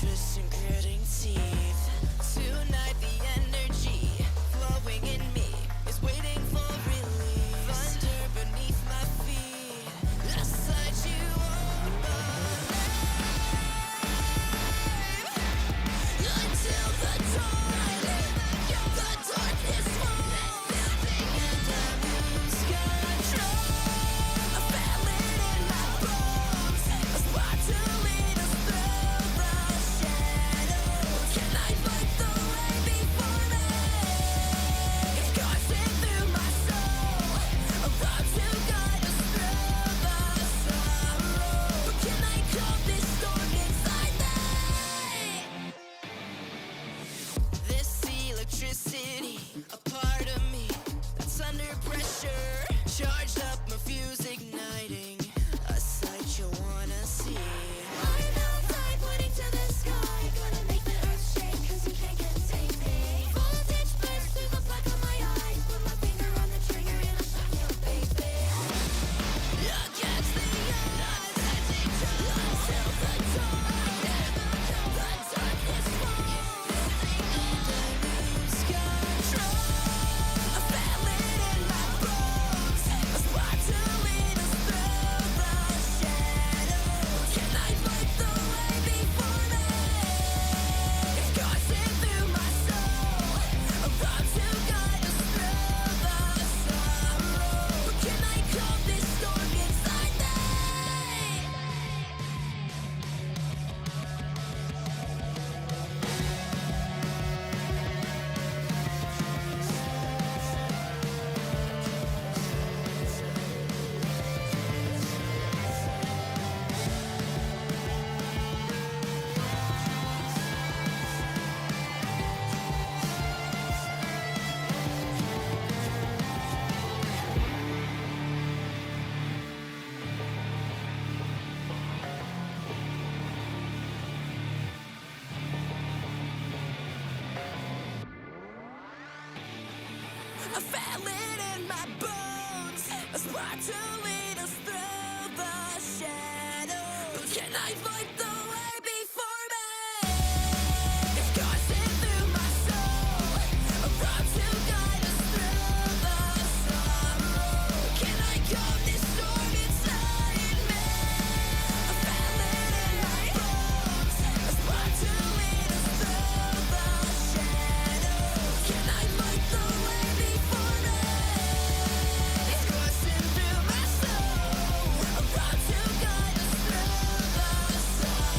twists and gritting teeth. Tonight the energy flowing in me is waiting for release. Thunder beneath my feet, a sight you won't believe. Until the dawn, the darkness falls, and I lose control. I feel it in my bones, a spark to lead us through the shadows. Can I fight the way before me? It's coursing through my soul, a road to guide us through the sorrow. But can I calm this storm inside me? This electricity, a part of me that's under pressure. Charged up, my fuse igniting, a sight you wanna see. I'm outside pointing to the sky, gonna make the earth shake cause you can't contain me. Voltage bursts through the black of my eyes, put my finger on the trigger and I'll shock you, baby. Against the odds, until the dawn, the darkness falls, and I lose control. I feel it in my bones, a spark to lead us through the shadows. Can I fight the way before me? It's coursing through my soul, a road to guide us through the sorrow. But can I calm this storm inside me? I feel it in my bones, a spark to lead us through the shadows. But can I fight the way before me? It's coursing through my soul, a road to guide us through the sorrow. Can I calm this storm inside me? I feel it in my bones, a spark to lead us through the shadows. Can I fight the way before me? It's coursing through my soul, a road to guide us through the sorrow.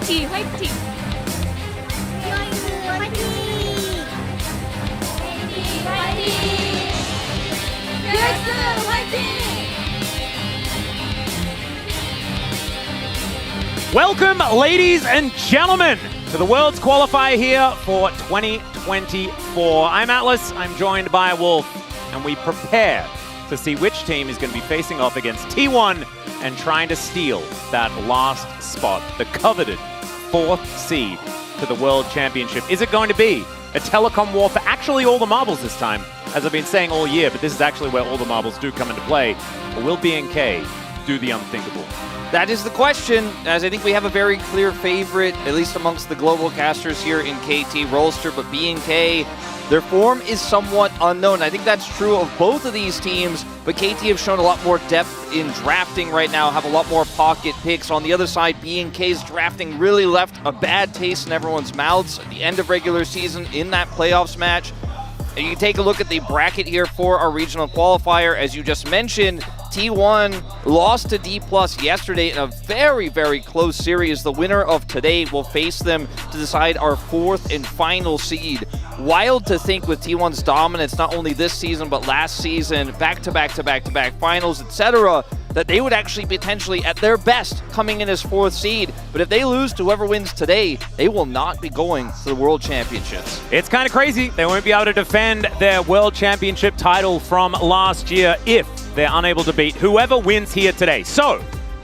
KT 화이팅! Welcome, ladies and gentlemen, to the World's Qualifier here for 2024. I'm Atlas, I'm joined by Wolf, and we prepare to see which team is going to be facing off against T1 and trying to steal that last spot, the coveted 4th seed to the World Championship. Is it going to be a telecom war for actually all the marbles this time, as I've been saying all year, but this is actually where all the marbles do come into play? Or will BNK do the unthinkable? That is the question, as I think we have a very clear favorite, at least amongst the global casters here in KT Rolster, but BNK, their form is somewhat unknown. I think that's true of both of these teams, but KT have shown a lot more depth in drafting right now, have a lot more pocket picks. On the other side, BNK's drafting really left a bad taste in everyone's mouths at the end of regular season in that playoffs match. And you can take a look at the bracket here for our regional qualifier. As you just mentioned, T1 lost to D+ yesterday in a very, very close series. The winner of today will face them to decide our 4th and final seed. Wild to think with T1's dominance, not only this season, but last season, back-to-back finals, etc., that they would actually potentially, at their best, coming in as 4th seed. But if they lose to whoever wins today, they will not be going to the World Championships. It's kind of crazy. They won't be able to defend their World Championship title from last year if they're unable to beat whoever wins here today. So,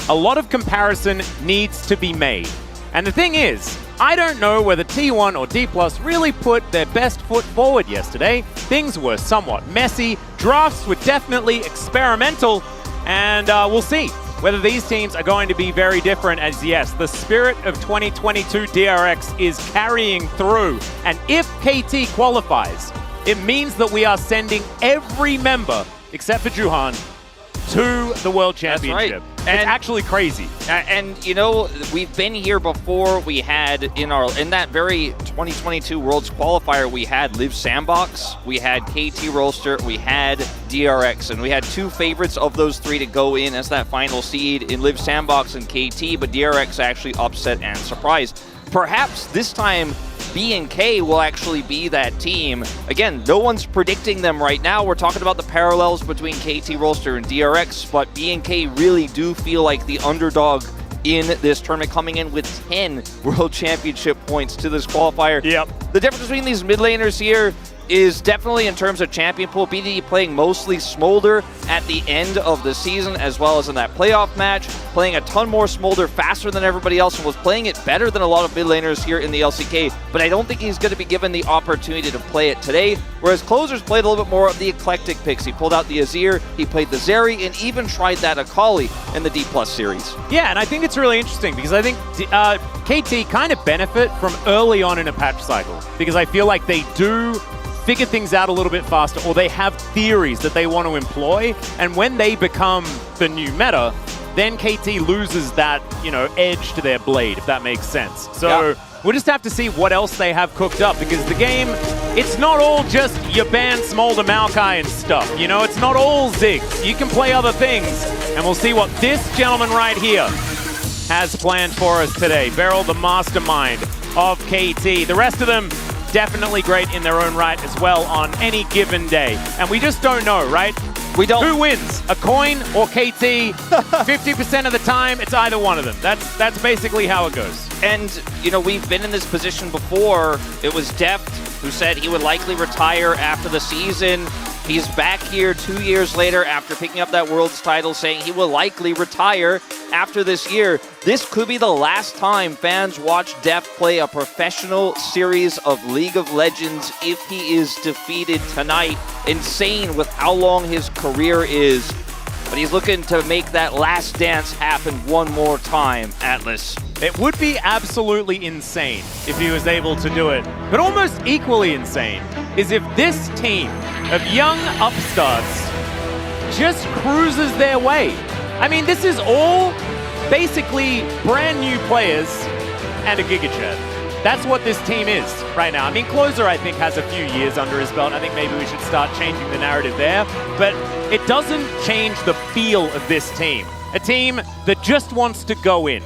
a lot of comparison needs to be made. And the thing is, I don't know whether T1 or D+ really put their best foot forward yesterday. Things were somewhat messy. Drafts were definitely experimental. And we'll see whether these teams are going to be very different, as yes, the spirit of 2022 DRX is carrying through. And if KT qualifies, it means that we are sending every member, except for Juhan, to the World Championship. That's right. It's actually crazy. And you know, we've been here before. We had in that very 2022 Worlds qualifier, we had Live Sandbox, we had KT Rolster, we had DRX, and we had 2 favorites of those 3 to go in as that final seed in Live Sandbox and KT, but DRX actually upset and surprised. Perhaps this time BNK will actually be that team. Again, no one's predicting them right now. We're talking about the parallels between KT Rolster and DRX, but BNK really do feel like the underdog in this tournament, coming in with 10 World Championship points to this qualifier. Yep. The difference between these mid laners here is definitely in terms of champion pool. BDD playing mostly Smolder at the end of the season, as well as in that playoff match, playing a ton more Smolder faster than everybody else, and was playing it better than a lot of mid laners here in the LCK, but I don't think he's going to be given the opportunity to play it today, whereas Closers played a little bit more of the eclectic picks. He pulled out the Azir, he played the Zeri, and even tried that Akali in the D+ series. Yeah, and I think it's really interesting because I think KT kind of benefit from early on in a patch cycle, because I feel like they do figure things out a little bit faster, or they have theories that they want to employ, and when they become the new meta, then KT loses that, edge to their blade, if that makes sense. So we'll just have to see what else they have cooked up, because the game, it's not all just your ban Smolder Maokai and stuff, it's not all Ziggs. You can play other things, and we'll see what this gentleman right here has planned for us today. Beryl, the mastermind of KT. The rest of them, definitely great in their own right as well on any given day. And we just don't know, right? We don't. Who wins? A coin or KT? 50% of the time, it's either one of them. That's basically how it goes. And, we've been in this position before. It was Deft who said he would likely retire after the season. He's back here 2 years later after picking up that Worlds title, saying he will likely retire after this year. This could be the last time fans watch Deft play a professional series of League of Legends if he is defeated tonight. Insane with how long his career is. But he's looking to make that last dance happen one more time, Atlas. It would be absolutely insane if he was able to do it. But almost equally insane is if this team of young upstarts just cruises their way. I mean, this is all basically brand new players and a Giga Chat. That's what this team is right now. I mean, Closer, I think, has a few years under his belt. I think maybe we should start changing the narrative there. But it doesn't change the feel of this team. A team that just wants to go in,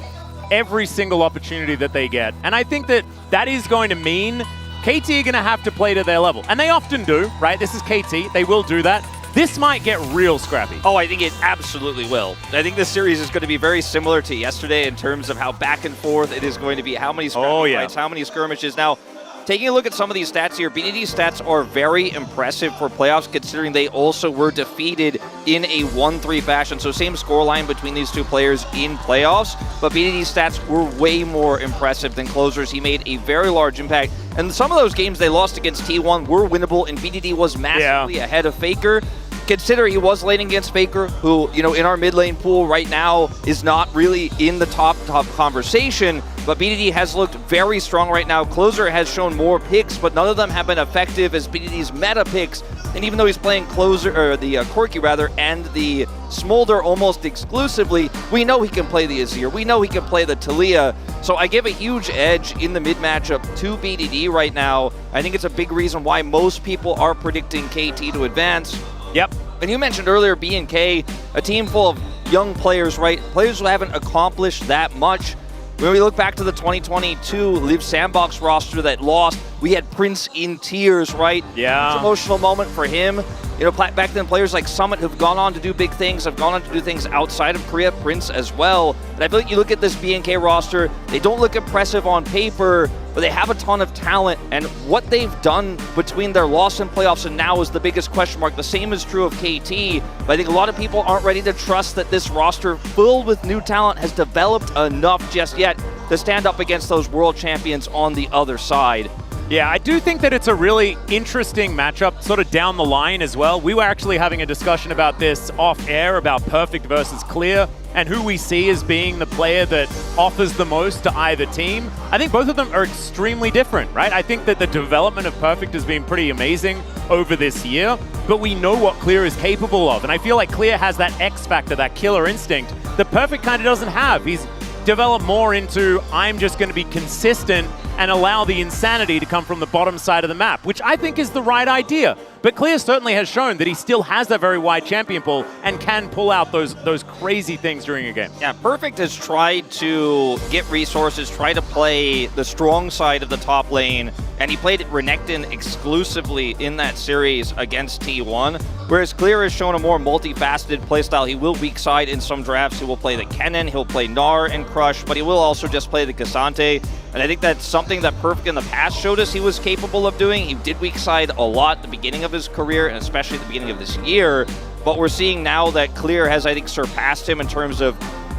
every single opportunity that they get. And I think that that is going to mean KT are going to have to play to their level. And they often do, right? This is KT. They will do that. This might get real scrappy. Oh, I think it absolutely will. I think this series is going to be very similar to yesterday in terms of how back and forth it is going to be, how many scrappy fights, how many skirmishes. Now, taking a look at some of these stats here, BDD's stats are very impressive for playoffs considering they also were defeated in a 1-3 fashion. So same scoreline between these two players in playoffs, but BDD's stats were way more impressive than Closer's. He made a very large impact. And some of those games they lost against T1 were winnable, and BDD was massively ahead of Faker. Consider he was laning against Faker, who, you know, in our mid lane pool right now is not really in the top conversation, but BDD has looked very strong right now. Closer has shown more picks, but none of them have been effective as BDD's meta picks. And even though he's playing Closer, or the Corki rather, and the Smolder almost exclusively, we know he can play the Azir. We know he can play the Talia. So I give a huge edge in the mid matchup to BDD right now. I think it's a big reason why most people are predicting KT to advance. Yep. And you mentioned earlier BNK, a team full of young players, right? Players who haven't accomplished that much. When we look back to the 2022 Live Sandbox roster that lost, we had Prince in tears, right? Yeah. It's an emotional moment for him. You know, back then players like Summit have gone on to do big things, have gone on to do things outside of Korea, Prince as well. And I feel like you look at this BNK roster, they don't look impressive on paper, but they have a ton of talent. And what they've done between their loss in playoffs and now is the biggest question mark. The same is true of KT, but I think a lot of people aren't ready to trust that this roster filled with new talent has developed enough just yet to stand up against those world champions on the other side. Yeah, I do think that it's a really interesting matchup sort of down the line as well. We were actually having a discussion about this off air about Perfect versus Clear and who we see as being the player that offers the most to either team. I think both of them are extremely different, right? I think that the development of Perfect has been pretty amazing over this year, but we know what Clear is capable of. And I feel like Clear has that X factor, that killer instinct that Perfect kind of doesn't have. He's developed more into, I'm just going to be consistent and allow the insanity to come from the bottom side of the map, which I think is the right idea. But Clear certainly has shown that he still has that very wide champion pool and can pull out those crazy things during a game. Yeah, Perfect has tried to get resources, try to play the strong side of the top lane, and he played Renekton exclusively in that series against T1, whereas Clear has shown a more multifaceted playstyle. He will weak side in some drafts. He will play the Kennen, he'll play Gnar and Crush, but he will also just play the Cassante. And I think that's something that Perfect in the past showed us he was capable of doing. He did weak side a lot at the beginning of his career, and especially at the beginning of this year. But we're seeing now that Clear has, I think, surpassed him in terms of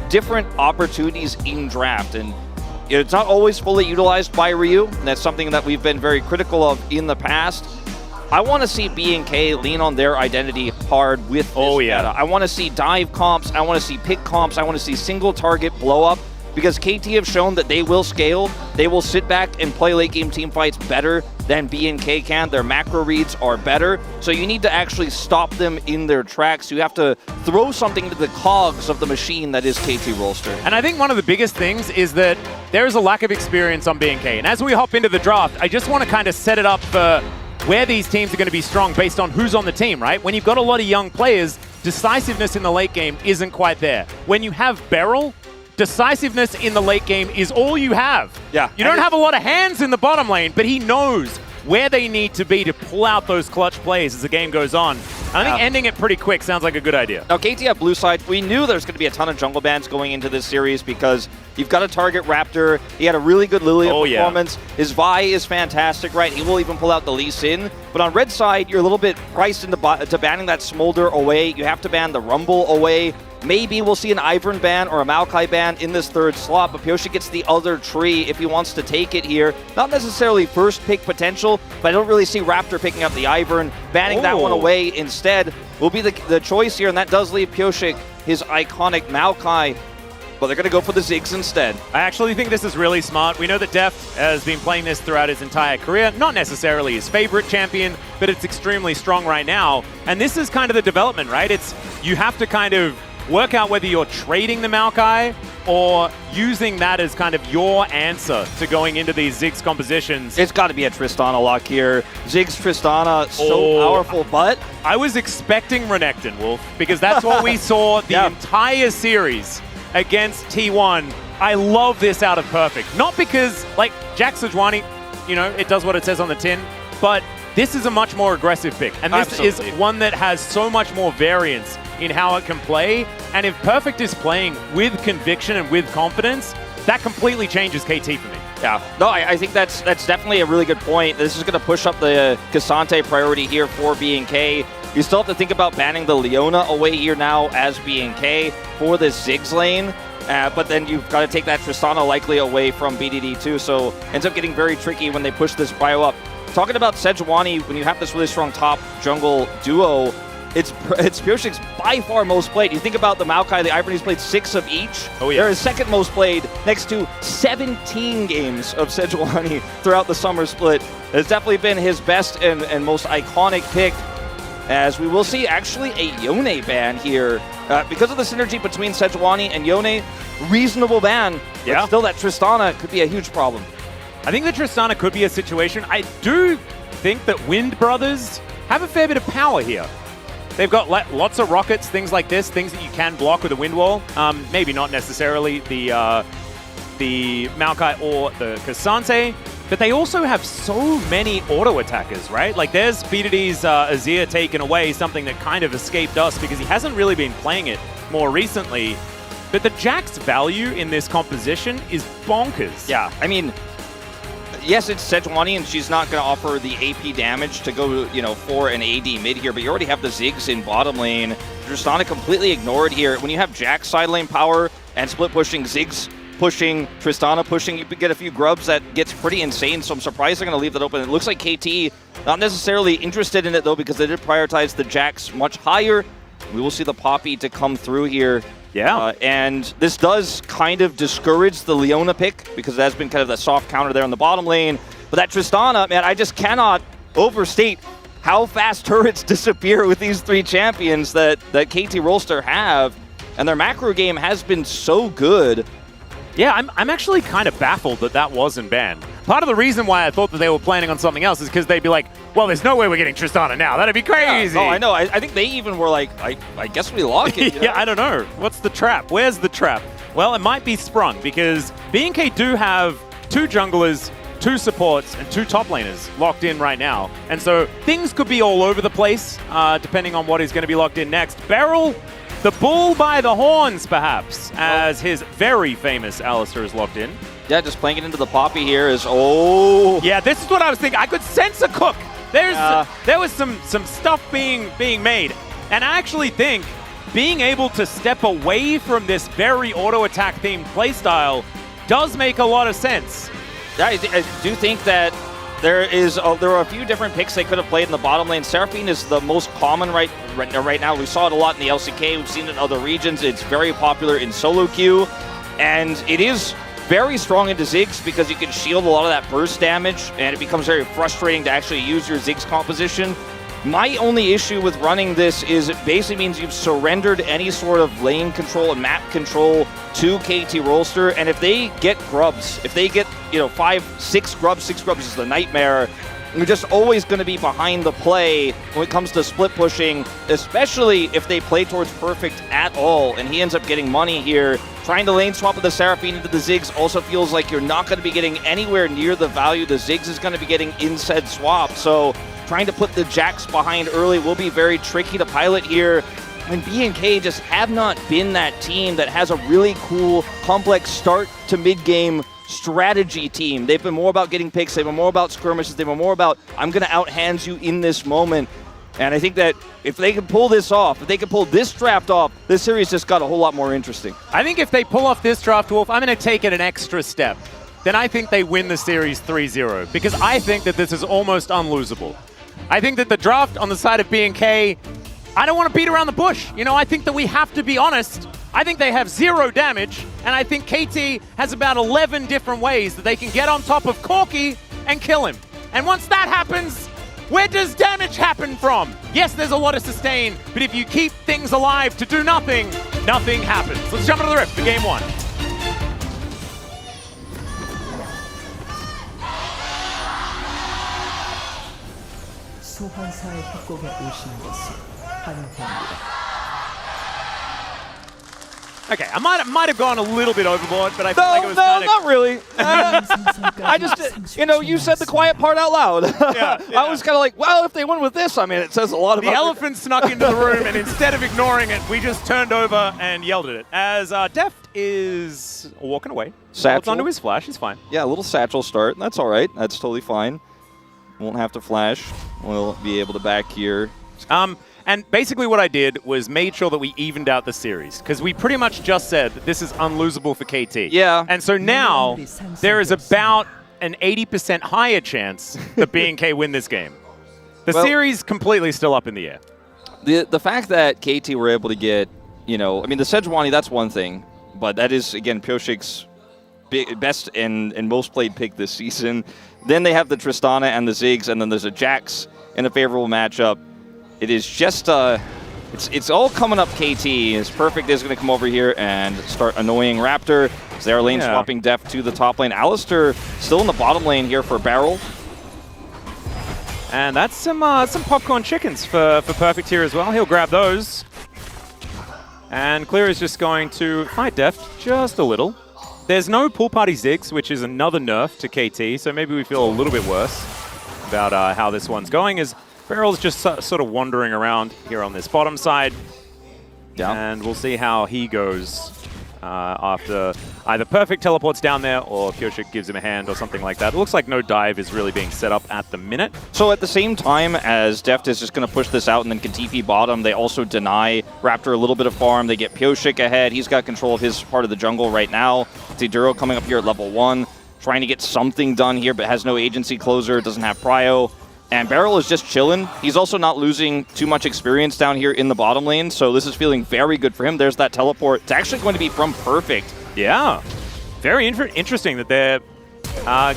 different opportunities in draft. And it's not always fully utilized by Ryu, and that's something that we've been very critical of in the past. I want to see B&K lean on their identity hard with this meta. I want to see dive comps, I want to see pick comps, I want to see single target blow up, because KT have shown that they will scale, they will sit back and play late game team fights better than B&K can. Their macro reads are better, so you need to actually stop them in their tracks. You have to throw something to the cogs of the machine that is KT Rolster. And I think one of the biggest things is that there's a lack of experience on B&K. And as we hop into the draft, I just want to kind of set it up for where these teams are going to be strong based on who's on the team, right? When you've got a lot of young players, decisiveness in the late game isn't quite there. When you have Beryl, decisiveness in the late game is all you have. Yeah. You don't have a lot of hands in the bottom lane, but he knows where they need to be to pull out those clutch plays as the game goes on. I think ending it pretty quick sounds like a good idea. Now, KT at blue side, we knew there's going to be a ton of jungle bans going into this series because you've got to target Raptor. He had a really good Lilia performance. His Vi is fantastic, right? He will even pull out the Lee Sin. But on red side, you're a little bit priced into banning that Smolder away. You have to ban the Rumble away. Maybe we'll see an Ivern ban or a Maokai ban in this third slot, but Pyoshi gets the other tree if he wants to take it here. Not necessarily first pick potential, but I don't really see Raptor picking up the Ivern. Banning that one away instead will be the choice here, and that does leave Pyoshi his iconic Maokai, but they're going to go for the Ziggs instead. I actually think this is really smart. We know that Deft has been playing this throughout his entire career. Not necessarily his favorite champion, but it's extremely strong right now. And this is kind of the development, right? It's you have to kind of work out whether you're trading the Maokai or using that as kind of your answer to going into these Ziggs compositions. It's got to be a Tristana lock here. Ziggs Tristana, so powerful, but I was expecting Renekton, Wolf, because that's what we saw the entire series against T1. I love this out of Perfect. Not because, like, Jack Sejuani, you know, it does what it says on the tin, but this is a much more aggressive pick. And this is one that has so much more variance in how it can play. And if Perfect is playing with conviction and with confidence, that completely changes KT for me. Yeah, no, I think that's definitely a really good point. This is going to push up the Cassante priority here for BNK. You still have to think about banning the Leona away here now as BNK for this Ziggs lane. But then you've got to take that Tristana likely away from BDD too, so ends up getting very tricky when they push this bio up. Talking about Sejuani, when you have this really strong top jungle duo, it's Pureshik's by far most played. You think about the Maokai, the Ivory's played 6 of each. Oh yeah. They're his second most played next to 17 games of Sejuani throughout the summer split. It's definitely been his best and most iconic pick, as we will see actually a Yone ban here. Because of the synergy between Sejuani and Yone, reasonable ban. Yeah. But still, that Tristana could be a huge problem. I think the Tristana could be a situation. I do think that Wind Brothers have a fair bit of power here. They've got lots of rockets, things like this, things that you can block with a wind wall. Maybe not necessarily the Maokai or the Cassante, but they also have so many auto attackers, right? Like there's BDD's Azir taken away, something that kind of escaped us because he hasn't really been playing it more recently. But the Jack's value in this composition is bonkers. Yeah, I mean, yes, it's Sejuani, and she's not going to offer the AP damage to go, you know, for an AD mid here, but you already have the Ziggs in bottom lane. Tristana completely ignored here. When you have Jack's side lane power and split pushing, Ziggs pushing, Tristana pushing, you could get a few grubs. That gets pretty insane, so I'm surprised they're going to leave that open. It looks like KT not necessarily interested in it, though, because they did prioritize the Jacks much higher. We will see the Poppy to come through here. Yeah. And this does kind of discourage the Leona pick, because it has been kind of the soft counter there in the bottom lane. But that Tristana, man, I just cannot overstate how fast turrets disappear with these 3 champions that KT Rolster have. And their macro game has been so good. Yeah, I'm actually kind of baffled that that wasn't banned. Part of the reason why I thought that they were planning on something else is because they'd be like, well, there's no way we're getting Tristana now. That'd be crazy. Yeah, no, I know. I think they even were like, I guess we lock it. You know? Yeah, I don't know. What's the trap? Where's the trap? Well, it might be sprung because BNK do have 2 junglers, 2 supports, and 2 top laners locked in right now. And so things could be all over the place, depending on what is going to be locked in next. Beryl, the bull by the horns, perhaps, as his very famous Alistar is locked in. Yeah, just playing it into the Poppy here is, oh. Yeah, this is what I was thinking. I could sense a cook. There was some stuff being made. And I actually think being able to step away from this very auto-attack themed playstyle does make a lot of sense. Yeah, I do think that there are a few different picks they could have played in the bottom lane. Seraphine is the most common right now. We saw it a lot in the LCK. We've seen it in other regions. It's very popular in solo queue. And it is very strong into Ziggs because you can shield a lot of that burst damage, and it becomes very frustrating to actually use your Ziggs composition. My only issue with running this is it basically means you've surrendered any sort of lane control and map control to KT Rolster, and if they get grubs, if they get, you know, 6 grubs is the nightmare. You're just always going to be behind the play when it comes to split pushing, especially if they play towards Perfect at all, and he ends up getting money here. Trying to lane swap with the Seraphine into the Ziggs also feels like you're not going to be getting anywhere near the value the Ziggs is going to be getting in said swap, so trying to put the Jacks behind early will be very tricky to pilot here. And BNK just have not been that team that has a really cool, complex start to mid-game strategy team. They've been more about getting picks, they've been more about skirmishes, they've been more about, I'm going to out-hands you in this moment. And I think that if they can pull this off, if they can pull this draft off, this series just got a whole lot more interesting. I think if they pull off this draft, Wolf, I'm going to take it an extra step. Then I think they win the series 3-0, because I think that this is almost unlosable. I think that the draft on the side of BNK, I don't want to beat around the bush. You know, I think that we have to be honest. I think they have 0 damage, and I think KT has about 11 different ways that they can get on top of Corki and kill him. And once that happens, where does damage happen from? Yes, there's a lot of sustain, but if you keep things alive to do nothing, nothing happens. Let's jump into the rift for game 1. 소환사의 협곡에 오신 것을 환영합니다. Okay, I might have gone a little bit overboard, but I feel like it was kind of... not really. I just, you said the quiet part out loud. Yeah. I was kind of like, well, if they went with this, I mean, it says a lot about... The elephant snuck into the room, and instead of ignoring it, we just turned over and yelled at it. As Deft is walking away. Satchel. It's onto his flash, he's fine. Yeah, a little satchel start. That's all right. That's totally fine. Won't have to flash. We'll be able to back here. And basically what I did was made sure that we evened out the series, because we pretty much just said that this is unlosable for KT. Yeah. And so now there is about an 80% higher chance that B&K win this game. The series completely still up in the air. The fact that KT were able to get, I mean, the Sejuani, that's one thing, but that is, again, Pyoshik's best and most played pick this season. Then they have the Tristana and the Ziggs, and then there's a Jax in a favorable matchup. It is just, it's all coming up KT. As Perfect is going to come over here and start annoying Raptor. They are lane swapping Deft to the top lane. Alistair still in the bottom lane here for Barrel. And that's some popcorn chickens for Perfect here as well. He'll grab those. And Clear is just going to fight Deft just a little. There's no pool party Ziggs, which is another nerf to KT, so maybe we feel a little bit worse about how this one's going, as Barrel's just sort of wandering around here on this bottom side. Yeah. And we'll see how he goes after either Perfect teleports down there or Pyoshik gives him a hand or something like that. It looks like no dive is really being set up at the minute. So at the same time as Deft is just going to push this out and then can TP bottom, they also deny Raptor a little bit of farm. They get Pyoshik ahead. He's got control of his part of the jungle right now. Ziduro coming up here at level 1, trying to get something done here, but has no agency closer, doesn't have prio. And Barrel is just chilling. He's also not losing too much experience down here in the bottom lane, so this is feeling very good for him. There's that teleport. It's actually going to be from Perfect. Yeah. Very interesting that they're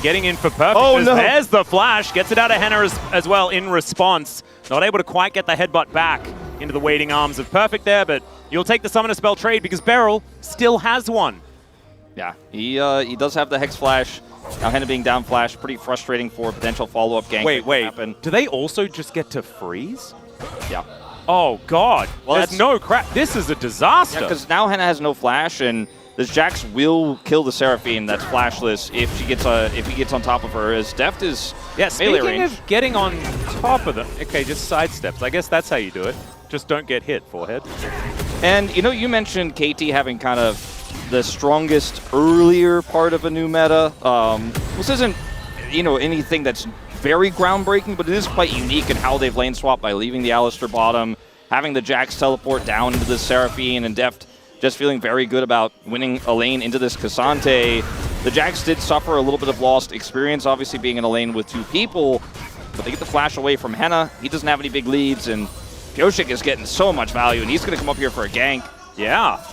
getting in for Perfect. Oh, no. There's the flash. Gets it out of Henna as well in response. Not able to quite get the headbutt back into the waiting arms of Perfect there, but you'll take the Summoner Spell trade because Barrel still has one. Yeah, he does have the Hex Flash. Now Henna being down flash, pretty frustrating for potential follow-up gank. Wait. Happen. Do they also just get to freeze? Yeah. Oh, God. Well, there's no crap. This is a disaster. Yeah, because now Henna has no flash, and this Jax will kill the Seraphine that's flashless if he gets on top of her. As Deft is speaking range. of getting on top of them. Okay, just sidesteps. I guess that's how you do it. Just don't get hit, forehead. And, you mentioned KT having kind of the strongest earlier part of a new meta. This isn't, anything that's very groundbreaking, but it is quite unique in how they've lane swapped by leaving the Alistair bottom, having the Jax teleport down into the Seraphine, and Deft just feeling very good about winning a lane into this Cassante. The Jax did suffer a little bit of lost experience, obviously being in a lane with 2 people, but they get the flash away from Henna. He doesn't have any big leads, and Pyoshik is getting so much value, and he's going to come up here for a gank. Yeah.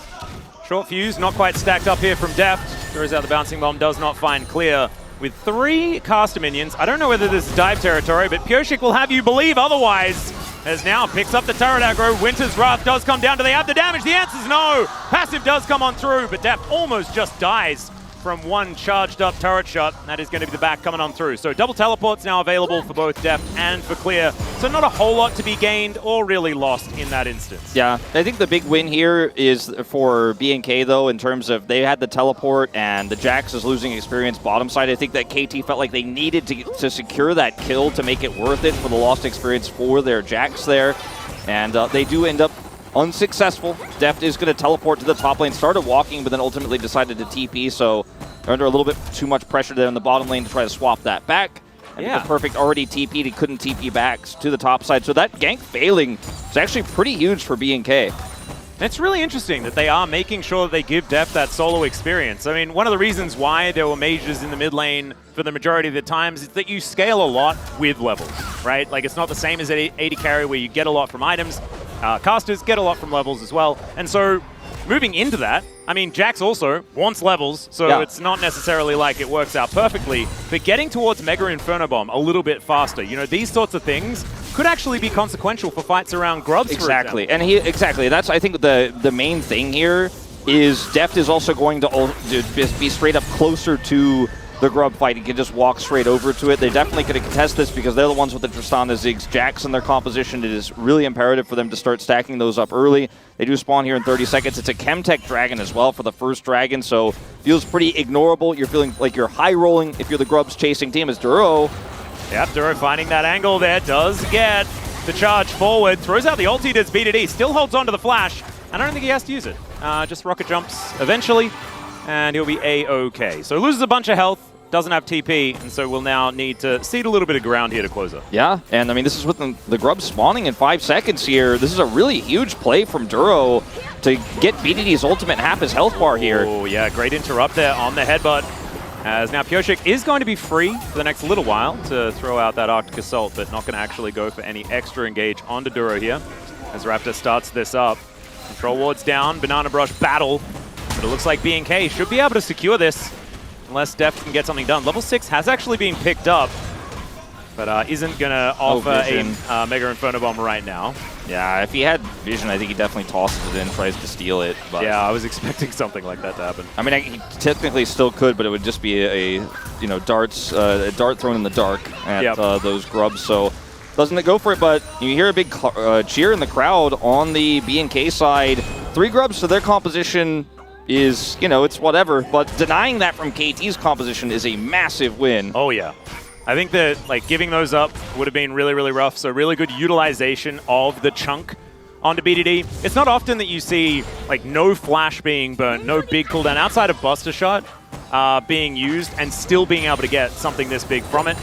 Short fuse, not quite stacked up here from Deft. Throws out the bouncing bomb, does not find Clear with 3 caster minions. I don't know whether this is dive territory, but Pyoshik will have you believe otherwise. As now picks up the turret aggro. Winter's Wrath does come down. Do they have the damage? The answer's no. Passive does come on through, but Deft almost just dies from one charged up turret shot. That is going to be the back coming on through. So double teleports now available for both Deft and for Clear. So not a whole lot to be gained or really lost in that instance. Yeah, I think the big win here is for B&K though, in terms of they had the teleport and the Jax is losing experience bottom side. I think that KT felt like they needed to secure that kill to make it worth it for the lost experience for their Jax there. And they do end up unsuccessful. Deft is going to teleport to the top lane, started walking, but then ultimately decided to TP, so they're under a little bit too much pressure there in the bottom lane to try to swap that back. Yeah. Perfect already TP'd, he couldn't TP back to the top side, so that gank failing is actually pretty huge for B&K. It's really interesting that they are making sure that they give Deft that solo experience. I mean, one of the reasons why there were mages in the mid lane for the majority of the times is that you scale a lot with levels, right? Like, it's not the same as 80 carry where you get a lot from items. Casters get a lot from levels as well. And so moving into that, I mean, Jax also wants levels, so it's not necessarily like it works out perfectly. But getting towards Mega Inferno Bomb a little bit faster, these sorts of things could actually be consequential for fights around Grubs, exactly. For example. And that's, I think, the main thing here is Deft is also going to be straight up closer to the Grub fight. He can just walk straight over to it. They definitely could contest this because they're the ones with the Tristana, Ziggs, Jax in their composition. It is really imperative for them to start stacking those up early. They do spawn here in 30 seconds. It's a Chemtech Dragon as well for the first Dragon, so feels pretty ignorable. You're feeling like you're high rolling if you're the Grub's chasing team as Duro. Yep, Duro finding that angle there, does get the charge forward, throws out the ulti, does BDD, still holds on to the flash. I don't think he has to use it. Just rocket jumps eventually, and he'll be A-OK. So loses a bunch of health, doesn't have TP, and so we'll now need to cede a little bit of ground here to close up. Yeah, and I mean, this is with the Grub spawning in 5 seconds here. This is a really huge play from Duro to get BDD's ultimate half his health bar here. Oh, yeah, great interrupt there on the headbutt. As now Pyosik is going to be free for the next little while to throw out that Arctic Assault, but not going to actually go for any extra engage onto Duro here. As Raptor starts this up. Control ward's down, Banana Brush battle, but it looks like B&K should be able to secure this unless Deft can get something done. Level 6 has actually been picked up, but isn't going to offer a Mega Inferno Bomb right now. Yeah, if he had vision, I think he definitely tosses it in, tries to steal it. But yeah, I was expecting something like that to happen. I mean, he technically still could, but it would just be a dart thrown in the dark at those Grubs. So doesn't it go for it? But you hear a big cheer in the crowd on the B&K side. 3 Grubs to their composition is, it's whatever. But denying that from KT's composition is a massive win. Oh yeah. I think that giving those up would have been really, really rough. So really good utilization of the chunk onto BDD. It's not often that you see no flash being burnt, no big cooldown outside of Buster Shot being used and still being able to get something this big from it.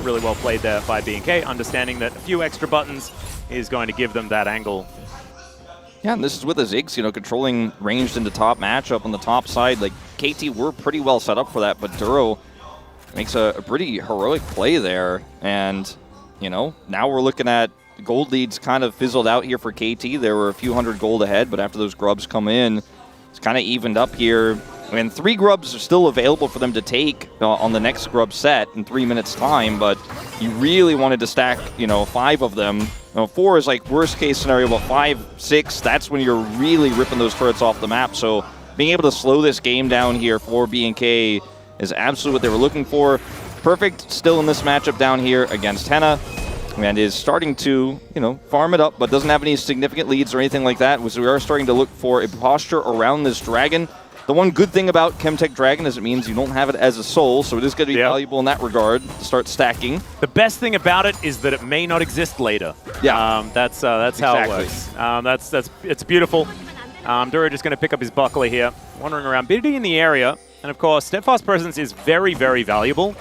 Really well played there by B&K, understanding that a few extra buttons is going to give them that angle. Yeah, and this is with the Ziggs, controlling ranged into top matchup on the top side. KT were pretty well set up for that, but Duro makes a pretty heroic play there. And, now we're looking at gold leads kind of fizzled out here for KT. There were a few hundred gold ahead, but after those Grubs come in, it's kind of evened up here. I mean, 3 Grubs are still available for them to take on the next Grub set in 3 minutes time, but you really wanted to stack, 5 of them. 4 is worst case scenario, but 5, 6, that's when you're really ripping those turrets off the map. So being able to slow this game down here for B&K is absolutely what they were looking for. Perfect still in this matchup down here against Henna, and is starting to, farm it up, but doesn't have any significant leads or anything like that. So we are starting to look for a posture around this Dragon. The one good thing about Chemtech Dragon is it means you don't have it as a soul, so it is going to be valuable in that regard to start stacking. The best thing about it is that it may not exist later. Yeah, that's how it works. It's beautiful. Duro just going to pick up his buckler here, wandering around, BDD in the area. And of course, Steadfast Presence is very, very valuable,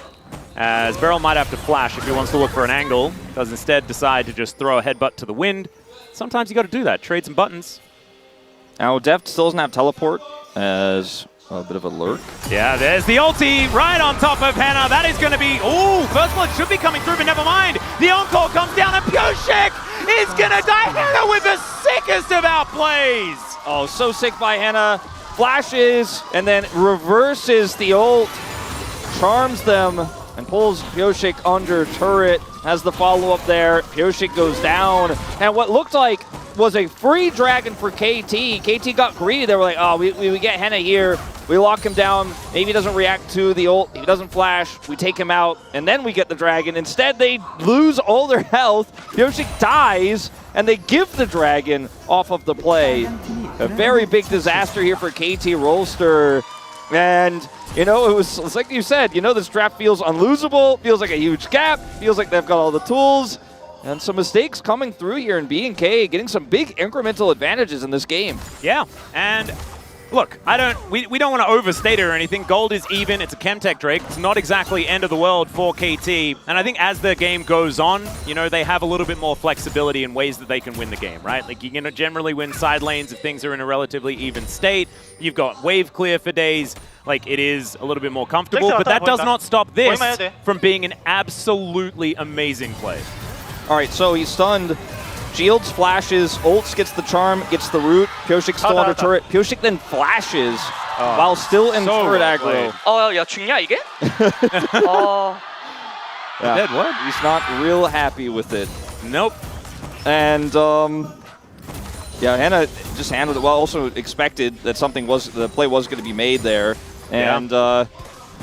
as Beryl might have to flash if he wants to look for an angle, does instead decide to just throw a headbutt to the wind. Sometimes you got to do that, trade some buttons. Now, Deft still doesn't have teleport as a bit of a lurk. Yeah, there's the ulti right on top of Henna. That is going to be, first blood should be coming through, but never mind. The encore comes down and Pyosik is going to die. Henna with the sickest of outplays. Oh, so sick by Henna. Flashes and then reverses the ult, charms them, and pulls Pyosik under turret. Has the follow-up there. Pyosik goes down. And what looked like was a free Dragon for KT. KT got greedy. They were like, oh, we get Henna here. We lock him down. Maybe he doesn't react to the ult. He doesn't flash. We take him out, and then we get the Dragon. Instead, they lose all their health. Pyosik dies, and they give the Dragon off of the play. A very big disaster here for KT Rolster. And, it's like you said, this draft feels unlosable, feels like a huge gap, feels like they've got all the tools. And some mistakes coming through here in B&K, getting some big incremental advantages in this game. Yeah, and look, we don't want to overstate it or anything. Gold is even, it's a Chemtech Drake. It's not exactly end of the world for KT. And I think as the game goes on, they have a little bit more flexibility in ways that they can win the game, right? You can generally win side lanes if things are in a relatively even state. You've got wave clear for days. It is a little bit more comfortable, but that does not stop this from being an absolutely amazing play. All right, so he's stunned. Shields, flashes, ults, gets the charm, gets the root. Pyosik still under turret. Pyosik then flashes while still in turret aggro. 야 죽냐 이게? Yeah. Dead what? He's not real happy with it. Nope. And yeah, Henna just handled it well. Also expected that the play was going to be made there. And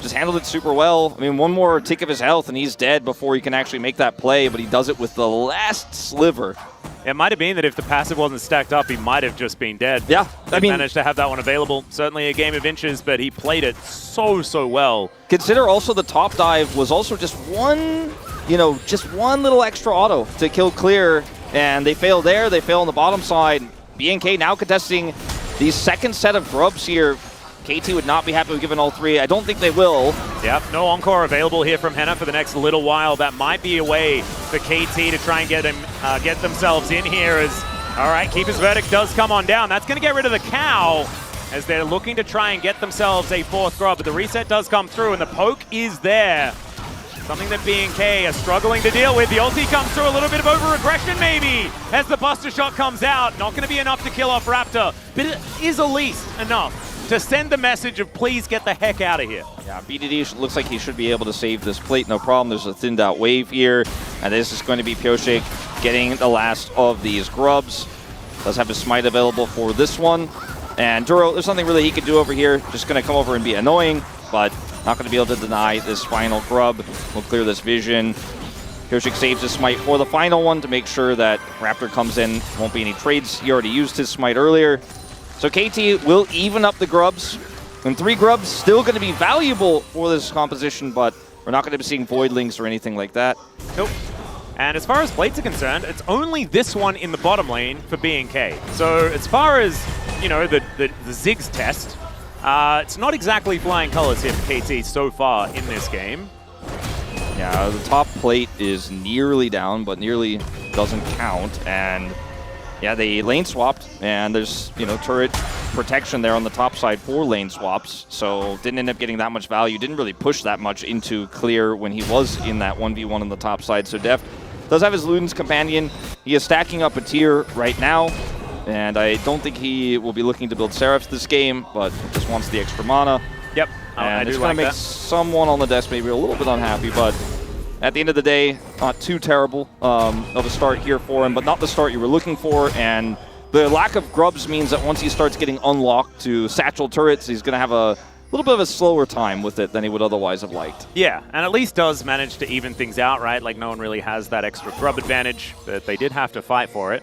just handled it super well. I mean, one more tick of his health and he's dead before he can actually make that play, but he does it with the last sliver. It might have been that if the passive wasn't stacked up, he might have just been dead. Yeah, I mean, managed to have that one available. Certainly a game of inches, but he played it so well. Consider also the top dive was also just one, just one little extra auto to kill clear, and they fail there, they fail on the bottom side. BNK now contesting the second set of grubs here. KT would not be happy with giving all three. I don't think they will. Yep, no encore available here from Henna for the next little while. That might be a way for KT to try and get themselves in here as, all right, Keeper's Verdict does come on down. That's going to get rid of the cow as they're looking to try and get themselves a fourth grub. But the reset does come through and the poke is there. Something that BNK are struggling to deal with. The ulti comes through, a little bit of over-aggression maybe as the Buster Shot comes out. Not going to be enough to kill off Raptor, but it is at least enough to send the message of please get the heck out of here. Yeah, BDD looks like he should be able to save this plate, no problem. There's a thinned out wave here, and this is going to be Pyoshik getting the last of these grubs. Does have his smite available for this one. And Duro, there's nothing really he can do over here. Just going to come over and be annoying, but not going to be able to deny this final grub. We'll clear this vision. Pyoshik saves his smite for the final one to make sure that Raptor comes in. Won't be any trades. He already used his smite earlier. So KT will even up the grubs. And 3 grubs still going to be valuable for this composition, but we're not going to be seeing Voidlings or anything like that. Nope. And as far as plates are concerned, it's only this one in the bottom lane for BNK. So as far as, the Ziggs test, it's not exactly flying colors here for KT so far in this game. Yeah, the top plate is nearly down, but nearly doesn't count. And yeah, they lane swapped, and there's, turret protection there on the top side for lane swaps, so didn't end up getting that much value. Didn't really push that much into clear when he was in that 1v1 on the top side. So Deft does have his Luden's Companion. He is stacking up a tier right now, and I don't think he will be looking to build Seraphs this game, but just wants the extra mana. Yep, and it's going to make someone on the desk maybe a little bit unhappy, but at the end of the day, not too terrible of a start here for him, but not the start you were looking for. And the lack of grubs means that once he starts getting unlocked to satchel turrets, he's going to have a little bit of a slower time with it than he would otherwise have liked. Yeah, and at least does manage to even things out, right? Like no one really has that extra grub advantage, but they did have to fight for it.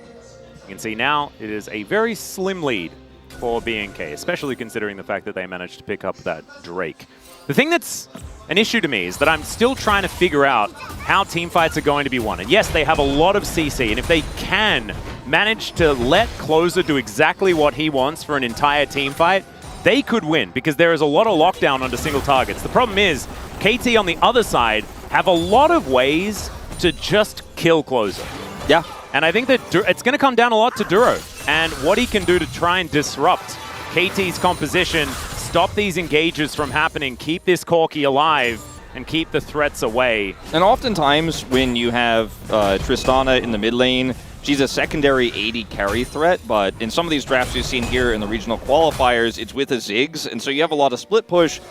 You can see now it is a very slim lead for BNK, especially considering the fact that they managed to pick up that Drake. The thing that's an issue to me is that I'm still trying to figure out how teamfights are going to be won. And yes, they have a lot of CC, and if they can manage to let Closer do exactly what he wants for an entire teamfight, they could win, because there is a lot of lockdown under single targets. The problem is, KT on the other side have a lot of ways to just kill Closer. Yeah. And I think that it's going to come down a lot to Duro and what he can do to try and disrupt KT's composition, stop these engages from happening, keep this Corki alive, and keep the threats away. And oftentimes when you have Tristana in the mid lane, she's a secondary 80 carry threat, but in some of these drafts you've seen here in the regional qualifiers, it's with a Ziggs, and so you have a lot of split push.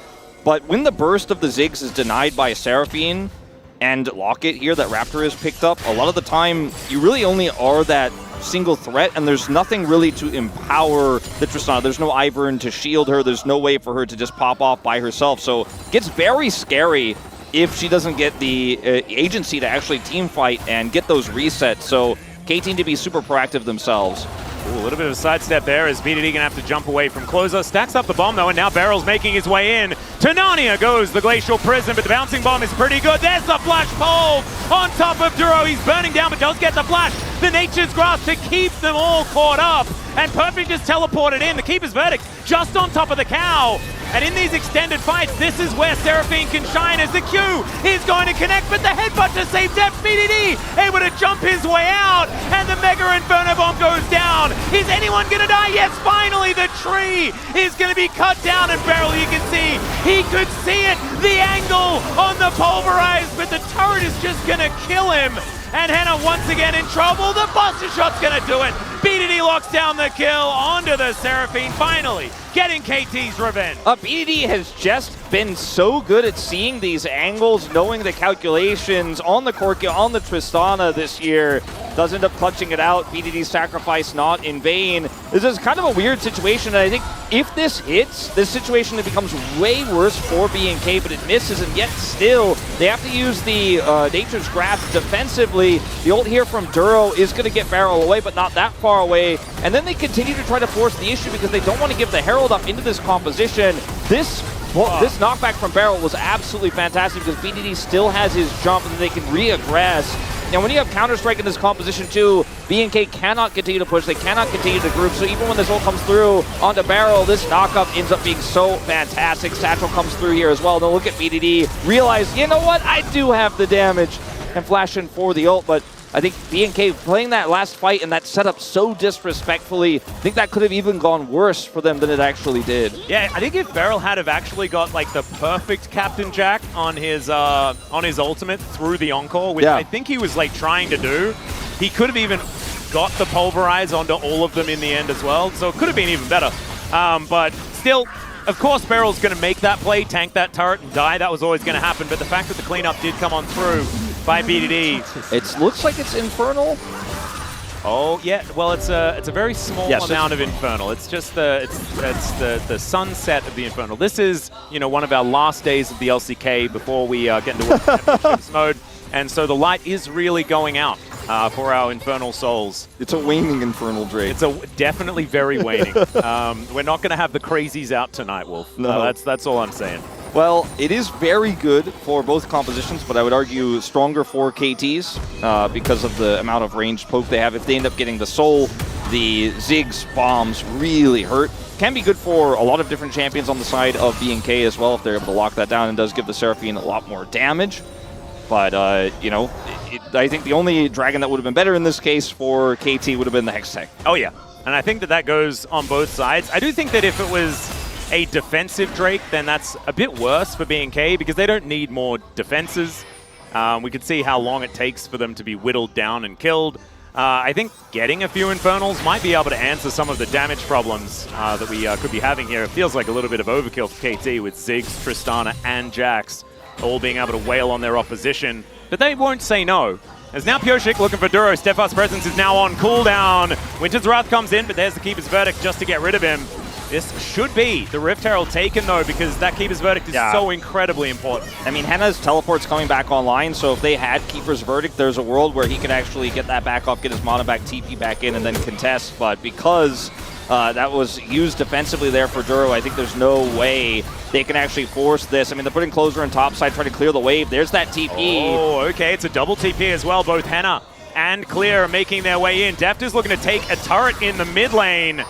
But when the burst of the Ziggs is denied by a Seraphine and Locket here that Raptor has picked up, a lot of the time you really only are that single threat, and there's nothing really to empower the Tristana. There's no Ivern to shield her. There's no way for her to just pop off by herself. So it gets very scary if she doesn't get the agency to actually team fight and get those resets. So KT need to be super proactive themselves. Ooh, a little bit of a sidestep there as BDD gonna have to jump away from Closer. Stacks up the bomb though, and now Barrel's making his way in. To Narnia goes the Glacial Prison, but the bouncing bomb is pretty good. There's the flash pole on top of Duro. He's burning down, but does get the flash. The Nature's Grasp to keep them all caught up. And Perfect just teleported in. The Keeper's Verdict just on top of the cow. And in these extended fights, this is where Seraphine can shine as the Q is going to connect, but the headbutt to save Deft. BDD able to jump his way out, and the Mega Inferno Bomb goes down. Is anyone going to die? Yes, finally the tree is going to be cut down, and Barrel, you can see, he could see it, the angle on the Pulverized, but the turret is just going to kill him. And Henna once again in trouble. The Buster Shot's going to do it. BDD locks down the kill onto the Seraphine, finally getting KT's revenge. BDD has just been so good at seeing these angles, knowing the calculations on the Corki, on the Tristana this year. does end up clutching it out. BDD's sacrifice not in vain. This is kind of a weird situation, and I think if this hits, this situation becomes way worse for BNK, but it misses, and yet still, they have to use the Nature's Grasp defensively. The ult here from Duro is going to get Barrel away, but not that far away, and then they continue to try to force the issue because they don't want to give the Herald up into this composition. This knockback from Barrel was absolutely fantastic because BDD still has his jump and they can re-aggress. Now, when you have Counter-Strike in this composition too, BNK cannot continue to push, they cannot continue to group, so even when this ult comes through onto Barrel, this knock-up ends up being so fantastic. Satchel comes through here as well. They'll look at BDD, realize, you know what, I do have the damage, and flash in for the ult, but I think BNK playing that last fight and that setup so disrespectfully, I think that could have even gone worse for them than it actually did. Yeah, I think if Beryl had have actually got like the perfect Captain Jack on his ultimate through the Encore, which I think he was like trying to do, he could have even got the Pulverize onto all of them in the end as well. So it could have been even better. But still, of course, Beryl's going to make that play, tank that turret, and die. That was always going to happen. But the fact that the cleanup did come on through by BDD. It looks like it's Infernal. Oh yeah, well it's a very small amount of Infernal. It's just the sunset of the Infernal. This is, you know, one of our last days of the LCK before we get into World Championships mode, and so the light is really going out for our Infernal souls. It's a waning Infernal Drake. It's definitely very waning. We're not going to have the crazies out tonight, Wolf. No, that's all I'm saying. Well, it is very good for both compositions, but I would argue stronger for KTs because of the amount of ranged poke they have. If they end up getting the Soul, the Ziggs bombs really hurt. Can be good for a lot of different champions on the side of BNK as well if they're able to lock that down, and does give the Seraphine a lot more damage. But, you know, I think the only dragon that would have been better in this case for KT would have been the Hextech. Oh, yeah. And I think that goes on both sides. I do think that if it was a defensive Drake, then that's a bit worse for BNK because they don't need more defenses. We could see how long it takes for them to be whittled down and killed. I think getting a few Infernals might be able to answer some of the damage problems that we could be having here. It feels like a little bit of overkill for KT with Ziggs, Tristana, and Jax all being able to wail on their opposition. But they won't say no. As now Pioshik looking for Duro. Steadfast Presence is now on cooldown. Winter's Wrath comes in, but there's the Keeper's Verdict just to get rid of him. This should be the Rift Herald taken, though, because that Keeper's Verdict is so incredibly important. I mean, Henna's teleport's coming back online, so if they had Keeper's Verdict, there's a world where he could actually get that back off, get his mana back, TP back in, and then contest. But because that was used defensively there for Duro, I think there's no way they can actually force this. I mean, they're putting Closer in topside, trying to clear the wave. There's that TP. Oh, okay, it's a double TP as well. Both Henna and Clear are making their way in. Deft is looking to take a turret in the mid lane.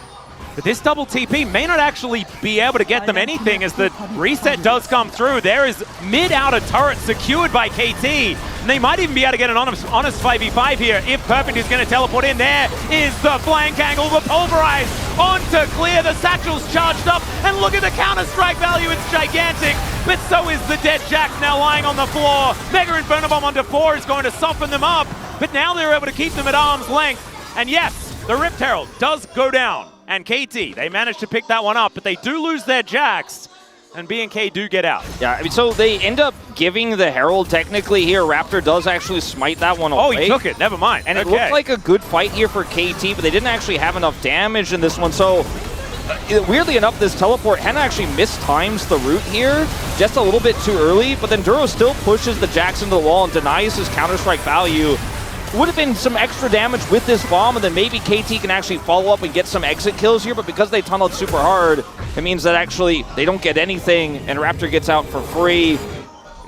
But this double TP may not actually be able to get them anything as the reset does come through. There is mid-outer turret secured by KT. And they might even be able to get an honest 5v5 here if Perfect is going to teleport in. There is the flank angle, the Pulverize onto Clear. The Satchel's charged up. And look at the Counter-Strike value. It's gigantic. But so is the dead Jax now lying on the floor. Mega Inferno Bomb onto 4 is going to soften them up. But now they're able to keep them at arm's length. And yes, the Rift Herald does go down. And KT, they managed to pick that one up, but they do lose their Jax, and BNK do get out. Yeah, I mean, so they end up giving the Herald technically here. Raptor does actually smite that one away. Oh, he took it. Never mind. And it looked like a good fight here for KT, but they didn't actually have enough damage in this one. So, weirdly enough, this teleport, Henna actually mistimes the route here just a little bit too early, but then Duro still pushes the Jax into the wall and denies his Counter-Strike value. Would have been some extra damage with this bomb, and then maybe KT can actually follow up and get some exit kills here, but because they tunneled super hard, it means that actually they don't get anything, and Raptor gets out for free.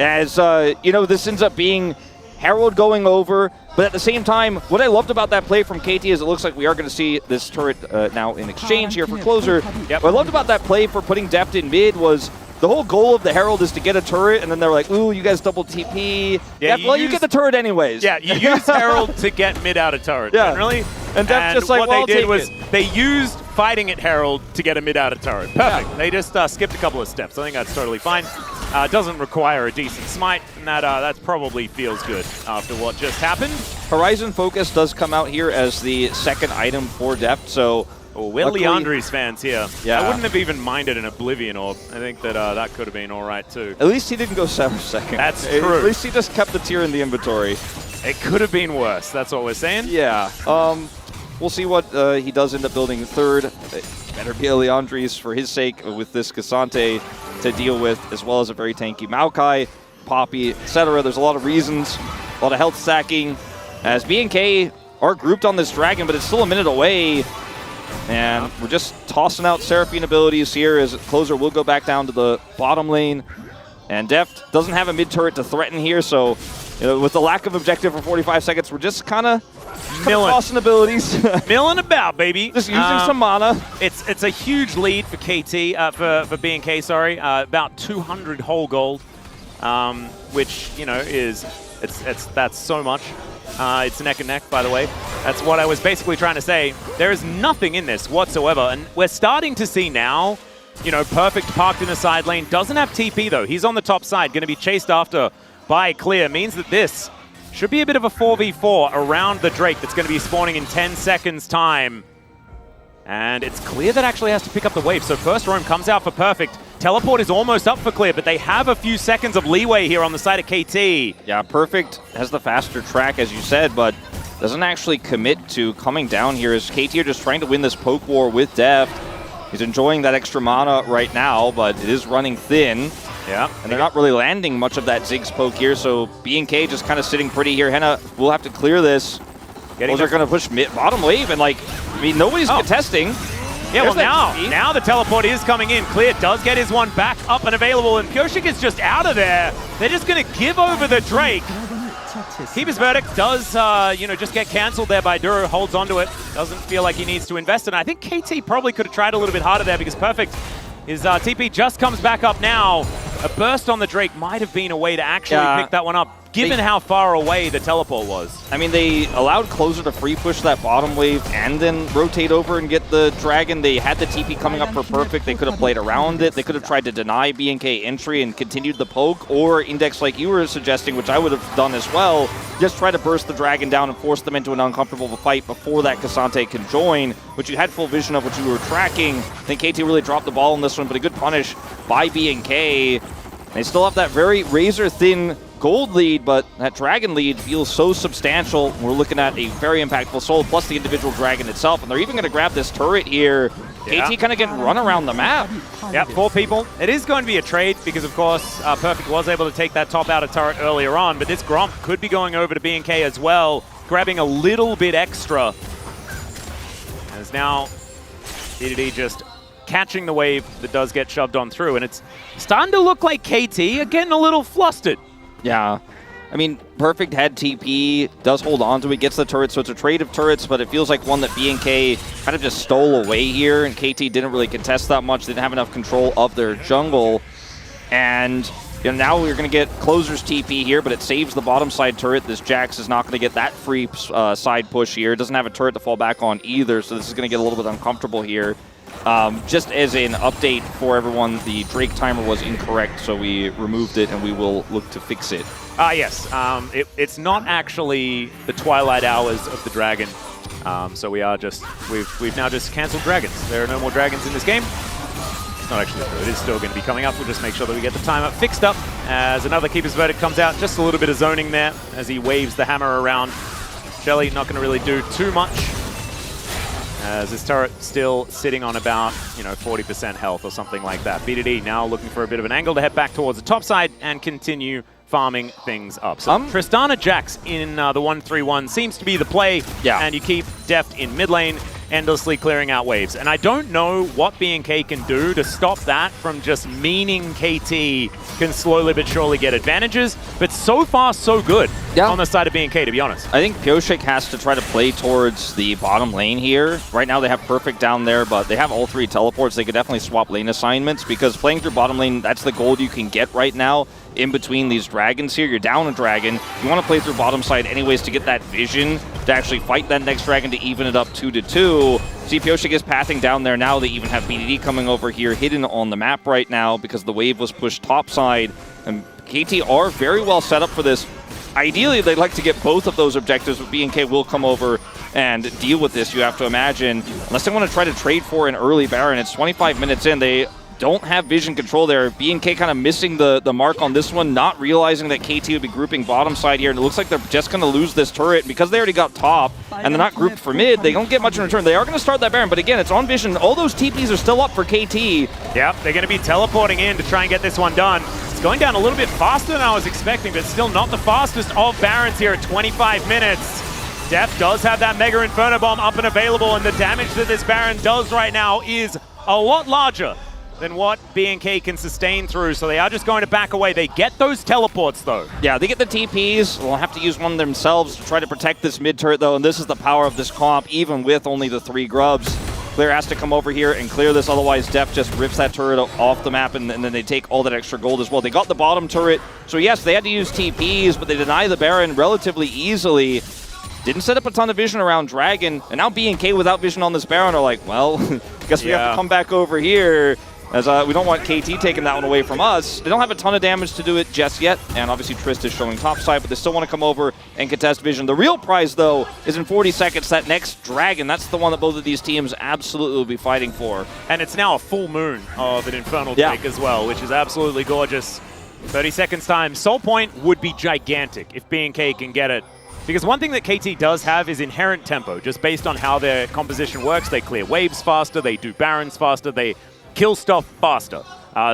As, you know, this ends up being Herald going over, but at the same time, what I loved about that play from KT is it looks like we are going to see this turret now in exchange here for Closer. What I loved about that play for putting Deft in mid was the whole goal of the Herald is to get a turret, and then they're like, ooh, you guys double TP. Yeah, well, you get the turret anyways. Yeah, you use Herald to get mid-outer turret, generally. And Deft just like, well, what they did was they used fighting at Herald to get a mid-outer turret. Perfect. They just skipped a couple of steps. I think that's totally fine. Doesn't require a decent smite, and that probably feels good after what just happened. Horizon Focus does come out here as the second item for Deft, so we're Leandri's fans here. Yeah. I wouldn't have even minded an Oblivion Orb. I think that that could have been all right, too. At least he didn't go second. That's true. At least he just kept the tier in the inventory. It could have been worse. That's what we're saying. Yeah. We'll see what he does end up building third. Better be Leandres for his sake with this Cassante to deal with, as well as a very tanky Maokai, Poppy, etc. There's a lot of reasons, a lot of health stacking, as BNK are grouped on this Dragon, but it's still a minute away. And we're just tossing out Seraphine abilities here as Closer will go back down to the bottom lane. And Deft doesn't have a mid-turret to threaten here, so with the lack of objective for 45 seconds, we're just kind of tossing abilities. Milling about, baby. Just using some mana. It's a huge lead for KT, for BNK, sorry. About 200 whole gold, which, that's so much. It's neck and neck, by the way. That's what I was basically trying to say. There is nothing in this whatsoever, and we're starting to see now, Perfect parked in the side lane. Doesn't have TP, though. He's on the top side, going to be chased after by Clear. Means that this should be a bit of a 4v4 around the Drake that's going to be spawning in 10 seconds' time. And it's Clear that actually has to pick up the wave. So first roam comes out for Perfect. Teleport is almost up for Clear, but they have a few seconds of leeway here on the side of KT. Yeah, Perfect has the faster track, as you said, but doesn't actually commit to coming down here as KT are just trying to win this poke war with Deft. He's enjoying that extra mana right now, but it is running thin. Yeah. And they're not really landing much of that Ziggs poke here, so BNK just kind of sitting pretty here. Henna will have to clear this. Those are going to push bottom wave, and nobody's contesting. Yeah, well now the teleport is coming in. Clear does get his one back up and available, and Pyosik is just out of there. They're just going to give over the Drake. Keeper's Verdict does, just get cancelled there by Duro, holds onto it. Doesn't feel like he needs to invest in it. I think KT probably could have tried a little bit harder there because Perfect, his TP just comes back up now. A burst on the Drake might have been a way to actually pick that one up, given how far away the teleport was. I mean, they allowed Closer to free push that bottom wave and then rotate over and get the Dragon. They had the TP coming up for Perfect. They could have played around it. They could have tried to deny BNK entry and continued the poke, or Index like you were suggesting, which I would have done as well. Just try to burst the Dragon down and force them into an uncomfortable fight before that Cassante can join, which you had full vision of, which you were tracking. I think KT really dropped the ball on this one, but a good punish by BNK. They still have that very razor-thin gold lead, but that Dragon lead feels so substantial. We're looking at a very impactful soul, plus the individual Dragon itself, and they're even going to grab this turret here. Yeah. KT kind of getting run around the map. Yep, 4 people. It is going to be a trade because, of course, Perfect was able to take that top outer turret earlier on, but this Gromp could be going over to BNK as well, grabbing a little bit extra. As now, DDD just catching the wave that does get shoved on through, and it's starting to look like KT are getting a little flustered. Yeah. I mean, Perfect had TP, does hold on to it, gets the turret, so it's a trade of turrets, but it feels like one that BNK kind of just stole away here, and KT didn't really contest that much, didn't have enough control of their jungle. And now we're going to get Closer's TP here, but it saves the bottom side turret. This Jax is not going to get that free side push here. Doesn't have a turret to fall back on either, so this is going to get a little bit uncomfortable here. Just as an update for everyone, the Drake timer was incorrect, so we removed it and we will look to fix it. Yes, it's not actually the twilight hours of the Dragon, so we are just, we've now just cancelled dragons. There are no more dragons in this game. It's not actually true, it is still going to be coming up. We'll just make sure that we get the timer fixed up as another Keeper's Verdict comes out. Just a little bit of zoning there as he waves the hammer around. Shelly not going to really do too much, as this turret still sitting on about, 40% health or something like that. BDD now looking for a bit of an angle to head back towards the top side and continue farming things up. So Tristana Jax in the 1-3-1 seems to be the play, and you keep Deft in mid lane, endlessly clearing out waves. And I don't know what BNK can do to stop that from just meaning KT can slowly but surely get advantages, but so far so good on the side of BNK, to be honest. I think Pyosik has to try to play towards the bottom lane here. Right now they have Perfect down there, but they have all 3 teleports. They could definitely swap lane assignments, because playing through bottom lane, that's the gold you can get right now. In between these dragons here, you're down a dragon. You want to play through bottom side anyways to get that vision to actually fight that next dragon to even it up 2-2. See, Pyosik is pathing down there now. They even have BDD coming over here, hidden on the map right now because the wave was pushed topside. And KT are very well set up for this. Ideally, they'd like to get both of those objectives, but BNK will come over and deal with this, you have to imagine. Unless they want to try to trade for an early Baron. It's 25 minutes in. They don't have vision control there. B&K kind of missing the mark on this one, not realizing that KT would be grouping bottom side here, and it looks like they're just going to lose this turret because they already got top, and they're not grouped for mid. They don't get much in return. They are going to start that Baron, but again, it's on vision. All those TPs are still up for KT. Yep, they're going to be teleporting in to try and get this one done. It's going down a little bit faster than I was expecting, but still not the fastest of Barons here at 25 minutes. Deft does have that Mega Inferno Bomb up and available, and the damage that this Baron does right now is a lot larger than what B&K can sustain through, so they are just going to back away. They get those teleports, though. Yeah, they get the TPs. They'll have to use one themselves to try to protect this mid turret, though, and this is the power of this comp, even with only the 3 grubs. Clear has to come over here and clear this, otherwise Deft just rips that turret off the map, and then they take all that extra gold as well. They got the bottom turret, so yes, they had to use TPs, but they deny the Baron relatively easily. Didn't set up a ton of vision around Dragon, and now B&K without vision on this Baron are like, well, guess we have to come back over here, as we don't want KT taking that one away from us. They don't have a ton of damage to do it just yet, and obviously Trist is showing topside, but they still want to come over and contest vision. The real prize, though, is in 40 seconds, that next Dragon. That's the one that both of these teams absolutely will be fighting for. And it's now a full moon of an Infernal Drake as well, which is absolutely gorgeous. 30 seconds time. Soul Point would be gigantic if B&K can get it. Because one thing that KT does have is inherent tempo, just based on how their composition works. They clear waves faster, they do Barons faster, they kill stuff faster,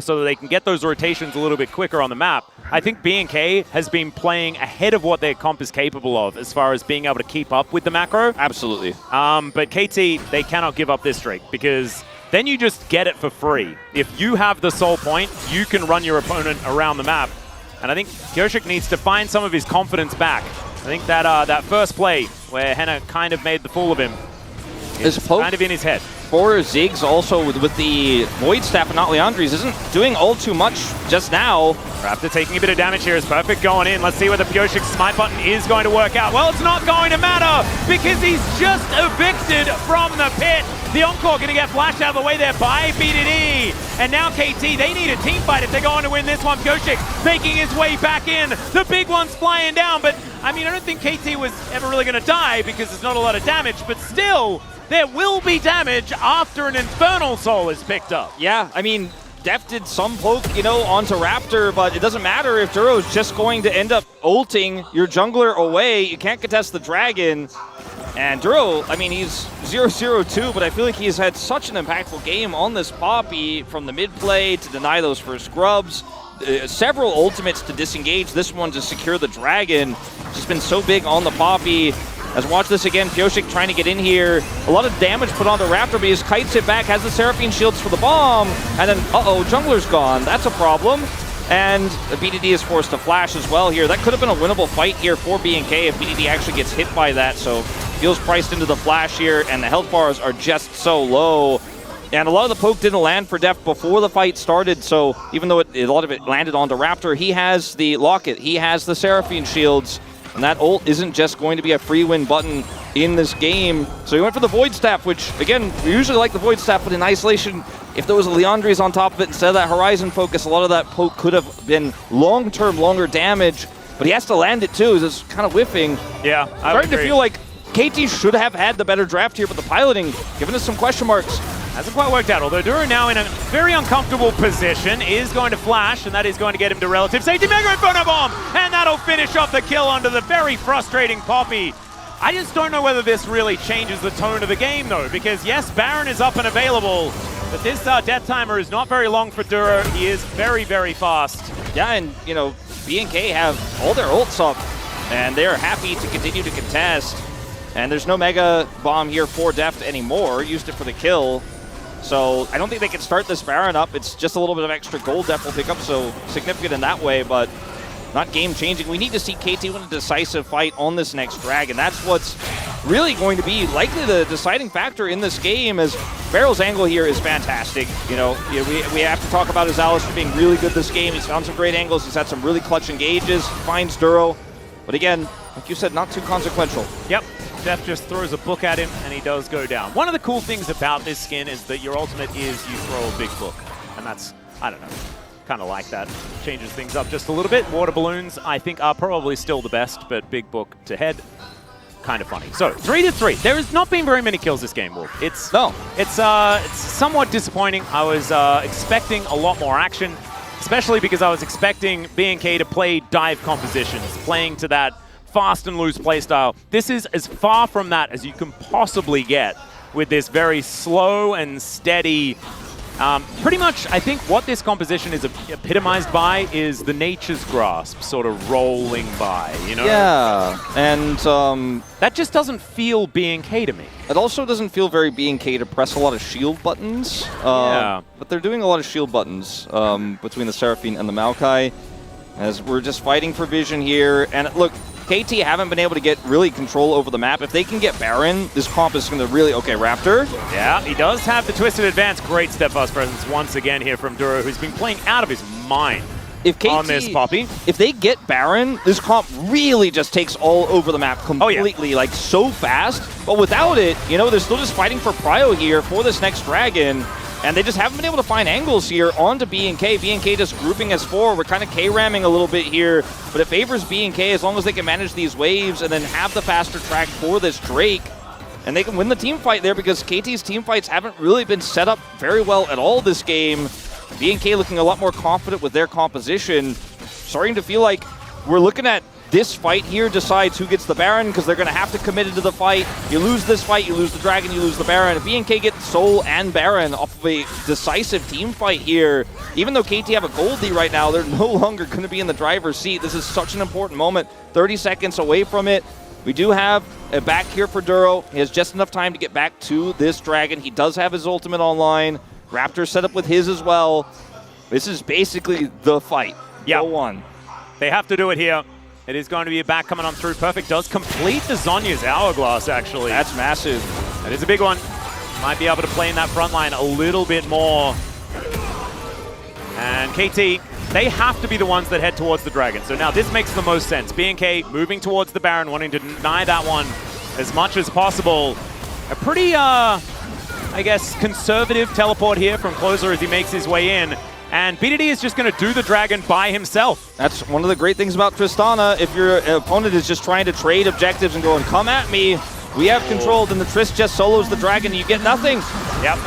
so that they can get those rotations a little bit quicker on the map. I think B&K has been playing ahead of what their comp is capable of as far as being able to keep up with the macro. Absolutely. But KT, they cannot give up this streak, because then you just get it for free. If you have the Soul Point, you can run your opponent around the map. And I think Kyoshik needs to find some of his confidence back. I think that that first play where Henna kind of made the fool of him is kind of in his head. For Ziggs also with the Void Staff and not Leandri's isn't doing all too much just now. Raptor taking a bit of damage here is perfect going in. Let's see whether Pyoshik's smite button is going to work out. Well, it's not going to matter because he's just evicted from the pit. The Encore going to get flashed out of the way there by BDD. And now KT, they need a team fight if they're going to win this one. Pyoshik making his way back in. The big one's flying down, but I mean, I don't think KT was ever really going to die because there's not a lot of damage, but still, there will be damage after an Infernal Soul is picked up. Yeah, I mean, Deft did some poke, you know, onto Raptor, but it doesn't matter if Duro's just going to end up ulting your jungler away. You can't contest the Dragon. And Duro, I mean, he's 0-0-2, but I feel like he's had such an impactful game on this Poppy, from the mid play to deny those first grubs. Several ultimates to disengage, this one to secure the Dragon. Just been so big on the Poppy. As watch this again, Pyoshik trying to get in here. A lot of damage put onto Raptor, but he just kites it back, has the Seraphine shields for the bomb, and then, uh-oh, jungler's gone. That's a problem. And the BDD is forced to flash as well here. That could have been a winnable fight here for B&K if BDD actually gets hit by that, so feels priced into the flash here, and the health bars are just so low. And a lot of the poke didn't land for Deft before the fight started, so even though a lot of it landed onto Raptor, he has the Locket, he has the Seraphine shields, and that ult isn't just going to be a free win button in this game. So he went for the Void Staff, which, again, we usually like the Void Staff, but in isolation, if there was a Leandri's on top of it instead of that Horizon focus, a lot of that poke could have been long-term, longer damage, but he has to land it too, so it's kind of whiffing. Yeah, I starting to feel like KT should have had the better draft here, but the piloting giving us some question marks. Hasn't quite worked out, although Duro now in a very uncomfortable position is going to flash, and that is going to get him to relative safety. Mega Inferno Bomb! And that'll finish off the kill onto the very frustrating Poppy. I just don't know whether this really changes the tone of the game, though, because yes, Baron is up and available, but this death timer is not very long for Duro. He is very, very fast. Yeah, and, you know, B&K have all their ults up, and they're happy to continue to contest. And there's no Mega Bomb here for Deft anymore. Used it for the kill. So I don't think they can start this Baron up. It's just a little bit of extra gold Deft will pick up, so significant in that way, but not game-changing. We need to see KT win a decisive fight on this next Dragon. That's what's really going to be likely the deciding factor in this game, as Barrel's angle here is fantastic. You know, we have to talk about his Alistar being really good this game. He's found some great angles. He's had some really clutch engages, finds Duro. But again, like you said, not too consequential. Yep. Deft just throws a book at him, and he does go down. One of the cool things about this skin is that your ultimate is you throw a big book. And that's, I don't know, kind of like that. Changes things up just a little bit. Water balloons, I think, are probably still the best, but big book to head. kind of funny. So 3-3. There has not been very many kills this game, Wolf. It's somewhat disappointing. I was expecting a lot more action, especially because I was expecting BNK to play dive compositions, playing to that fast and loose playstyle. This is as far from that as you can possibly get with this very slow and steady. Pretty much, I think what this composition is epitomized by is the nature's grasp sort of rolling by, you know? Yeah, and that just doesn't feel BNK to me. It also doesn't feel very BNK to press a lot of shield buttons. Yeah. But they're doing a lot of shield buttons between the Seraphine and the Maokai, as we're just fighting for vision here. And look, KT haven't been able to get really control over the map. If they can get Baron, this comp is going to really... Okay, Raptor. Yeah, he does have the Twisted Advance. Great steadfast presence once again here from Duro, who's been playing out of his mind on this Poppy. If they get Baron, this comp really just takes all over the map completely, like so fast. But without it, you know, they're still just fighting for Prio here for this next dragon. And they just haven't been able to find angles here onto BNK. BNK just grouping as 4. We're kind of K-ramming a little bit here, but it favors BNK as long as they can manage these waves and then have the faster track for this Drake. And they can win the team fight there because KT's team fights haven't really been set up very well at all this game. BNK looking a lot more confident with their composition. Starting to feel like we're looking at this fight here decides who gets the Baron because they're going to have to commit into the fight. You lose this fight, you lose the Dragon, you lose the Baron. If BNK get Soul and Baron off of a decisive team fight here, even though KT have a Goldie right now, they're no longer going to be in the driver's seat. This is such an important moment. 30 seconds away from it. We do have a back here for Duro. He has just enough time to get back to this Dragon. He does have his ultimate online. Raptor set up with his as well. This is basically the fight. Yeah. Go on. They have to do it here. It is going to be a back coming on through. Perfect does complete the Zhonya's Hourglass, actually. That's massive. That is a big one. Might be able to play in that front line a little bit more. And KT, they have to be the ones that head towards the Dragon. So now this makes the most sense. BNK moving towards the Baron, wanting to deny that one as much as possible. A pretty, I guess, conservative teleport here from Closer as he makes his way in. And BDD is just going to do the Dragon by himself. That's one of the great things about Tristana. If your opponent is just trying to trade objectives and going, come at me, we have control, then the Trist just solos the Dragon and you get nothing. Yep.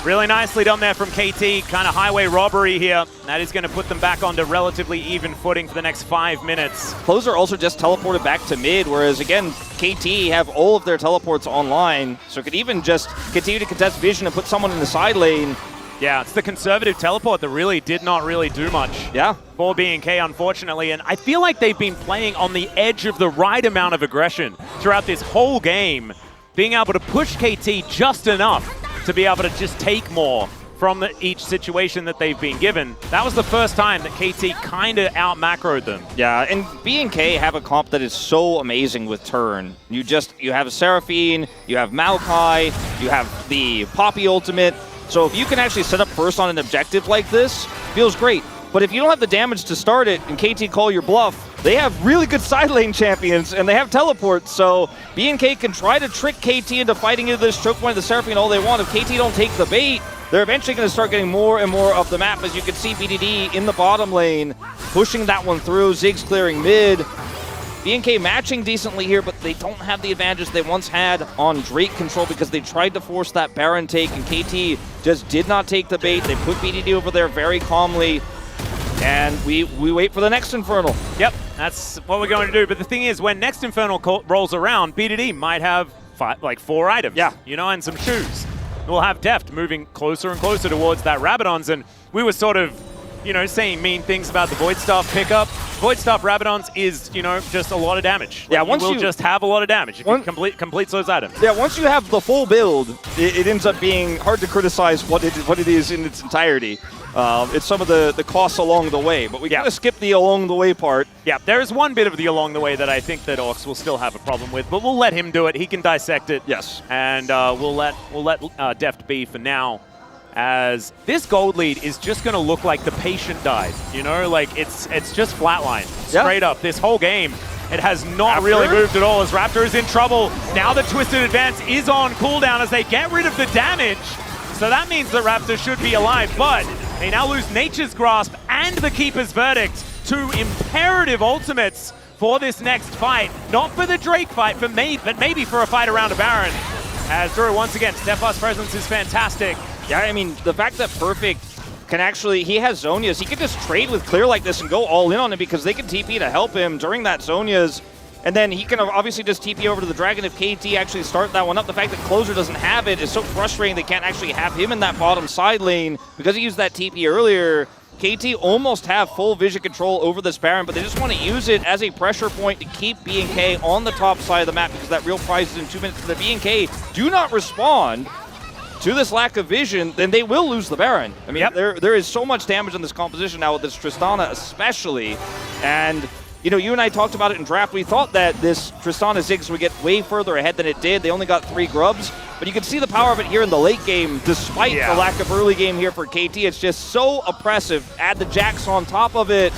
Really nicely done there from KT. Kind of highway robbery here. That is going to put them back onto relatively even footing for the next 5 minutes. Closer also just teleported back to mid, whereas again, KT have all of their teleports online, so could even just continue to contest vision and put someone in the side lane. Yeah, it's the conservative teleport that really did not really do much for BNK, unfortunately. And I feel like they've been playing on the edge of the right amount of aggression throughout this whole game, being able to push KT just enough to be able to just take more from each situation that they've been given. That was the first time that KT kind of out-macroed them. Yeah, and BNK have a comp that is so amazing with turn. You have a Seraphine, you have Maokai, you have the Poppy ultimate. So if you can actually set up first on an objective like this, feels great. But if you don't have the damage to start it and KT call your bluff, they have really good side lane champions and they have teleports. So BNK can try to trick KT into fighting into this choke point of the Seraphine all they want. If KT don't take the bait, they're eventually going to start getting more and more of the map. As you can see, BDD in the bottom lane, pushing that one through. Ziggs clearing mid. BNK matching decently here, but they don't have the advantage they once had on Drake control because they tried to force that Baron take, and KT just did not take the bait. They put BDD over there very calmly, and we wait for the next Infernal. Yep, that's what we're going to do. But the thing is, when next Infernal rolls around, BDD might have 4 items, you know, and some shoes. We'll have Deft moving closer and closer towards that Rabadons, and we were sort of, you know, saying mean things about the Void Staff pickup. Void Staff Rabadons is, you know, just a lot of damage. Yeah, once you will just have a lot of damage if you complete those items. Yeah, once you have the full build, it ends up being hard to criticize what it is in its entirety. It's some of the costs along the way, but we gotta skip the along the way part. Yeah, there is one bit of the along the way that I think that Orcs will still have a problem with, but we'll let him do it. He can dissect it. Yes, and we'll let Deft be for now. As this gold lead is just going to look like the patient died, you know, like it's just flatline, straight up. This whole game, it has not really moved at all as Raptor is in trouble. Now the Twisted Advance is on cooldown as they get rid of the damage. So that means that Raptor should be alive, but they now lose Nature's Grasp and the Keeper's Verdict, 2 imperative ultimates for this next fight. Not for the Drake fight, but maybe for a fight around a Baron. As Drew, once again, Stefa's presence is fantastic. Yeah, I mean, the fact that Perfect can actually, he has Zonias, he can just trade with Clear like this and go all in on it because they can TP to help him during that Zonias. And then he can obviously just TP over to the Dragon if KT actually start that one up. The fact that Closer doesn't have it is so frustrating they can't actually have him in that bottom side lane. Because he used that TP earlier, KT almost have full vision control over this Baron, but they just want to use it as a pressure point to keep B&K on the top side of the map because that real prize is in 2 minutes. If the B&K do not respond to this lack of vision, then they will lose the Baron. I mean, there is so much damage in this composition now with this Tristana especially. And, you know, you and I talked about it in draft. We thought that this Tristana Ziggs would get way further ahead than it did. They only got 3 grubs. But you can see the power of it here in the late game, despite the lack of early game here for KT. It's just so oppressive. Add the Jax on top of it.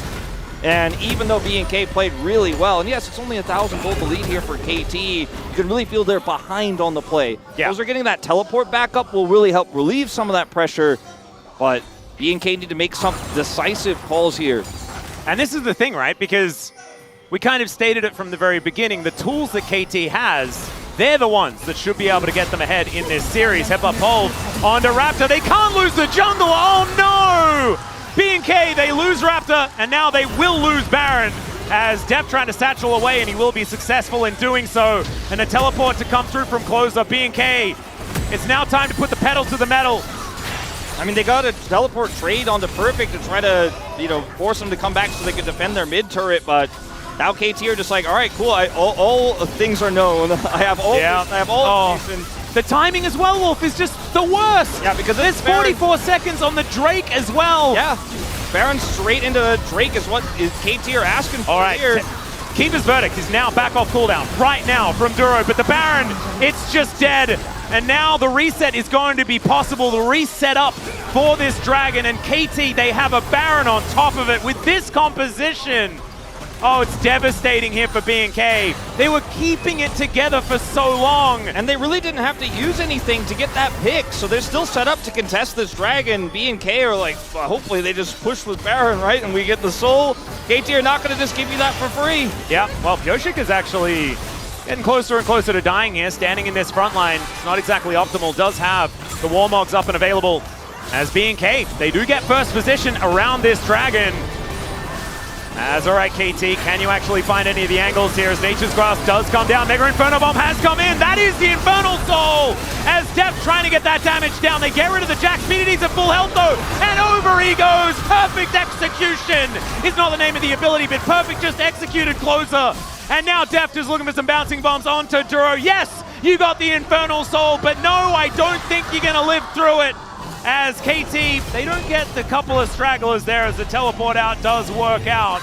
And even though B&K played really well, and yes, it's only 1,000 gold to lead here for KT, you can really feel they're behind on the play. Yeah. Those are getting that teleport back up will really help relieve some of that pressure, but B&K need to make some decisive calls here. And this is the thing, right? Because we kind of stated it from the very beginning, the tools that KT has, they're the ones that should be able to get them ahead in this series. Hepa Pole onto Raptor, they can't lose the jungle, oh no! B&K, they lose Raptor, and now they will lose Baron as Def trying to satchel away, and he will be successful in doing so. And a teleport to come through from Closer. B&K, it's now time to put the pedal to the metal. I mean, they got a teleport trade onto Perfect to try to, you know, force them to come back so they could defend their mid turret, but now KT are just like, all right, cool, all things are known. I have all this, I have all information. The timing as well, Wolf, is just the worst. Yeah, because there's 44 seconds on the Drake as well. Yeah, Baron straight into Drake is what KT are asking for here. Keeper's Verdict is now back off cooldown right now from Duro, but the Baron, it's just dead. And now the reset is going to be possible, the reset up for this Dragon. And KT, they have a Baron on top of it with this composition. Oh, it's devastating here for B&K. They were keeping it together for so long. And they really didn't have to use anything to get that pick, so they're still set up to contest this Dragon. B&K are like, well, hopefully they just push with Baron, right, and we get the soul. KT are not going to just give you that for free. Yeah, well, Yoshik is actually getting closer and closer to dying here, standing in this front line. It's not exactly optimal, does have the Warmogs up and available as B&K. They do get first position around this Dragon. As all right, KT, can you actually find any of the angles here as Nature's Grasp does come down? Mega Inferno Bomb has come in. That is the Infernal Soul as Def trying to get that damage down. They get rid of the Jax. Needs at full health though, and over he goes. Perfect execution is not the name of the ability, but perfect just executed Closer. And now Deft is looking for some bouncing bombs onto Duro. Yes, you got the Infernal Soul, but no, I don't think you're gonna live through it. As KT, they don't get the couple of stragglers there as the teleport out does work out.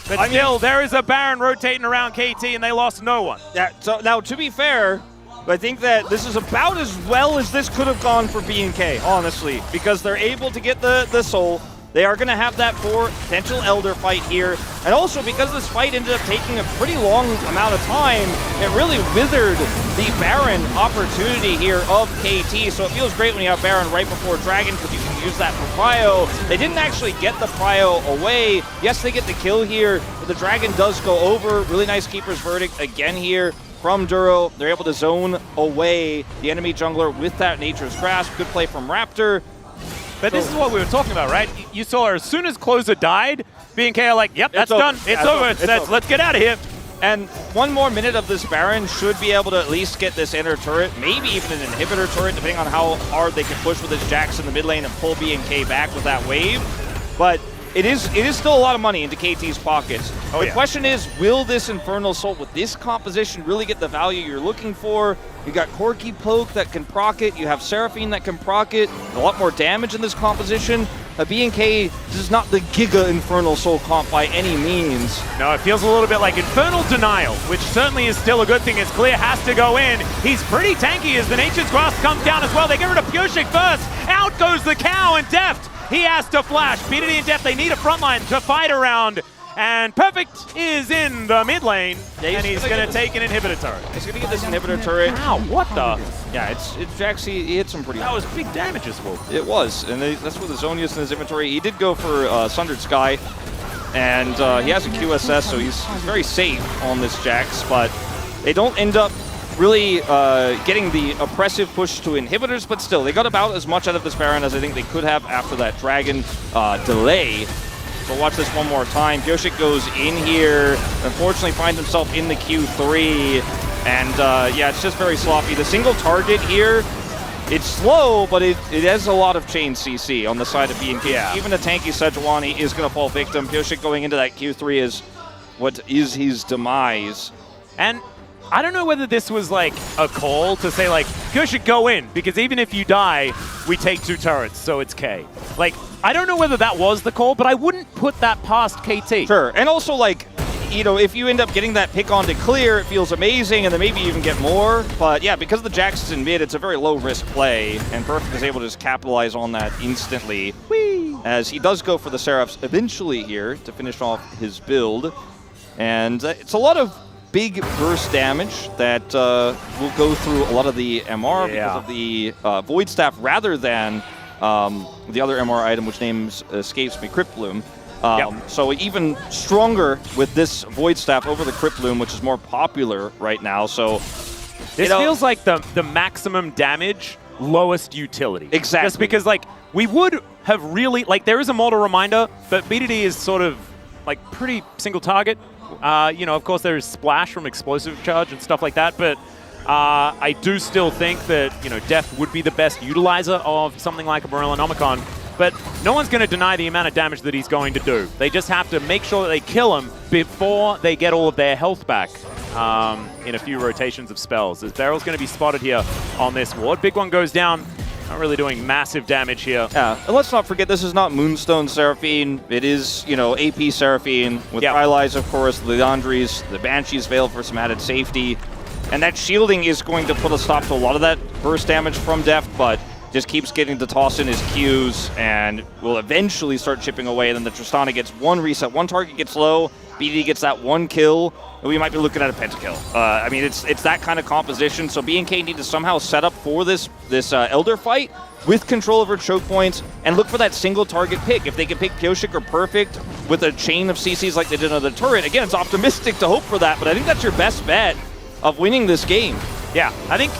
But still, there is a Baron rotating around KT and they lost no one. Yeah, so now to be fair, I think that this is about as well as this could have gone for B&K, honestly, because they're able to get the soul. They are going to have that potential Elder fight here. And also because this fight ended up taking a pretty long amount of time, it really withered the Baron opportunity here of KT. So it feels great when you have Baron right before Dragon because you can use that for Prio. They didn't actually get the Prio away. Yes, they get the kill here, but the Dragon does go over. Really nice Keeper's Verdict again here from Duro. They're able to zone away the enemy jungler with that Nature's Grasp. Good play from Raptor. But this is what we were talking about, right? You saw as soon as Closer died, B&K are like, yep, that's done. It's over. Let's get out of here. And one more minute of this Baron should be able to at least get this inner turret, maybe even an inhibitor turret, depending on how hard they can push with this Jax in the mid lane and pull B&K back with that wave. But it is still a lot of money into KT's pockets. The question is, will this Infernal Soul with this composition really get the value you're looking for? You got Corki Poke that can proc it. You have Seraphine that can proc it. A lot more damage in this composition. B&K, this is not the Giga Infernal Soul comp by any means. No, it feels a little bit like Infernal Denial, which certainly is still a good thing as Clear has to go in. He's pretty tanky as the Nature's Grasp comes down as well. They get rid of Pyoshik first. Out goes the Cow and Deft. He has to flash. BDD and Deft, they need a frontline to fight around. And Perfect is in the mid lane, and he's going to take an inhibitor turret. He's going to get this inhibitor turret. Wow, what the? Yeah, it's Jax, he hits him pretty hard. That was big damage as well. It was, and that's with the Zonius in his inventory. He did go for Sundered Sky. and he has a QSS, so he's very safe on this Jax, but they don't end up really getting the oppressive push to inhibitors, but still, they got about as much out of this Baron as I think they could have after that Dragon delay. So watch this one more time. Pyoshik goes in here, unfortunately finds himself in the Q3, and yeah, it's just very sloppy. The single target here, it's slow, but it has a lot of chain CC on the side of BNK. Yeah. Even a tanky Sejuani is going to fall victim. Pyoshik going into that Q3 is what is his demise. And I don't know whether this was like a call to say like, Pyoshik go in, because even if you die, we take 2 turrets, so it's K. Like, I don't know whether that was the call, but I wouldn't put that past KT. Sure, and also like, you know, if you end up getting that pick on to clear, it feels amazing, and then maybe even get more. But yeah, because the Jax is in mid, it's a very low-risk play, and Perfect is able to just capitalize on that instantly. Whee! As he does go for the Seraphs eventually here to finish off his build. And it's a lot of big burst damage that will go through a lot of the MR because of the Void Staff rather than the other MR item, which names escapes me, Crypt Bloom. So even stronger with this Void Staff over the Crypt Bloom, which is more popular right now. So this feels like the maximum damage, lowest utility. Exactly. Just because like we would have really like there is a mortal reminder, but BDD is sort of like pretty single target. You know, of course there is splash from explosive charge and stuff like that, but I do still think that, you know, Def would be the best utilizer of something like a Morellonomicon. But no one's going to deny the amount of damage that he's going to do. They just have to make sure that they kill him before they get all of their health back in a few rotations of spells. As Beryl's going to be spotted here on this ward. Big one goes down. Not really doing massive damage here. Yeah, and let's not forget this is not Moonstone Seraphine. It is, you know, AP Seraphine with Rylai's, of course, the Leandries, the Banshees Veil for some added safety. And that shielding is going to put a stop to a lot of that burst damage from Deft, but just keeps getting to toss in his Qs and will eventually start chipping away. And then the Tristana gets one reset, one target gets low, BD gets that one kill, and we might be looking at a pentakill. I mean, it's that kind of composition. So BNK need to somehow set up for this Elder fight with control over choke points and look for that single target pick. If they can pick Pyoshik or Perfect with a chain of CCs like they did on the turret, again, it's optimistic to hope for that, but I think that's your best bet of winning this game. Yeah, I think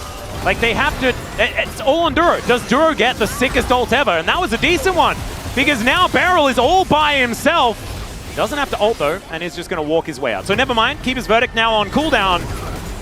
like they have to, it's all on Duro. Does Duro get the sickest ult ever? And that was a decent one, because now Beryl is all by himself. Doesn't have to ult though, and is just going to walk his way out. So never mind, keep his verdict now on cooldown.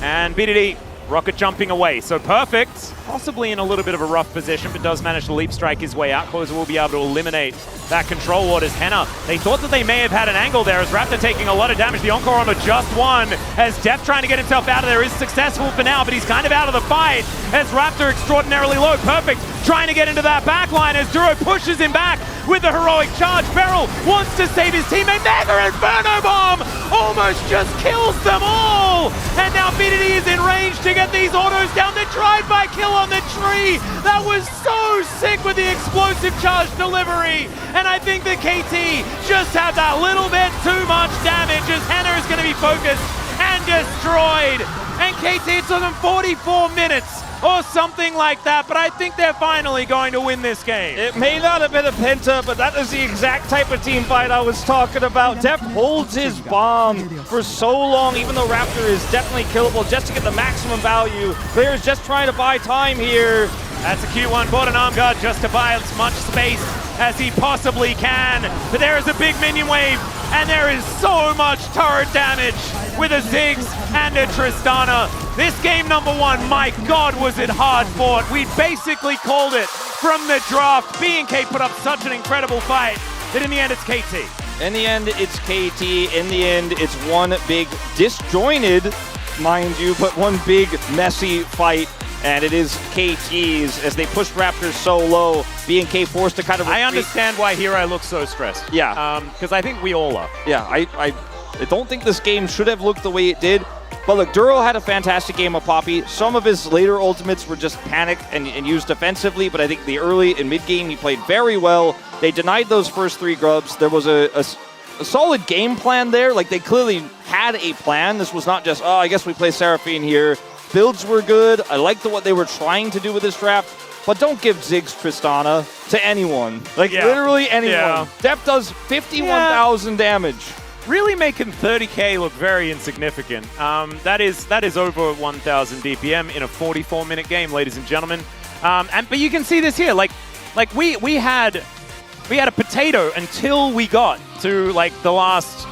And BDD, rocket jumping away. So Perfect, possibly in a little bit of a rough position, but does manage to leap strike his way out. Closer will be able to eliminate that control ward as Henna. They thought that they may have had an angle there as Raptor taking a lot of damage. The Encore armor just one as Def trying to get himself out of there is successful for now, but he's kind of out of the fight as Raptor extraordinarily low. Perfect trying to get into that back line as Duro pushes him back with a heroic charge. Beryl wants to save his teammate. Mega Inferno Bomb almost just kills them all. And now BDD is in range to get these autos down. The drive-by kill on the tree. That was so sick with the explosive charge delivery. And I think that KT just had that little bit too much damage as Henna is going to be focused and destroyed. And KT, it took them 44 minutes or something like that, but I think they're finally going to win this game. It may not have been a Penta, but that is the exact type of team fight I was talking about. Def holds his bomb for so long, even though Raptor is definitely killable just to get the maximum value. Players just trying to buy time here. That's a cute one. Bought an arm guard just to buy as much space as he possibly can. But there is a big minion wave, and there is so much turret damage with a Ziggs and a Tristana. This game number one, my God, was it hard fought. We basically called it from the draft. BNK put up such an incredible fight that in the end it's KT. In the end, it's KT. In the end, it's one big disjointed, mind you, but one big messy fight. And it is KT's as they pushed Raptors so low. BNK forced to kind of retreat. I understand why Hirai looks so stressed. Yeah. Because I think we all are. Yeah, I don't think this game should have looked the way it did. But look, Duro had a fantastic game of Poppy. Some of his later ultimates were just panic and used defensively, but I think the early and mid-game he played very well. They denied those first 3 grubs. There was a solid game plan there. Like, they clearly had a plan. This was not just, oh, I guess we play Seraphine here Builds were good. I liked what they were trying to do with this draft. But don't give Ziggs Tristana to anyone. Like, literally anyone. Yeah. Def does 51,000 damage. Really making 30k look very insignificant. That is over 1,000 DPM in a 44-minute game, ladies and gentlemen. But you can see this here. Like we had a potato until we got to like the last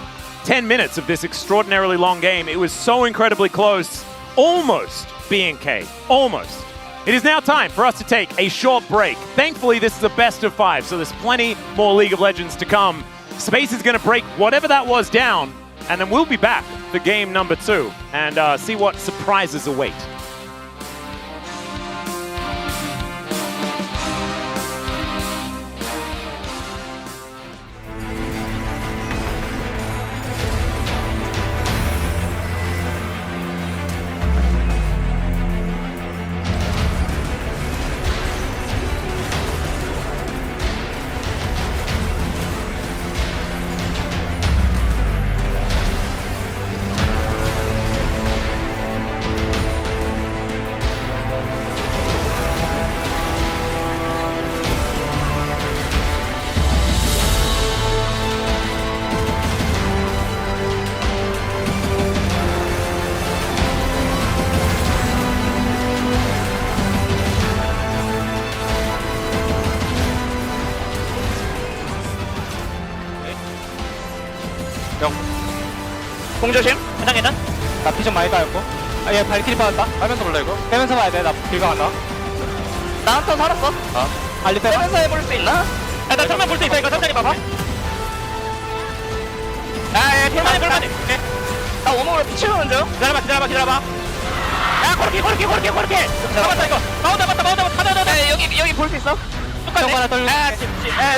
10 minutes of this extraordinarily long game. It was so incredibly close, almost being K, almost. It is now time for us to take a short break. Thankfully, this is a best of 5, so there's plenty more League of Legends to come. Space is going to break whatever that was down, and then we'll be back for game number 2 and see what surprises await. 공 조심. 괜찮. 나 피 좀 많이 따였고. 아, 얘 발키리 빠졌다. 하면서 볼래 이거? 빼면서 봐야 돼. 나 길가 간다. 나 한 턴 살았어. 알리 빼. 빼면서 해볼 수 있나? 야, 나 정면 볼 수 있어. 이거 천천히 봐봐. 야, 필만해. 나 오목으로 피 채우는 중. 기다려봐. 야, 그렇게. 잡았다 이거. 마운드. 여기 볼 수 있어? 똑같네. 하나 돌려.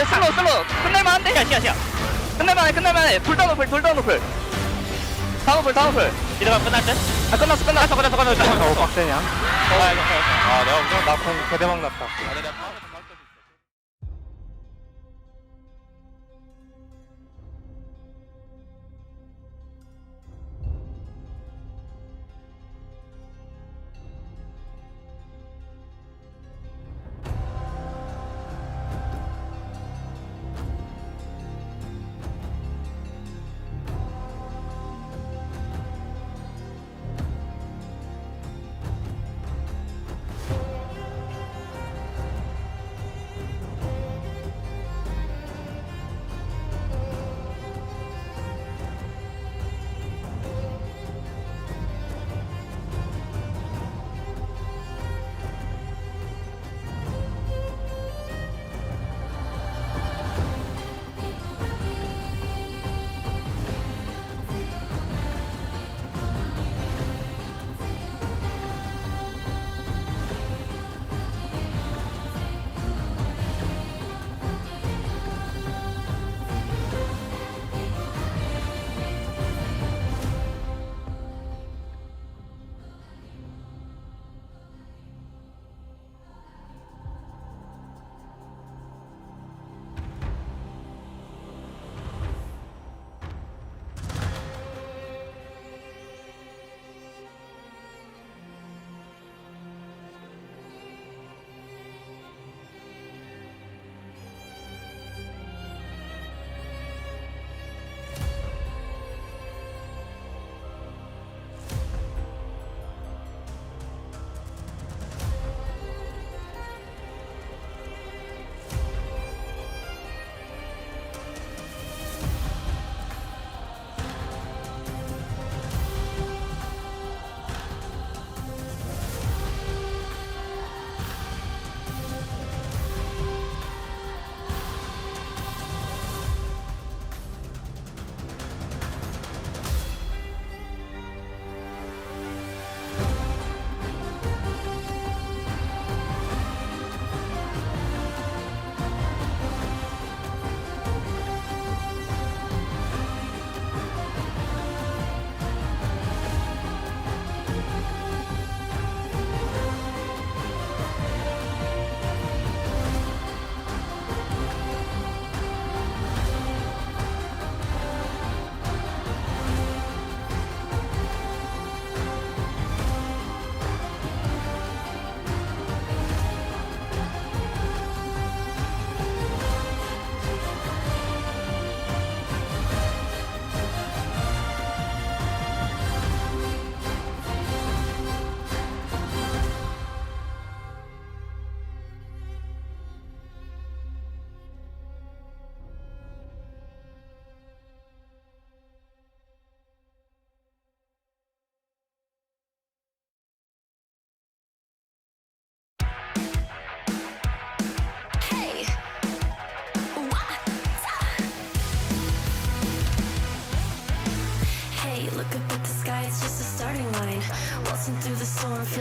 슬로우. 끝낼만한데? 시야. 끝낼만해. 불다 높을. 다운풀. 이러면 끝날 듯? 아, 끝났어. 빡세냐? 내가 운전 나공 개대박 났다.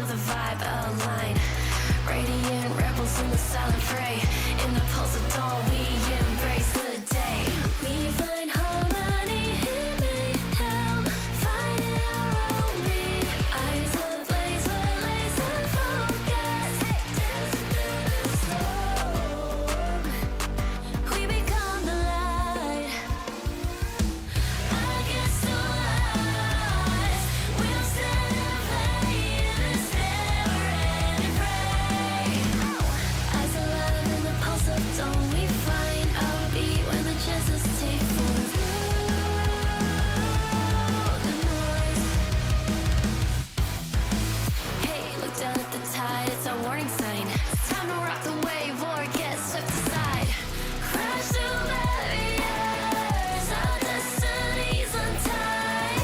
feel the vibe align. Radiant rebels in the silent fray. In the pulse of dawn, we embrace the day. We find harmony in mayhem, finding our own beat. Eyes ablaze with laser focus, dancing through the storm. We become the light against the lies. We'll stand and play in this never-ending fray. Eyes alive in the pulse of dawn, we find our beat when the chances take form through the noise. Hey, look down at the tide, it's our warning sign. It's time to rock the wave or get swept aside. Crash through barriers, our destinies untied.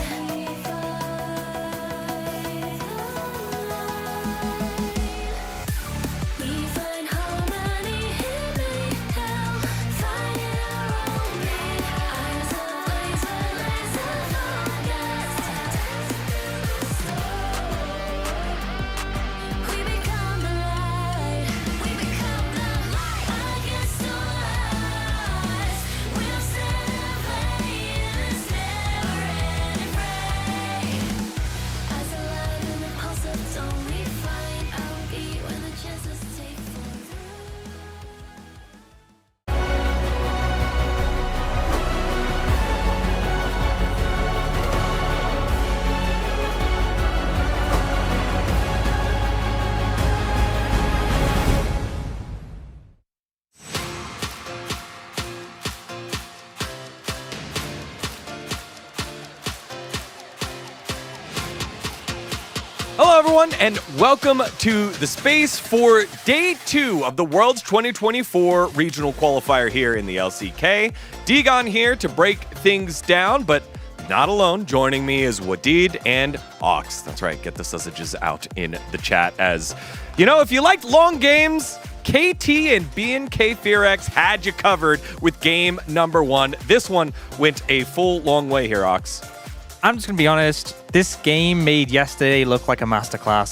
We find harmony in mayhem, finding our own beat. Eyes ablaze with laser focus, dancing through the storm. We become the light. We become the light against the lies. We'll stand and play in this never-ending fray. Eyes alive in the pulse of dawn, we find our beat when the chances take form through. Hello, everyone, and welcome to the space for day 2 of the World's 2024 Regional Qualifier here in the LCK. Degon here to break things down, but not alone. Joining me is Wadid and Ox. That's right, get the sausages out in the chat. As you know, if you liked long games, KT and BNK Fearex had you covered with game number 1. This one went a full long way here, Ox. I'm just going to be honest, this game made yesterday look like a masterclass.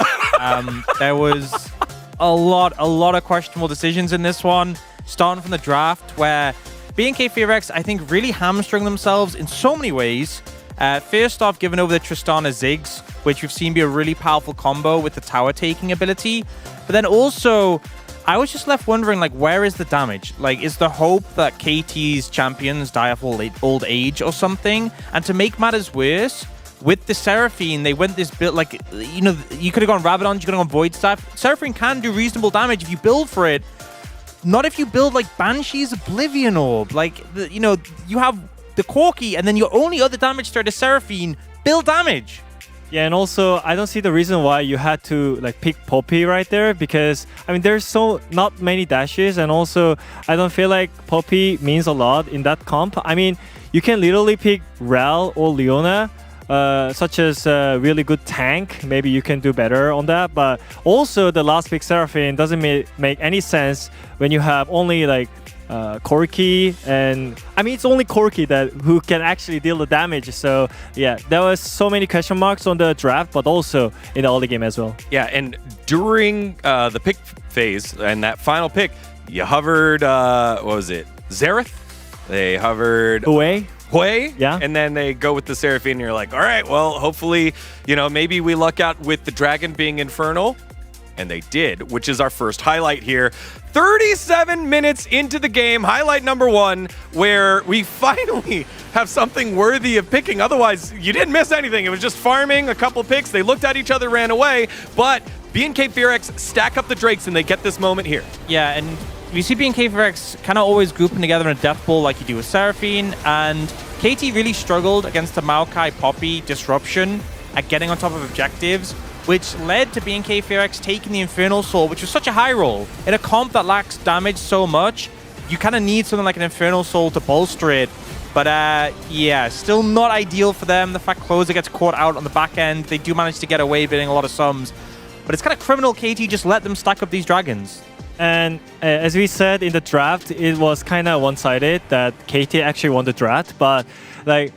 There was a lot of questionable decisions in this one, starting from the draft, where BNK Fearex, I think, really hamstrung themselves in so many ways. First off, giving over the Tristana Ziggs, which we've seen be a really powerful combo with the tower taking ability. But then also, I was just left wondering, like, where is the damage? Like, is the hope that KT's champions die of old age or something? And to make matters worse, with the Seraphine, they went this build, like, you know, you could have gone Rabadon, you could have gone Void Staff. Seraphine can do reasonable damage if you build for it. Not if you build, like, Banshee's Oblivion Orb. Like, you know, you have the Corki, and then your only other damage threat is Seraphine. Build damage. Yeah, and also I don't see the reason why you had to like pick Poppy right there, because I mean there's so not many dashes, and also I don't feel like Poppy means a lot in that comp. I mean you can literally pick Rel or Leona, such as a really good tank. Maybe you can do better on that, but also the last pick Seraphine doesn't make any sense when you have only like Corki, and I mean it's only Corki that who can actually deal the damage. So yeah, there was so many question marks on the draft, but also in the early game as well. Yeah, and during the pick phase and that final pick, you hovered, what was it, Xerath? They hovered Hui, yeah, and then they go with the Seraphine, and you're like, all right, well, hopefully, you know, maybe we luck out with the dragon being infernal. And they did, which is our first highlight here. 37 minutes into the game, highlight number 1, where we finally have something worthy of picking. Otherwise, you didn't miss anything. It was just farming, a couple picks. They looked at each other, ran away. But BNK Fearex stack up the Drakes, and they get this moment here. Yeah, and you see BNK Fearex kind of always grouping together in a death ball like you do with Seraphine, and KT really struggled against the Maokai Poppy disruption at getting on top of objectives, which led to BNK Fearex taking the Infernal Soul, which was such a high roll. In a comp that lacks damage so much, you kind of need something like an Infernal Soul to bolster it. But yeah, still not ideal for them. The fact Closer gets caught out on the back end, they do manage to get away bidding a lot of sums. But it's kind of criminal KT just let them stack up these dragons. And as we said in the draft, it was kind of one-sided that KT actually won the draft, but like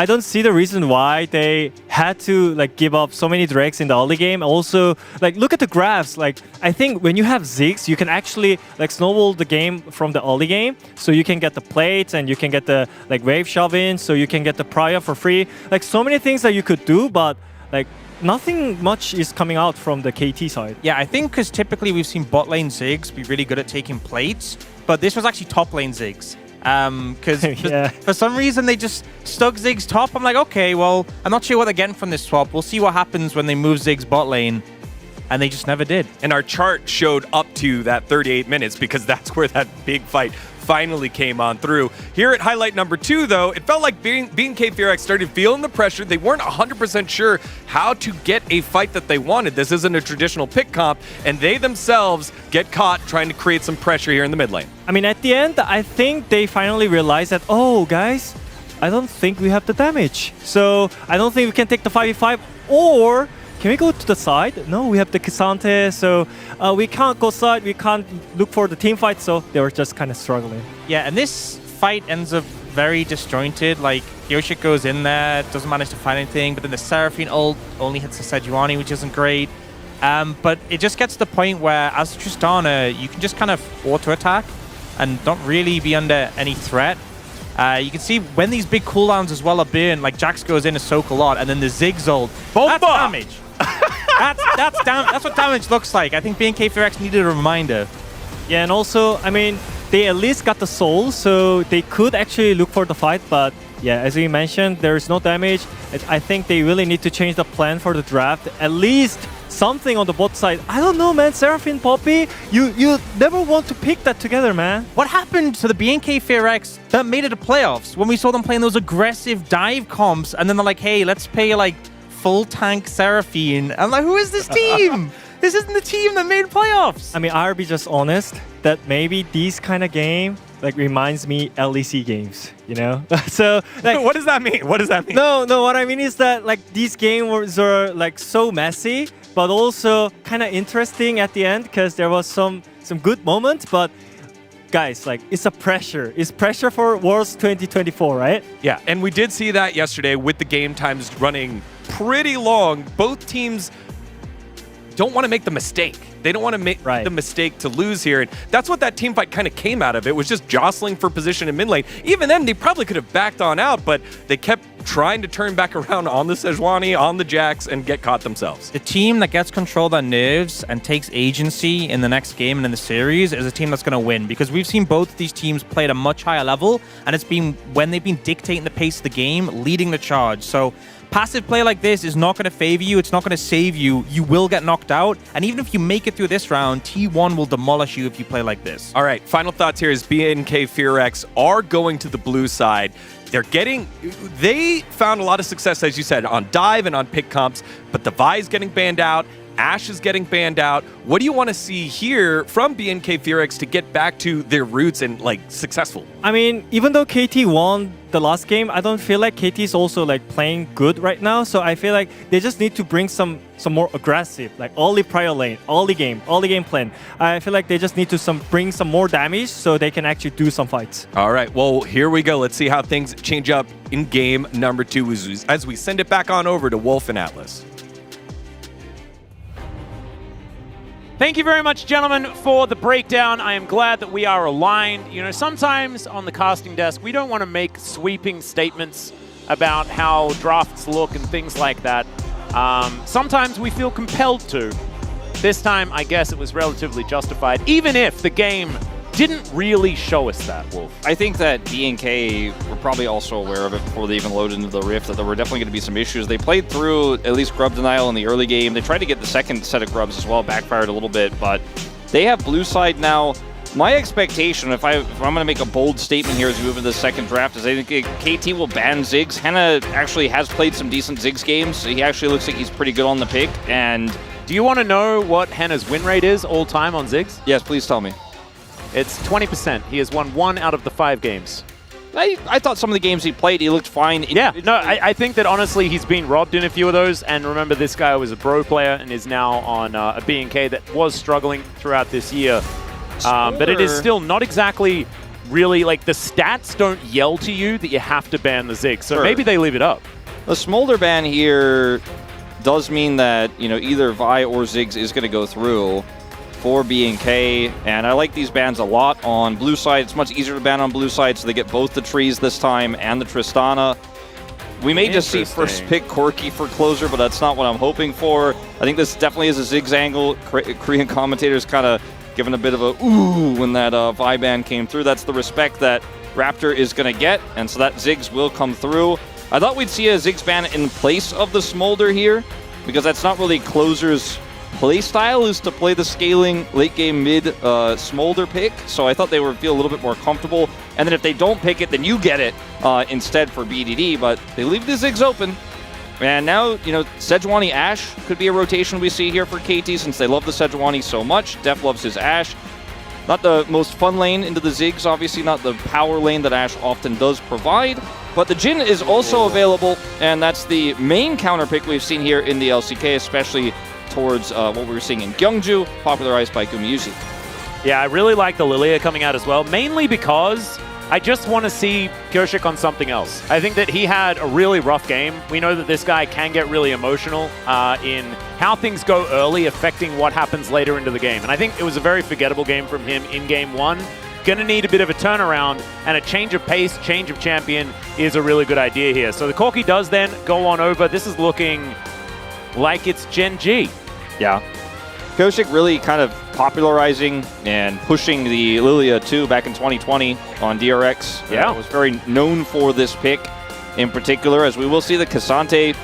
I don't see the reason why they had to like give up so many drakes in the early game. Also, like look at the graphs. Like I think when you have Ziggs, you can actually like snowball the game from the early game. So you can get the plates and you can get the like wave shove in. So you can get the prior for free. Like so many things that you could do, but like nothing much is coming out from the KT side. Yeah, I think because typically we've seen bot lane Ziggs be really good at taking plates, but this was actually top lane Ziggs. Because Yeah. for some reason they just stuck Ziggs top. I'm like, okay, well, I'm not sure what they're getting from this swap. We'll see what happens when they move Ziggs bot lane. And they just never did. And our chart showed up to that 38 minutes because that's where that big fight finally came on through. Here at highlight number 2, though, it felt like B&K Fearax started feeling the pressure. They weren't 100% sure how to get a fight that they wanted. This isn't a traditional pick comp, and they themselves get caught trying to create some pressure here in the mid lane. I mean, at the end, I think they finally realized that, oh, guys, I don't think we have the damage. So I don't think we can take the 5v5. Or can we go to the side? No, we have the Kisante. So we can't go side. We can't look for the team fight. So they were just kind of struggling. Yeah, and this fight ends up very disjointed. Like, Yoshik goes in there, doesn't manage to find anything, but then the Seraphine ult only hits the Sejuani, which isn't great. But it just gets to the point where, as Tristana, you can just kind of auto-attack and don't really be under any threat. You can see when these big cooldowns as well are burnt, like Jax goes in to soak a lot, and then the Ziggs ult. That's damage. That's what damage looks like. I think B&K Fearax needed a reminder. Yeah, and also, I mean, they at least got the soul, so they could actually look for the fight. But yeah, as we mentioned, there is no damage. I think they really need to change the plan for the draft. At least something on the bot side. I don't know, man. Seraphine, Poppy, you never want to pick that together, man. What happened to the B&K Fearax that made it to playoffs when we saw them playing those aggressive dive comps, and then they're like, hey, let's pay like full tank Seraphine. I'm like, who is this team? This isn't the team that made playoffs. I mean, I'll be just honest that maybe these kind of game like reminds me LEC games, you know? So like, What does that mean? What does that mean? No, what I mean is that like these games are like so messy, but also kind of interesting at the end because there was some good moments. But guys, like it's a pressure. It's pressure for Worlds 2024, right? Yeah, and we did see that yesterday with the game times running pretty long. Both teams don't want to make the mistake. They don't want to make the mistake to lose here. And that's what that team fight kind of came out of. It was just jostling for position in mid lane. Even then, they probably could have backed on out, but they kept trying to turn back around on the Sejuani, on the Jax, and get caught themselves. The team that gets control of their nerves and takes agency in the next game and in the series is a team that's going to win, because we've seen both of these teams play at a much higher level, and it's been when they've been dictating the pace of the game, leading the charge. So passive play like this is not going to favor you. It's not going to save you. You will get knocked out. And even if you make it through this round, T1 will demolish you if you play like this. All right, final thoughts here is B&K Fearax are going to the blue side. They found a lot of success, as you said, on dive and on pick comps, but the Vi's getting banned out. Ashe is getting banned out. What do you want to see here from B&K Fearax to get back to their roots and like successful? I mean, even though KT won the last game, I don't feel like KT is also like playing good right now. So I feel like they just need to bring some more aggressive, like early prior lane, early game plan. I feel like they just need to bring some more damage so they can actually do some fights. All right, well, here we go. Let's see how things change up in game number 2 as we send it back on over to Wolf and Atlas. Thank you very much, gentlemen, for the breakdown. I am glad that we are aligned. You know, sometimes on the casting desk, we don't want to make sweeping statements about how drafts look and things like that. Sometimes we feel compelled to. This time, I guess it was relatively justified, even if the game didn't really show us that, Wolf. I think that B&K were probably also aware of it before they even loaded into the Rift, that there were definitely going to be some issues. They played through at least grub denial in the early game. They tried to get the second set of grubs as well, backfired a little bit, but they have blue side now. My expectation, if I'm going to make a bold statement here as we move into the second draft, is I think KT will ban Ziggs. Henna actually has played some decent Ziggs games. He actually looks like he's pretty good on the pick. And do you want to know what Henna's win rate is all time on Ziggs? Yes, please tell me. It's 20%. He has won 1 out of the 5 games. I thought some of the games he played, he looked fine. Yeah, no, I think that honestly he's been robbed in a few of those. And remember, this guy was a Bro player and is now on a B&K that was struggling throughout this year. But it is still not exactly really, like, the stats don't yell to you that you have to ban the Ziggs. So Sure. maybe they leave it up. The Smolder ban here does mean that, either Vi or Ziggs is going to go through for B&K, and I like these bans a lot on blue side. It's much easier to ban on blue side, so they get both the trees this time and the Tristana. We may just see first pick Corki for closer, but that's not what I'm hoping for. I think this definitely is a Ziggs angle. Korean commentators kind of giving a bit of a ooh when that Vi ban came through. That's the respect that Raptor is going to get, and so that Ziggs will come through. I thought we'd see a Ziggs ban in place of the Smolder here, because that's not really closer's play style, is to play the scaling late game mid Smolder pick. So I thought they would feel a little bit more comfortable. And then if they don't pick it, then you get it instead for BDD. But they leave the Ziggs open. And now, Sejuani Ashe could be a rotation we see here for KT, since they love the Sejuani so much. Def loves his Ashe. Not the most fun lane into the Ziggs, obviously not the power lane that Ashe often does provide. But the Jhin is also available, and that's the main counter pick we've seen here in the LCK, especially towards what we were seeing in Gyeongju, popularized by Gumayusi. Yeah, I really like the Lilia coming out as well, mainly because I just want to see Kyoshik on something else. I think that he had a really rough game. We know that this guy can get really emotional in how things go early, affecting what happens later into the game. And I think it was a very forgettable game from him in game one. Gonna need a bit of a turnaround, and a change of pace, change of champion is a really good idea here. So the Corki does then go on over. This is looking like it's Gen G. Yeah. Kyoshik really kind of popularizing and pushing the Lilia 2 back in 2020 on DRX. Yeah. Was very known for this pick in particular, as we will see the Cassante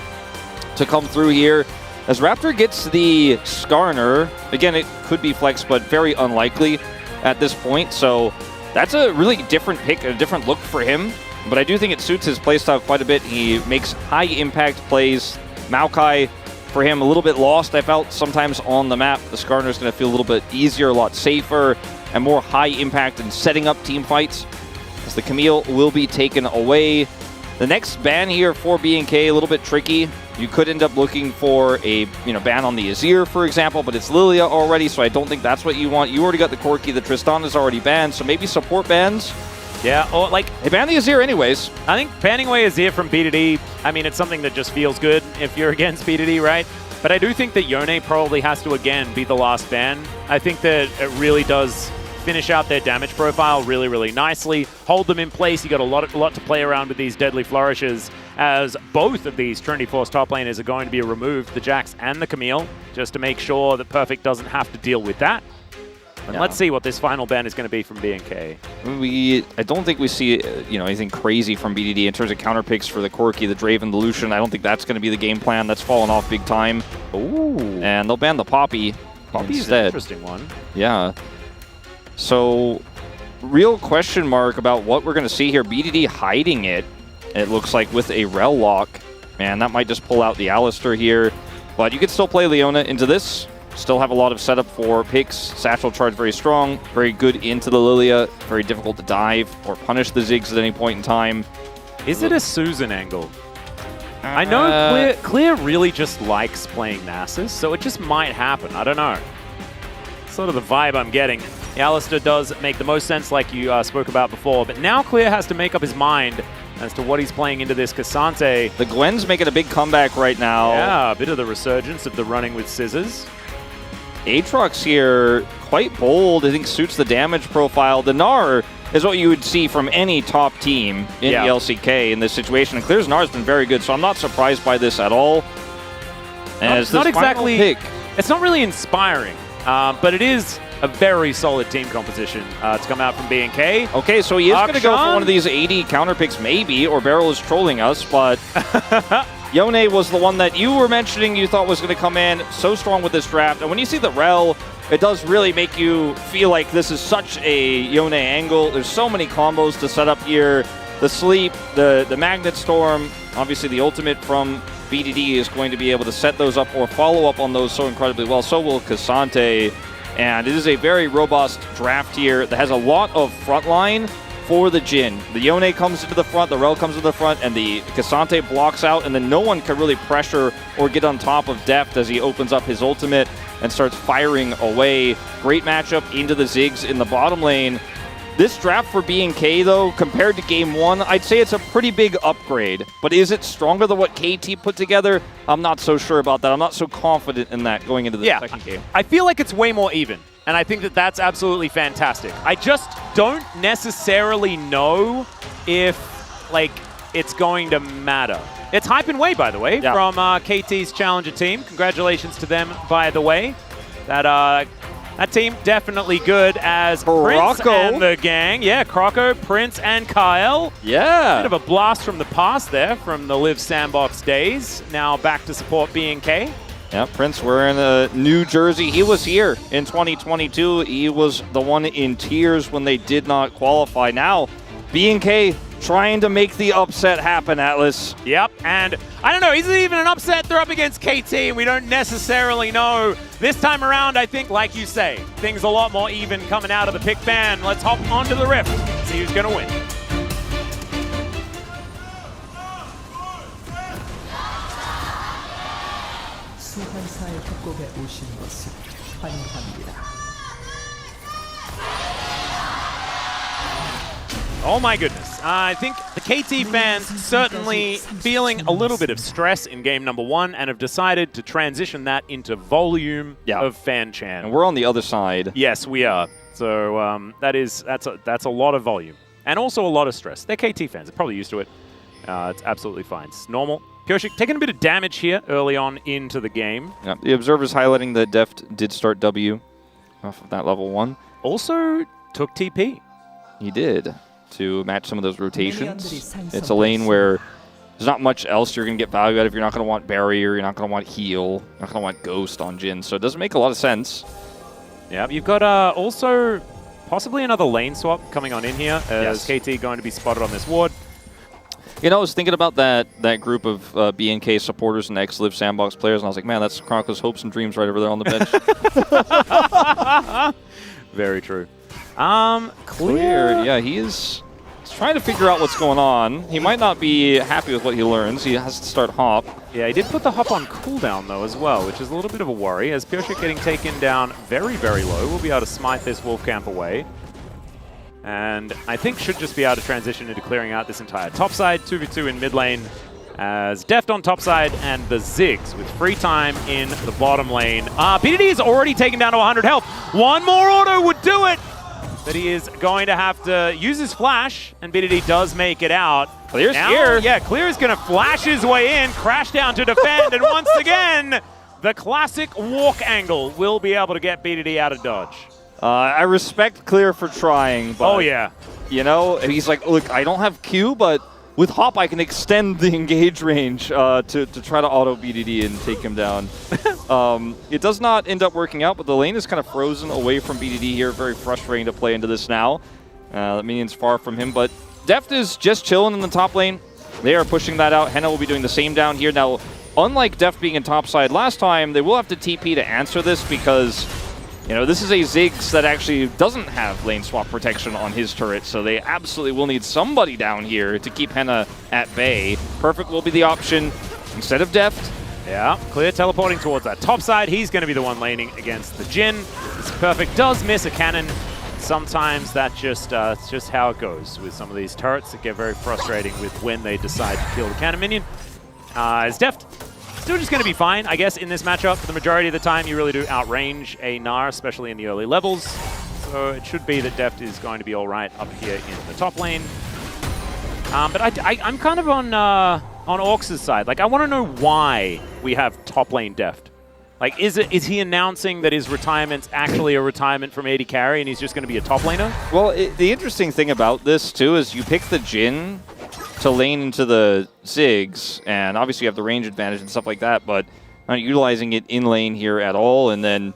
to come through here. As Raptor gets the Skarner, again, it could be flex, but very unlikely at this point. So that's a really different pick, a different look for him. But I do think it suits his playstyle quite a bit. He makes high impact plays. Maokai, for him, a little bit lost, I felt, sometimes on the map. The Skarner is going to feel a little bit easier, a lot safer, and more high impact in setting up team fights, as the Camille will be taken away. The next ban here for B&K, a little bit tricky. You could end up looking for a ban on the Azir, for example, but it's Lilia already, so I don't think that's what you want. You already got the Corki, the Tristan is already banned, so maybe support bans. Yeah, or like, They ban the Azir anyways. I think banning away Azir from BDD, I mean, it's something that just feels good if you're against BDD, right? But I do think that Yone probably has to, again, be the last ban. I think that it really does finish out their damage profile really, really nicely. Hold them in place. You got a lot to play around with these deadly flourishes, as both of these Trinity Force top laners are going to be removed, the Jax and the Camille, just to make sure that Perfect doesn't have to deal with that. And let's see what this final ban is going to be from B&K. I don't think we see anything crazy from BDD in terms of counter picks for the Corki, the Draven, the Lucian. I don't think that's going to be the game plan. That's fallen off big time. Ooh. And they'll ban the Poppy Poppy's instead. an interesting one. Yeah. So, real question mark about what we're going to see here. BDD hiding it looks like, with a Rel lock. And that might just pull out the Alistar here. But you could still play Leona into this. Still have a lot of setup for picks. Satchel charge very strong. Very good into the Lilia. Very difficult to dive or punish the Ziggs at any point in time. Is it a Susan angle? I know Clear really just likes playing Nasus, so it just might happen. I don't know. Sort of the vibe I'm getting. The Alistar does make the most sense, like you spoke about before, but now Clear has to make up his mind as to what he's playing into this Cassante. The Gwen's making a big comeback right now. Yeah, a bit of the resurgence of the running with scissors. Aatrox here, quite bold. I think suits the damage profile. The Gnar is what you would see from any top team in the LCK in this situation. And Clear's Gnar has been very good, so I'm not surprised by this at all. As not this exactly. pick, It's not really inspiring, but it is a very solid team composition to come out from B&K. okay, so he is going to go for Akshan? one of these 80 counter picks, maybe, or Beryl is trolling us, but Yone was the one that you were mentioning you thought was going to come in so strong with this draft. And when you see the Rel, it does really make you feel like this is such a Yone angle. There's so many combos to set up here. The Sleep, the Magnet Storm, obviously the ultimate from BDD is going to be able to set those up or follow up on those so incredibly well. So will Cassante. And it is a very robust draft here that has a lot of frontline for the Jhin. The Yone comes into the front, the Rel comes to the front, and the Cassante blocks out, and then no one can really pressure or get on top of Deft as he opens up his ultimate and starts firing away. Great matchup into the Ziggs in the bottom lane. This draft for B&K, though, compared to Game 1, I'd say it's a pretty big upgrade. But is it stronger than what KT put together? I'm not so sure about that. I'm not so confident in that going into the second game. I feel like it's way more even, and I think that that's absolutely fantastic. I just don't necessarily know if, like, it's going to matter. It's Hype and Way, by the way, from KT's Challenger team. Congratulations to them, by the way. That team definitely good as Prince and the gang. Yeah, Croco, Prince, and Kyle. Yeah. Bit of a blast from the past there from the Live Sandbox days. Now back to support B&K. Yeah, Prince wearing a new jersey. He was here in 2022. He was the one in tears when they did not qualify. Now, B&K trying to make the upset happen, Atlas. Yep, and I don't know, is it even an upset? They're up against KT, and we don't necessarily know. This time around, I think, like you say, things a lot more even coming out of the pick ban. Let's hop onto the Rift, see who's going to win. 소환사의 협곡에 오신 것을 환영합니다. Oh my goodness. I think the KT fans certainly feeling a little bit of stress in game number 1 and have decided to transition that into volume of fan chant. And we're on the other side. Yes, we are. So that's a lot of volume. And also a lot of stress. They're KT fans. They're probably used to it. It's absolutely fine. It's normal. Pyoshik taking a bit of damage here early on into the game. Yeah, the observer's highlighting that Deft did start W off of that level 1. Also took TP. He did, to match some of those rotations. It's a lane where there's not much else you're going to get value out of. You're not going to want Barrier, you're not going to want Heal, you're not going to want Ghost on Jhin, so it doesn't make a lot of sense. Yeah, you've got also possibly another lane swap coming on in here as KT going to be spotted on this ward. You know, I was thinking about that group of B&K supporters and ex-Live Sandbox players, and I was like, man, that's Chronicle's hopes and dreams right over there on the bench. Very true. Clear. Yeah, he's trying to figure out what's going on. He might not be happy with what he learns. He has to start Hop. Yeah, he did put the Hop on cooldown, though, as well, which is a little bit of a worry, as Pyoshik getting taken down very, very low. We'll be able to smite this Wolf Camp away. And I think should just be able to transition into clearing out this entire topside, 2v2 in mid lane, as Deft on topside and the Ziggs with free time in the bottom lane. BDD is already taken down to 100 health. One more auto would do it, but he is going to have to use his flash, and BDD does make it out. Clear's now, here. Yeah, Clear is going to flash his way in, crash down to defend, and once again, the classic walk angle will be able to get BDD out of dodge. I respect Clear for trying, but you know, he's like, look, I don't have Q, but with Hop I can extend the engage range to try to auto BDD and take him down. It does not end up working out, but the lane is kind of frozen away from BDD here. Very frustrating to play into this now. The minion's far from him, but Deft is just chilling in the top lane. They are pushing that out. Henna will be doing the same down here. Now, unlike Deft being in top side last time, they will have to TP to answer this because, you know, this is a Ziggs that actually doesn't have lane swap protection on his turret, so they absolutely will need somebody down here to keep Henna at bay. Perfect will be the option instead of Deft. Yeah, Clear teleporting towards that top side. He's going to be the one laning against the Jhin. This Perfect does miss a cannon. Sometimes that's just it's just how it goes with some of these turrets. That get very frustrating with when they decide to kill the cannon minion. As Deft still just going to be fine, I guess, in this matchup. For the majority of the time, you really do outrange a Gnar, especially in the early levels. So it should be that Deft is going to be all right up here in the top lane. But I'm kind of on Orcs' side. Like, I want to know why we have top lane Deft. Like, is he announcing that his retirement's actually a retirement from AD carry and he's just going to be a top laner? Well, the interesting thing about this, too, is you pick the Jhin to lane into the Ziggs, and obviously you have the range advantage and stuff like that, but not utilizing it in lane here at all, and then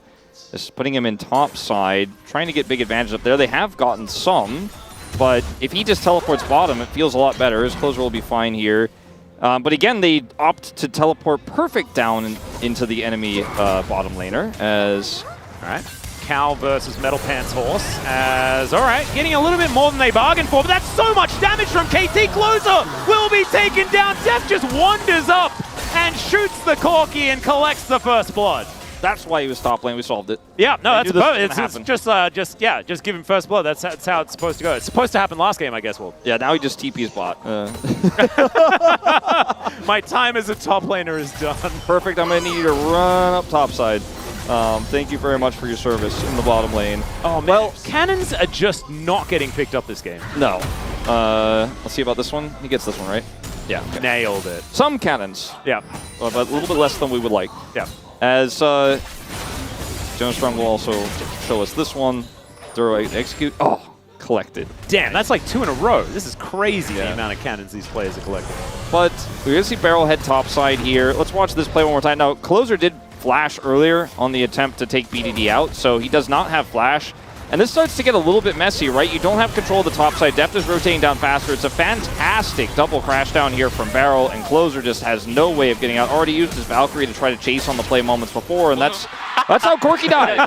just putting him in top side, trying to get big advantage up there. They have gotten some, but if he just teleports bottom, it feels a lot better. His closer will be fine here. But again, they opt to teleport Perfect down into the enemy bottom laner as... All right. Cow versus Metal Pants Horse as, all right, getting a little bit more than they bargained for, but that's so much damage from KT. Closer will be taken down. Deft just wanders up and shoots the Corki and collects the first blood. That's why he was top lane. We solved it. Yeah, no, I that's knew this was perfect. gonna It's happen. just give him first blood. That's how it's supposed to go. It's supposed to happen last game, I guess. Well, Yeah, now he just TP's bot. my time as a top laner is done. Perfect. I'm going to need you to run up topside. Thank you very much for your service in the bottom lane. Oh man, Well, cannons are just not getting picked up this game. no. Let's see about this one. He gets this one, right? Yeah. Okay. Nailed it. Some cannons, Yeah, but a little bit less than we would like. yeah. As Jonas Strong will also show us this one. Throw execute. Oh, collected. Damn, that's like 2 in a row. This is crazy Yeah. the amount of cannons these players are collecting. But we're going to see Barrel head topside here. Let's watch this play one more time. Now, Closer did flash earlier on the attempt to take BDD out, so he does not have flash. And this starts to get a little bit messy, right? You don't have control of the top side. Deft is rotating down faster. It's a fantastic double crash down here from Barrel, and Closer just has no way of getting out. Already used his Valkyrie to try to chase on the play moments before, and that's how Corky died.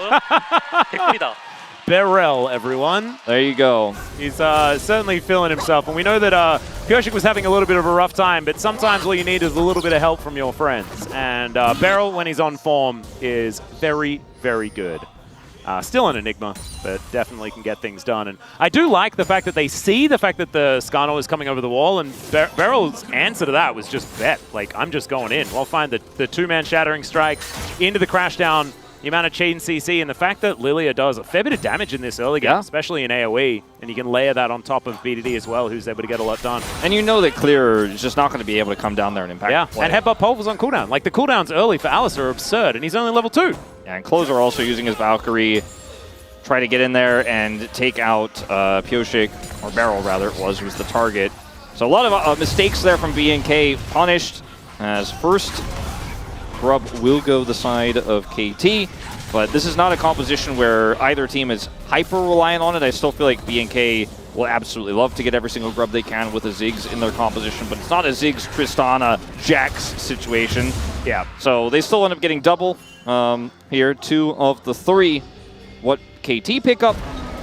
Beryl, everyone. There you go. He's certainly feeling himself, and we know that Pioshik was having a little bit of a rough time, but sometimes all you need is a little bit of help from your friends. And Beryl, when he's on form, is very, very good. Still an enigma, but definitely can get things done. And I do like the fact that they see the fact that the Skarner is coming over the wall, and Beryl's answer to that was just bet. Like, I'm just going in. We'll find the two-man Shattering Strike into the crash down, the amount of chain CC, and the fact that Lilia does a fair bit of damage in this early game, especially in AoE, and you can layer that on top of BDD as well, who's able to get a lot done. And you know that Clear is just not going to be able to come down there and impact Yeah, the play. and Headbutt Pulver's on cooldown. Like, the cooldowns early for Alistair are absurd, and he's only level 2. And Closer also using his Valkyrie, try to get in there and take out Pioshik, or Barrel rather it was, who's the target. So a lot of mistakes there from BNK, punished as first Grub will go the side of KT, but this is not a composition where either team is hyper-reliant on it. I still feel like BNK will absolutely love to get every single Grub they can with a Ziggs in their composition, but it's not a Ziggs, Tristana, Jax situation. Yeah. So they still end up getting double here, 2 of the 3. What KT pick up,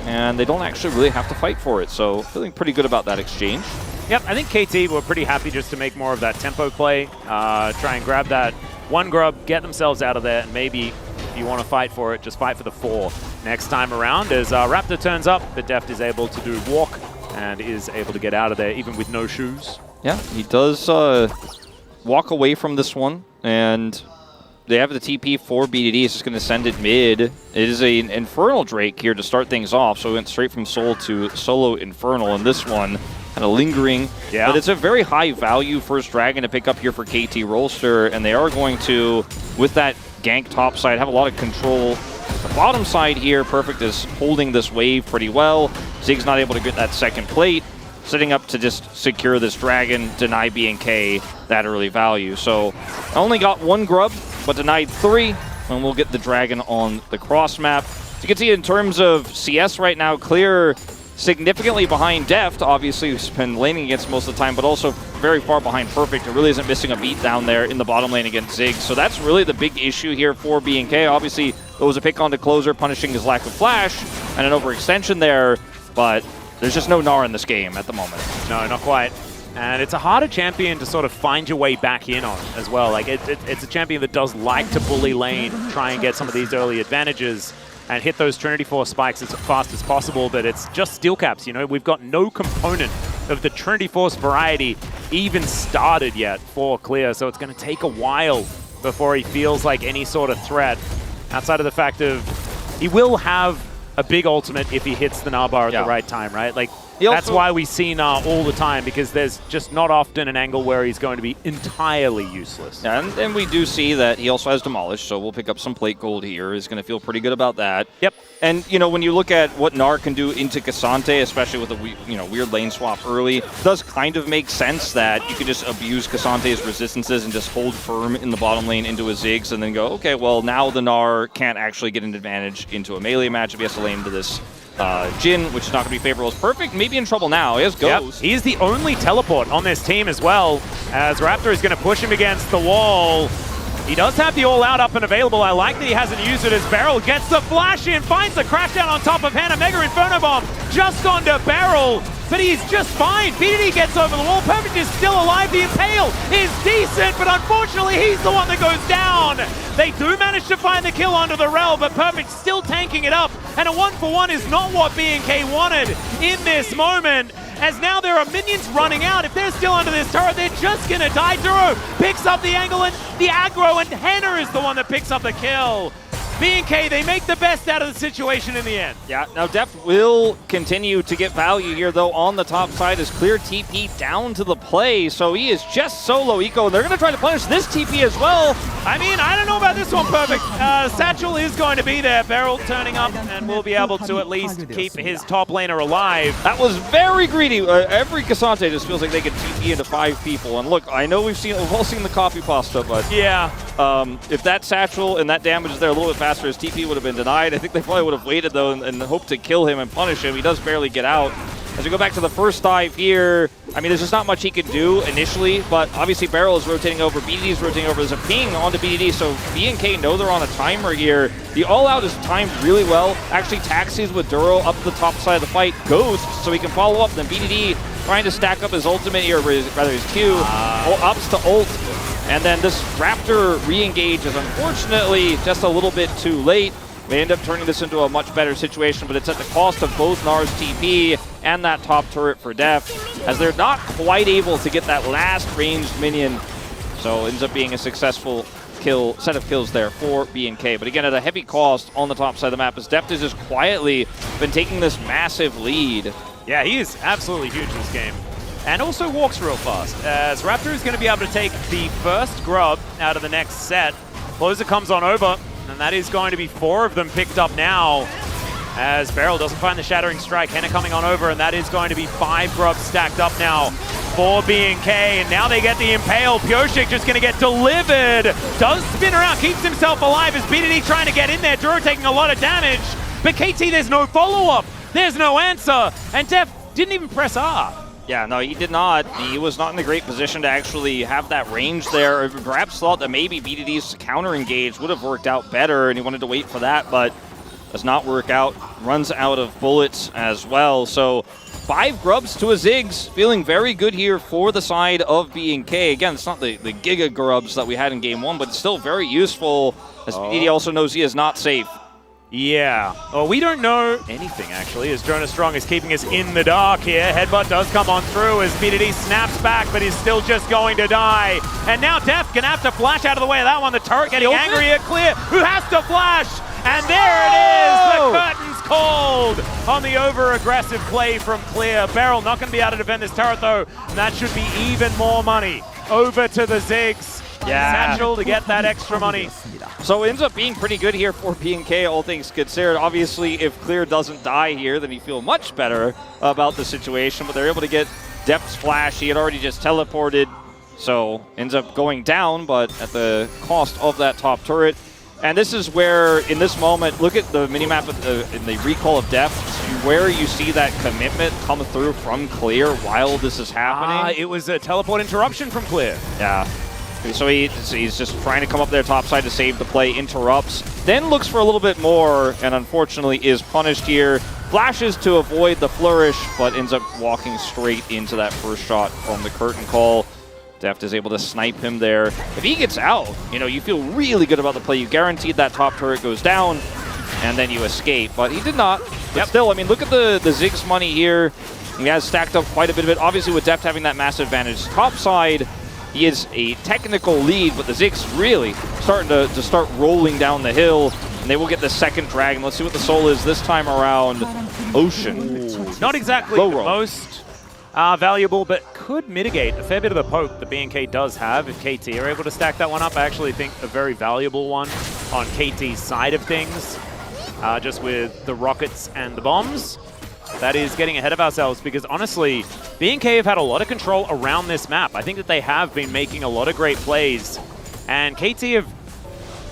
and they don't actually really have to fight for it, so feeling pretty good about that exchange. Yep, I think KT were pretty happy just to make more of that tempo play, try and grab that one grub, get themselves out of there, and maybe if you want to fight for it, just fight for the 4 next time around. As Raptor turns up, but Deft is able to do walk and is able to get out of there even with no shoes. Yeah, he does walk away from this one, and they have the TP for BDD. He's just going to send it mid. It is an Infernal Drake here to start things off, so we went straight from Soul to Solo Infernal, and this one kind of lingering. Yeah. But it's a very high value first dragon to pick up here for KT Rollster, and they are going to, with that gank top side, have a lot of control. The bottom side here, Perfect is holding this wave pretty well. Zig's not able to get that second plate, setting up to just secure this dragon, deny BNK that early value. So only got 1 grub, but denied 3, and we'll get the dragon on the cross map. So you can see in terms of CS right now, Clear significantly behind Deft, obviously who's been laning against most of the time, but also very far behind Perfect, who really isn't missing a beat down there in the bottom lane against Ziggs. So that's really the big issue here for BNK. Obviously, it was a pick on to Closer, punishing his lack of flash, and an overextension there, but there's just no Gnar in this game at the moment. No, not quite. And it's a harder champion to sort of find your way back in on as well. Like, it's a champion that does like to bully lane, try and get some of these early advantages, and hit those Trinity Force spikes as fast as possible, but it's just steel caps, you know? We've got no component of the Trinity Force variety even started yet for Clear, so it's going to take a while before he feels like any sort of threat, outside of the fact of he will have a big ultimate if he hits the Narbar at the right time, right? Like, that's why we see Gnar all the time, because there's just not often an angle where he's going to be entirely useless. Yeah, and we do see that he also has Demolish, so we'll pick up some plate gold here. He's going to feel pretty good about that. Yep. And, you know, when you look at what Gnar can do into Cassante, especially with a weird lane swap early, it does kind of make sense that you could just abuse Cassante's resistances and just hold firm in the bottom lane into a Ziggs and then go, okay, well, now the Gnar can't actually get an advantage into a melee match if he has to lane into this Jhin, which is not going to be favorable. Is Perfect maybe in trouble now. He has Ghost. Yep. He is the only teleport on this team as well, as Raptor is going to push him against the wall. He does have the all-out up and available. I like that he hasn't used it as Beryl gets the flash in, finds the crash down on top of Hannah. Mega Inferno Bomb just onto Beryl. but he's just fine. BDD gets over the wall. Perfect is still alive. The Impale is decent, but unfortunately he's the one that goes down. They do manage to find the kill onto the Rel, but Perfect still tanking it up. And a 1-for-1 is not what B&K wanted in this moment, as now there are minions running out. If they're still under this turret, they're just gonna die. Duro picks up the angle and the aggro, and Henner is the one that picks up the kill. B&K, they make the best out of the situation in the end. Yeah, now Deft will continue to get value here, though, on the top side is Clear TP down to the play, so he is just solo eco, and they're going to try to punish this TP as well. I mean, I don't know about this one, Perfect. Satchel is going to be there. Beryl turning up, and will be able to at least keep his top laner alive. That was very greedy. Every Cassante just feels like they could TP into 5 people, and look, I know we've all seen the copy pasta, but yeah, if that Satchel and that damage is there a little bit faster, his TP would have been denied. I think they probably would have waited, though, and hoped to kill him and punish him. He does barely get out. As we go back to the first dive here, I mean, there's just not much he can do initially, but obviously Beryl is rotating over, BDD is rotating over. There's a ping onto BDD, so B&K know they're on a timer here. The all-out is timed really well. Actually, taxis with Duro up the top side of the fight. Ghost, so he can follow up. Then BDD trying to stack up his ultimate here, or rather his Q, ups to ult. And then this Raptor re-engage is unfortunately just a little bit too late. They end up turning this into a much better situation, but it's at the cost of both Nar's TP and that top turret for Deft, as they're not quite able to get that last ranged minion. So it ends up being a successful set of kills there for B&K. But again, at a heavy cost on the top side of the map, as Deft has just quietly been taking this massive lead. Yeah, he is absolutely huge this game. And also walks real fast, as Raptor is going to be able to take the first grub out of the next set. Closer comes on over, and that is going to be 4 of them picked up now, as Beryl doesn't find the Shattering Strike. Henna coming on over, and that is going to be 5 grubs stacked up now for B&K, and now they get the Impale. Pioshik just going to get delivered. Does spin around, keeps himself alive as BDD trying to get in there. Duro taking a lot of damage, but KT, there's no follow-up. There's no answer, and Def didn't even press R. Yeah, no, he did not. He was not in a great position to actually have that range there. Perhaps thought that maybe BDD's counter engage would have worked out better, and he wanted to wait for that, but does not work out. Runs out of bullets as well. So 5 grubs to a Ziggs. Feeling very good here for the side of B&K. Again, it's not the Giga grubs that we had in Game 1, but it's still very useful, as BDD also knows he is not safe. Yeah. Well, we don't know anything, actually, as Jonas Strong is keeping us in the dark here. Headbutt does come on through as BDD snaps back, but he's still just going to die. And now Def gonna have to flash out of the way of that one. The turret getting angry at Clear, who has to flash. And there it is! The curtain's called on the over-aggressive play from Clear. Beryl not gonna be able to defend this turret, though. And that should be even more money. Over to the Ziggs. Yeah. Satchel to get that extra money. So it ends up being pretty good here for B&K, all things considered. Obviously, if Clear doesn't die here, then you feel much better about the situation. But they're able to get Deft's flash. He had already just teleported, so ends up going down, but at the cost of that top turret. And this is where, in this moment, look at the minimap in the recall of Deft, where you see that commitment come through from Clear while this is happening. It was a teleport interruption from Clear. Yeah. So he's just trying to come up there topside to save the play, interrupts, then looks for a little bit more, and unfortunately is punished here. Flashes to avoid the flourish, but ends up walking straight into that first shot from the curtain call. Deft is able to snipe him there. If he gets out, you feel really good about the play. You guaranteed that top turret goes down, and then you escape. But he did not. But still, I mean, look at the Ziggs money here. He has stacked up quite a bit of it. Obviously, with Deft having that massive advantage topside, he is a technical lead, but the Ziggs really starting to start rolling down the hill, and they will get the second dragon. Let's see what the soul is this time around. Ocean. Not exactly Low the roll. most valuable, but could mitigate a fair bit of the poke that B&K does have. If KT are able to stack that one up, I actually think a very valuable one on KT's side of things, just with the rockets and the bombs. That is getting ahead of ourselves, because honestly, B&K have had a lot of control around this map. I think that they have been making a lot of great plays, and KT have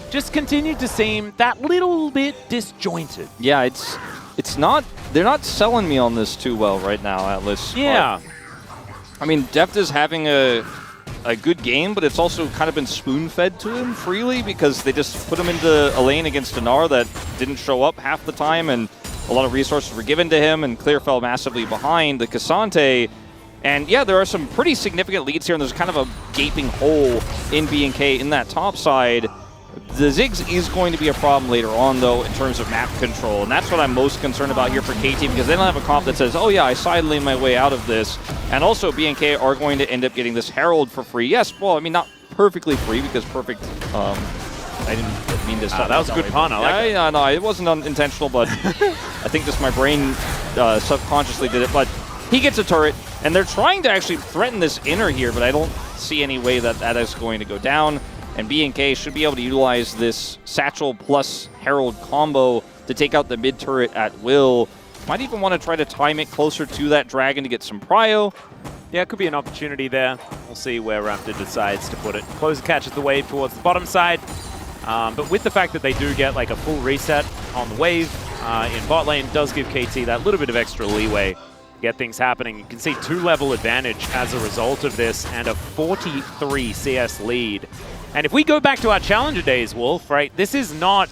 just continued to seem that little bit disjointed. Yeah, it's not, they're not selling me on this too well right now, Atlas. Yeah. I mean, Deft is having a good game, but it's also kind of been spoon-fed to him freely, because they just put him into a lane against Dinar that didn't show up half the time, and A lot of resources were given to him, and Clear fell massively behind the Cassante. And yeah, there are some pretty significant leads here, and there's kind of a gaping hole in B&K in that top side. The Ziggs is going to be a problem later on, though, in terms of map control, and that's what I'm most concerned about here for KT, because they don't have a comp that says, oh yeah, I side lane my way out of this. And also, B&K are going to end up getting this Herald for free. Yes, well, I mean, not perfectly free, because perfect, I didn't mean to start that was a good pun, I like it. Yeah, no, it wasn't unintentional, but I think just my brain subconsciously did it. But he gets a turret, and they're trying to actually threaten this inner here, but I don't see any way that that is going to go down. And B&K should be able to utilize this Satchel plus Herald combo to take out the mid turret at will. Might even want to try to time it closer to that dragon to get some prio. Yeah, it could be an opportunity there. We'll see where Raptor decides to put it. Closer catches the wave towards the bottom side. But with the fact that they do get like a full reset on the wave in bot lane, does give KT that little bit of extra leeway to get things happening. You can see 2-level advantage as a result of this and a 43 CS lead. And if we go back to our Challenger days, Wolf, right, this is not,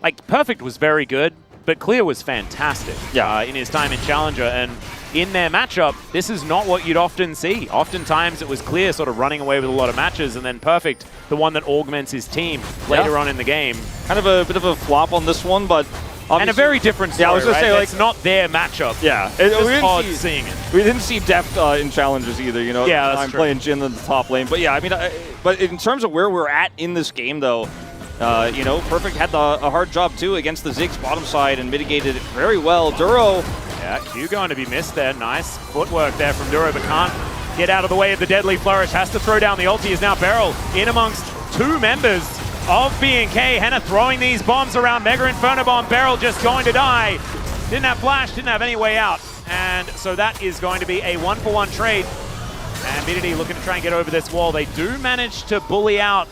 like, Perfect was very good, but Clear was fantastic in his time in Challenger. And in their matchup, this is not what you'd often see. Oftentimes, it was Clear sort of running away with a lot of matches, and then Perfect, the one that augments his team later on in the game. Kind of a bit of a flop on this one, but and a very different story, I was gonna say, like, it's not their matchup. Yeah, It's we didn't odd see, seeing it. We didn't see depth in challenges either, you know. Yeah, that's I'm true. playing Jin in the top lane, but yeah, I mean, but in terms of where we're at in this game, though, you know, Perfect had a hard job too against the Ziggs bottom side and mitigated it very well. Duro, yeah, Q going to be missed there. Nice footwork there from Duro, but can't get out of the way of the deadly flourish. Has to throw down the ulti. Is now Beryl in amongst two members of B&K. Henna throwing these bombs around. Mega Inferno Bomb. Beryl just going to die. Didn't have flash, didn't have any way out. And so that is going to be a 1-for-1 trade. And BDD looking to try and get over this wall. They do manage to bully out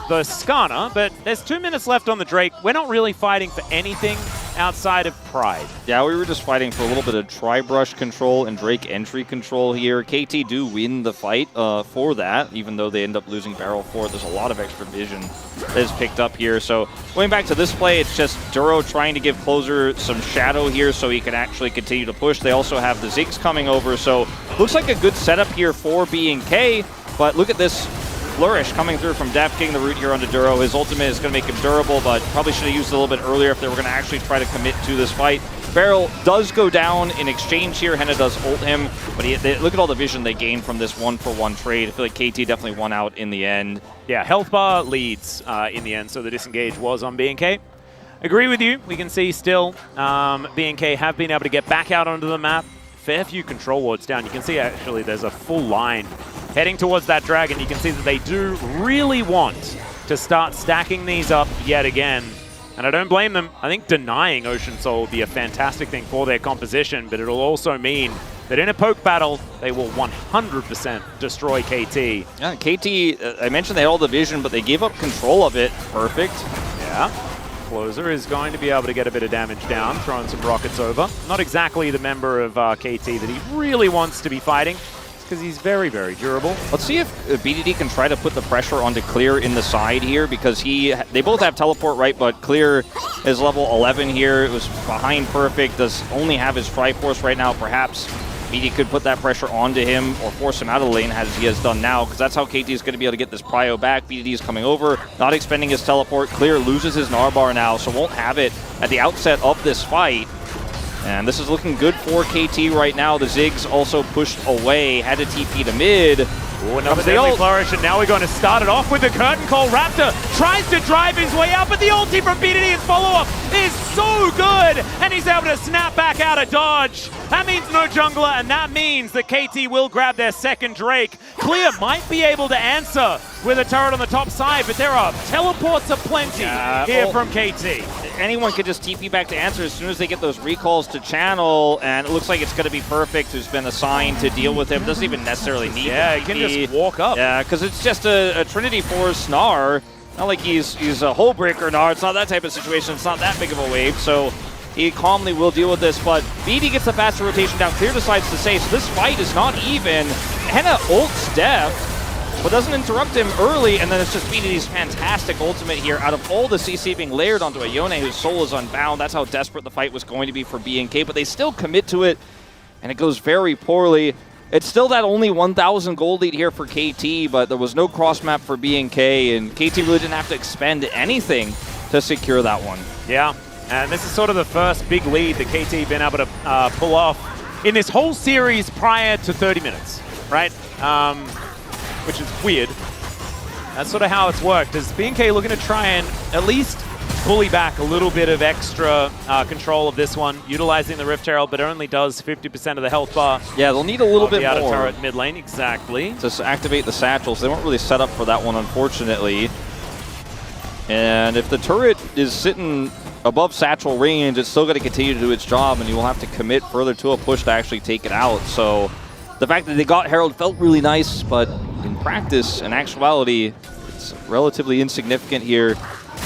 the Skarner, but there's 2 minutes left on the Drake. We're not really fighting for anything outside of pride. yeah, we were just fighting for a little bit of tri-brush control and Drake entry control here. KT do win the fight for that, even though they end up losing barrel for it. There's a lot of extra vision that is picked up here. So going back to this play, it's just Duro trying to give Closer some shadow here so he can actually continue to push. They also have the Ziggs coming over, so looks like a good setup here for B&K, but look at this flourish coming through from Def, getting the root here onto Duro. His ultimate is going to make him durable, but probably should have used it a little bit earlier if they were going to actually try to commit to this fight. Beryl does go down in exchange here. Henna does ult him, but look at all the vision they gained from this 1-for-1 trade. I feel like KT definitely won out in the end. Yeah, health bar leads in the end, so the disengage was on B&K. Agree with you. We can see still B&K have been able to get back out onto the map. Fair few control wards down. You can see actually there's a full line heading towards that dragon. You can see that they do really want to start stacking these up yet again. And I don't blame them. I think denying Ocean Soul will be a fantastic thing for their composition, but it'll also mean that in a poke battle, they will 100% destroy KT. Yeah, KT, I mentioned they had all the vision, but they gave up control of it. Perfect. Yeah. Closer is going to be able to get a bit of damage down, throwing some rockets over. Not exactly the member of KT that he really wants to be fighting, because he's very, very durable. Let's see if BDD can try to put the pressure onto Clear in the side here, because they both have teleport, right? But Clear is level 11 here. It was behind Perfect, does only have his Triforce right now. Perhaps BDD could put that pressure onto him or force him out of the lane as he has done now, because that's how KT is going to be able to get this prio back. BDD is coming over, not expending his teleport. Clear loses his Narbar now, so won't have it at the outset of this fight. And this is looking good for KT right now. The Ziggs also pushed away, had to TP to mid. Ooh, another deadly flourish, and now we're going to start it off with the curtain call. Raptor tries to drive his way out, but the ulti from BDD and follow-up is so good, and he's able to snap back out of dodge. That means no jungler, and that means that KT will grab their second Drake. Clear might be able to answer with a turret on the top side, but there are teleports aplenty here from KT. Anyone could just TP back to answer as soon as they get those recalls to channel, and it looks like it's going to be Perfect who's been assigned to deal with him. Doesn't even necessarily need he can just walk up. Yeah, because it's just a Trinity Force Gnar. Not like he's a Hull Breaker Gnar. It's not that type of situation. It's not that big of a wave, so he calmly will deal with this. But BD gets the faster rotation down. Clear decides to say, so this fight is not even. Henna ults Def. but doesn't interrupt him early, and then it's just BDD's fantastic ultimate here out of all the CC being layered onto a Yone whose soul is unbound. That's how desperate the fight was going to be for BNK, but they still commit to it, and it goes very poorly. It's still that only 1,000 gold lead here for KT, but there was no cross map for BNK, and KT really didn't have to expend anything to secure that one. Yeah, and this is sort of the first big lead that KT been able to pull off in this whole series prior to 30 minutes, right? Which is weird. That's sort of how it's worked. Is BNK looking to try and at least bully back a little bit of extra control of this one, utilizing the Rift Herald, but it only does 50% of the health bar. Yeah, they'll need a little bit the outer more turret mid lane, exactly. to activate the satchels. They weren't really set up for that one, unfortunately. And if the turret is sitting above satchel range, it's still going to continue to do its job, and you will have to commit further to a push to actually take it out. So the fact that they got Herald felt really nice, but in practice and actuality, it's relatively insignificant here.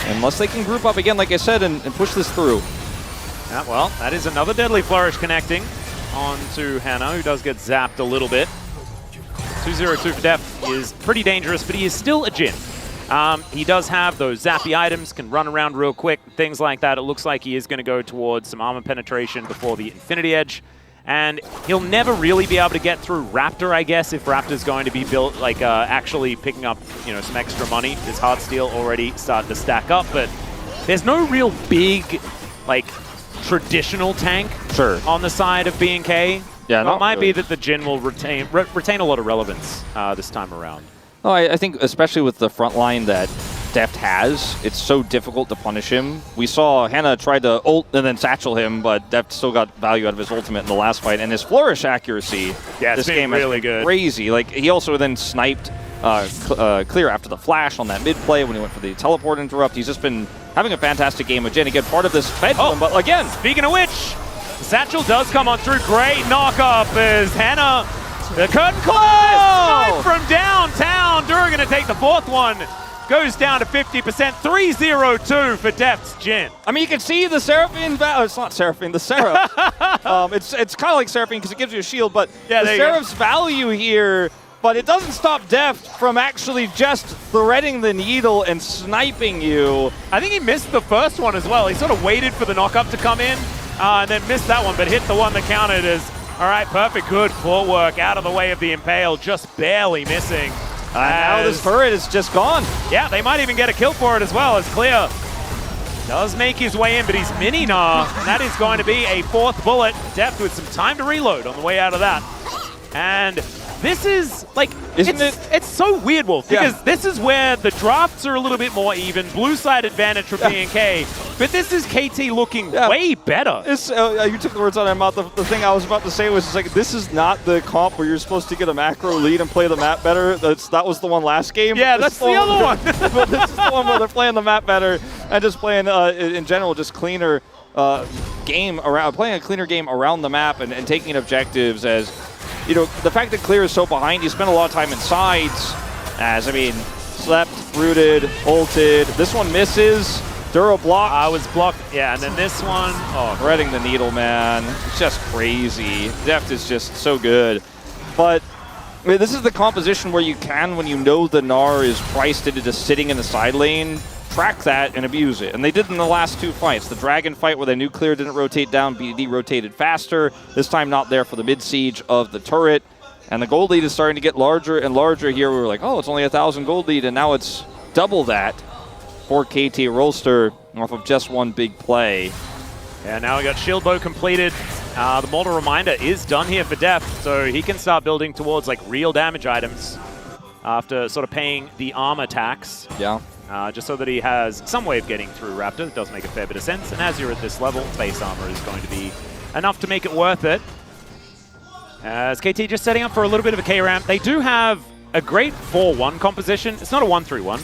Unless they can group up again, like I said, and push this through. Yeah, well, that is another Deadly Flourish connecting onto Hannah, who does get zapped a little bit. 202 for Def is pretty dangerous, but he is still a Jhin. He does have those zappy items, can run around real quick, things like that. It looks like he is going to go towards some armor penetration before the Infinity Edge. And he'll never really be able to get through Raptor, I guess, if Raptor's going to be built, like, actually picking up, you know, some extra money. His Heartsteel already started to stack up, but there's no real big, like, traditional tank on the side of BNK. Yeah, so it might really. be that the Jhin will retain a lot of relevance this time around. Oh, I think especially with the front line that Deft has, it's so difficult to punish him. We saw Hannah try to ult and then satchel him, but Deft still got value out of his ultimate in the last fight. And his flourish accuracy, yeah, this been game really has been good. Crazy. Like, he also then sniped Clear after the flash on that mid play when he went for the teleport interrupt. He's just been having a fantastic game with Jhin. Again, part of this pendulum, but again. Speaking of which, the satchel does come on through. Great knock-up as Hannah, the curtain close from downtown. Dura going to take the fourth one. Goes down to 50%, 3-0-2 for Deft's Jhin. I mean, you can see the Seraphine, it's not Seraphine, the Seraph. It's kind of like Seraphine because it gives you a shield, but yeah, the Seraph's value here, but it doesn't stop Deft from actually just threading the needle and sniping you. I think he missed the first one as well. He sort of waited for the knock-up to come in and then missed that one, but hit the one that counted as, all right, perfect, good footwork out of the way of the Impale, just barely missing. Now this turret is just gone. Yeah, they might even get a kill for it as well, as Clear does make his way in, but he's mini-nah, and that is going to be a fourth bullet. Deft with some time to reload on the way out of that. And this is, like, it's so weird, Wolf, because this is where the drafts are a little bit more even, blue side advantage for BNK, but this is KT looking way better. You took the words out of my mouth. The thing I was about to say was just like, this is not the comp where you're supposed to get a macro lead and play the map better. That was the one last game. Yeah, that's the other one. But this is the one where they're playing the map better and just playing, in general, just cleaner game around, playing a cleaner game around the map and taking objectives as, you know, the fact that Clear is so behind, you spend a lot of time in sides, as, I mean, slept, rooted, ulted. This one misses. Dura blocked. I was blocked, yeah, and then this one, threading the needle, man. It's just crazy. Deft is just so good. But I mean, this is the composition where you can, when you know the Gnar is priced into just sitting in the side lane, track that and abuse it. And they did in the last two fights. The Dragon fight where the nuclear didn't rotate down, BDD rotated faster. This time not there for the mid-siege of the turret. And the gold lead is starting to get larger and larger here. We were like, oh, it's only 1,000 gold lead, and now it's double that for KT Rolster off of just one big play. Yeah, now we got Shield Bow completed. The Mortal Reminder is done here for Deft, so he can start building towards like real damage items after sort of paying the armor tax. Yeah. Just so that he has some way of getting through Raptor. It does make a fair bit of sense, and as you're at this level, base armor is going to be enough to make it worth it. As KT just setting up for a little bit of a K-ramp. They do have a great 4-1 composition. It's not a 1-3-1,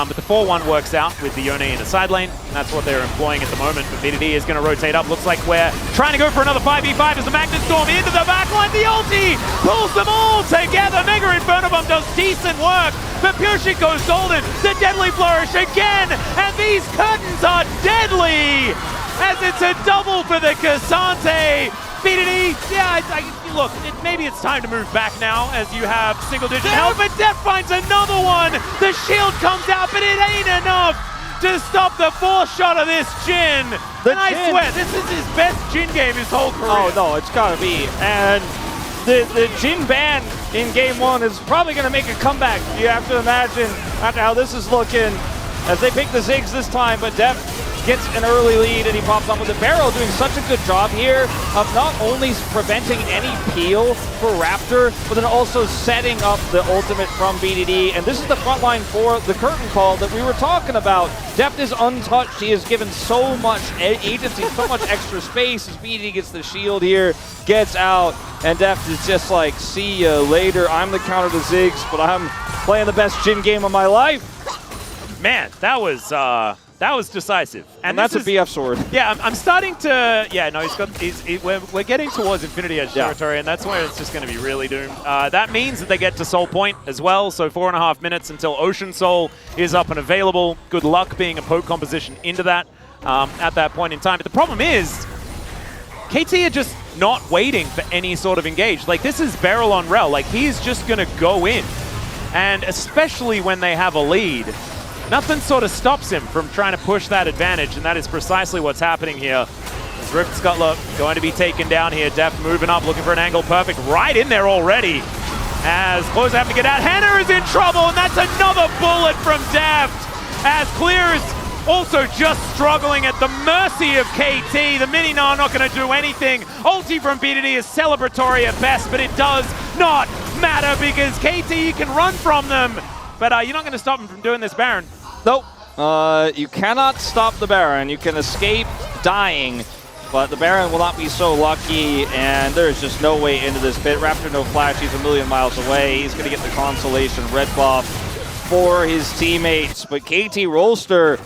but the 4-1 works out with the Yone in the side lane, and that's what they're employing at the moment. But BDD is going to rotate up. Looks like we're trying to go for another 5v5 as the Magnet Storm into the backline. The ulti pulls them all together. Mega Inferno Bomb does decent work, but Pureshit goes golden. The Deadly Flourish again, and these curtains are deadly as it's a double for the Cassante. BDD, yeah, look, maybe it's time to move back now as you have single-digit health, but Def finds another one! The shield comes out, but it ain't enough to stop the fourth shot of this Jhin! And I swear, this is his best Jhin game his whole career. Oh no, it's gotta be. And the Jhin ban in game 1 is probably gonna make a comeback. You have to imagine after how this is looking as they pick the Ziggs this time, but Def gets an early lead and he pops up with the Barrel, doing such a good job here of not only preventing any peel for Raptor, but then also setting up the ultimate from BDD. And this is the front line for the curtain call that we were talking about. Deft is untouched. He is given so much agency, so much extra space as BDD gets the shield here, gets out, and Deft is just like, see ya later. I'm the counter to Ziggs, but I'm playing the best Jhin game of my life. Man, that was decisive. And that's a BF sword. Yeah, I'm starting to. Yeah, no, we're getting towards Infinity Edge territory, and that's where it's just going to be really doomed. That means that they get to Soul Point as well, so 4.5 minutes until Ocean Soul is up and available. Good luck being a poke composition into that at that point in time. But the problem is, KT are just not waiting for any sort of engage. Like, this is Beryl on Rel. Like, he's just going to go in. And especially when they have a lead, nothing sort of stops him from trying to push that advantage, and that is precisely what's happening here. As Rift Scuttler going to be taken down here. Deft moving up, looking for an angle. Perfect right in there already. As Close having to get out. Hannah is in trouble, and that's another bullet from Deft. As Clear is also just struggling at the mercy of KT. The Mini-Gnar not going to do anything. Ulti from BDD is celebratory at best, but it does not matter because KT can run from them. But you're not going to stop him from doing this, Baron. Nope. You cannot stop the Baron. You can escape dying, but the Baron will not be so lucky, and there's just no way into this pit. Raptor no flash. He's a million miles away. He's going to get the consolation red buff for his teammates. But KT Rolster,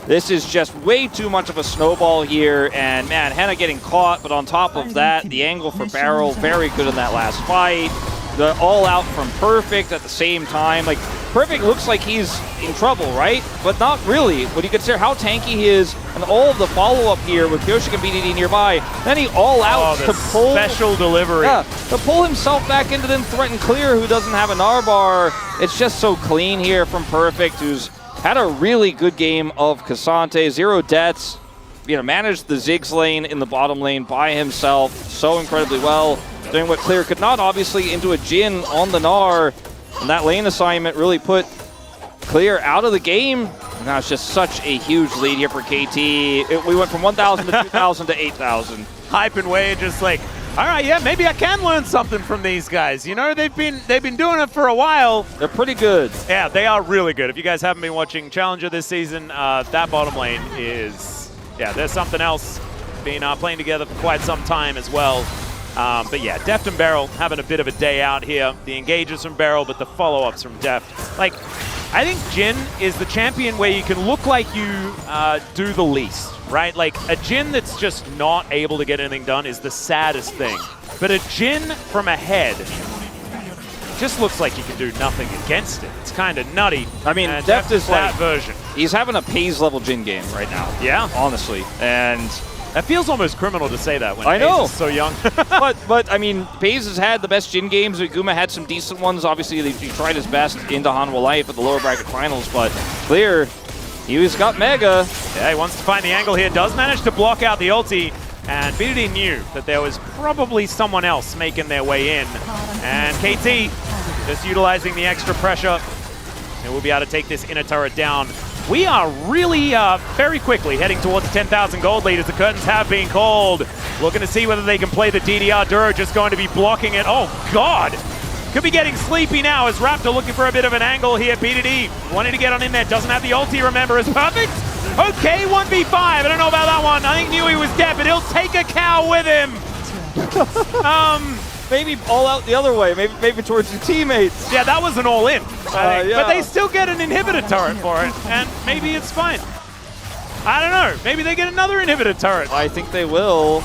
this is just way too much of a snowball here, and man, Hannah getting caught, but on top of that, the angle for Barrel, very good in that last fight. The all-out from Perfect at the same time. Like, Perfect looks like he's in trouble, right? But not really. When you consider how tanky he is and all of the follow-up here with Kyoshik and BDD nearby, then he all-out to pull... special delivery. Yeah, to pull himself back into then threaten Clear, who doesn't have an R-bar. It's just so clean here from Perfect, who's had a really good game of Cassante. 0 deaths. You know, managed the Ziggs lane in the bottom lane by himself so incredibly well. Doing what Clear could not, obviously, into a Jhin on the Gnar. And that lane assignment really put Clear out of the game. And now it's just such a huge lead here for KT. We went from 1,000 to 2,000 to 8,000. Hype and Wade just like, all right, yeah, maybe I can learn something from these guys. You know, they've been doing it for a while. They're pretty good. Yeah, they are really good. If you guys haven't been watching Challenger this season, that bottom lane is, yeah, there's something else. Been playing together for quite some time as well. But yeah, Deft and Beryl having a bit of a day out here. The engages from Beryl, but the follow-ups from Deft. Like, I think Jhin is the champion where you can look like you do the least, right? Like, a Jhin that's just not able to get anything done is the saddest thing. But a Jhin from ahead just looks like you can do nothing against it. It's kind of nutty. I mean, and Deft is that like, version. He's having a Pays level Jhin game right now. Yeah. Honestly. And... that feels almost criminal to say that when I know. Pays is so young. but I mean, Pays has had the best Jhin games. Guma had some decent ones. Obviously, he tried his best into Hanwha Life at the lower bracket finals, but Clear, he's got Mega. Yeah, he wants to find the angle here. Does manage to block out the ulti, and BDD knew that there was probably someone else making their way in. And KT just utilizing the extra pressure. They will be able to take this inner turret down. We are really very quickly heading towards the 10,000 gold lead as the curtains have been called. Looking to see whether they can play the DDR. Duro just going to be blocking it. Oh, God. Could be getting sleepy now as Raptor looking for a bit of an angle here. BDD wanting to get on in there. Doesn't have the ulti, remember, is perfect. Okay, 1v5. I don't know about that one. I think knew he was dead, but he'll take a cow with him. Maybe all out the other way, maybe towards your teammates. Yeah, that was an all-in. Yeah. But they still get an inhibitor turret for it, and maybe it's fine. I don't know. Maybe they get another inhibitor turret. I think they will.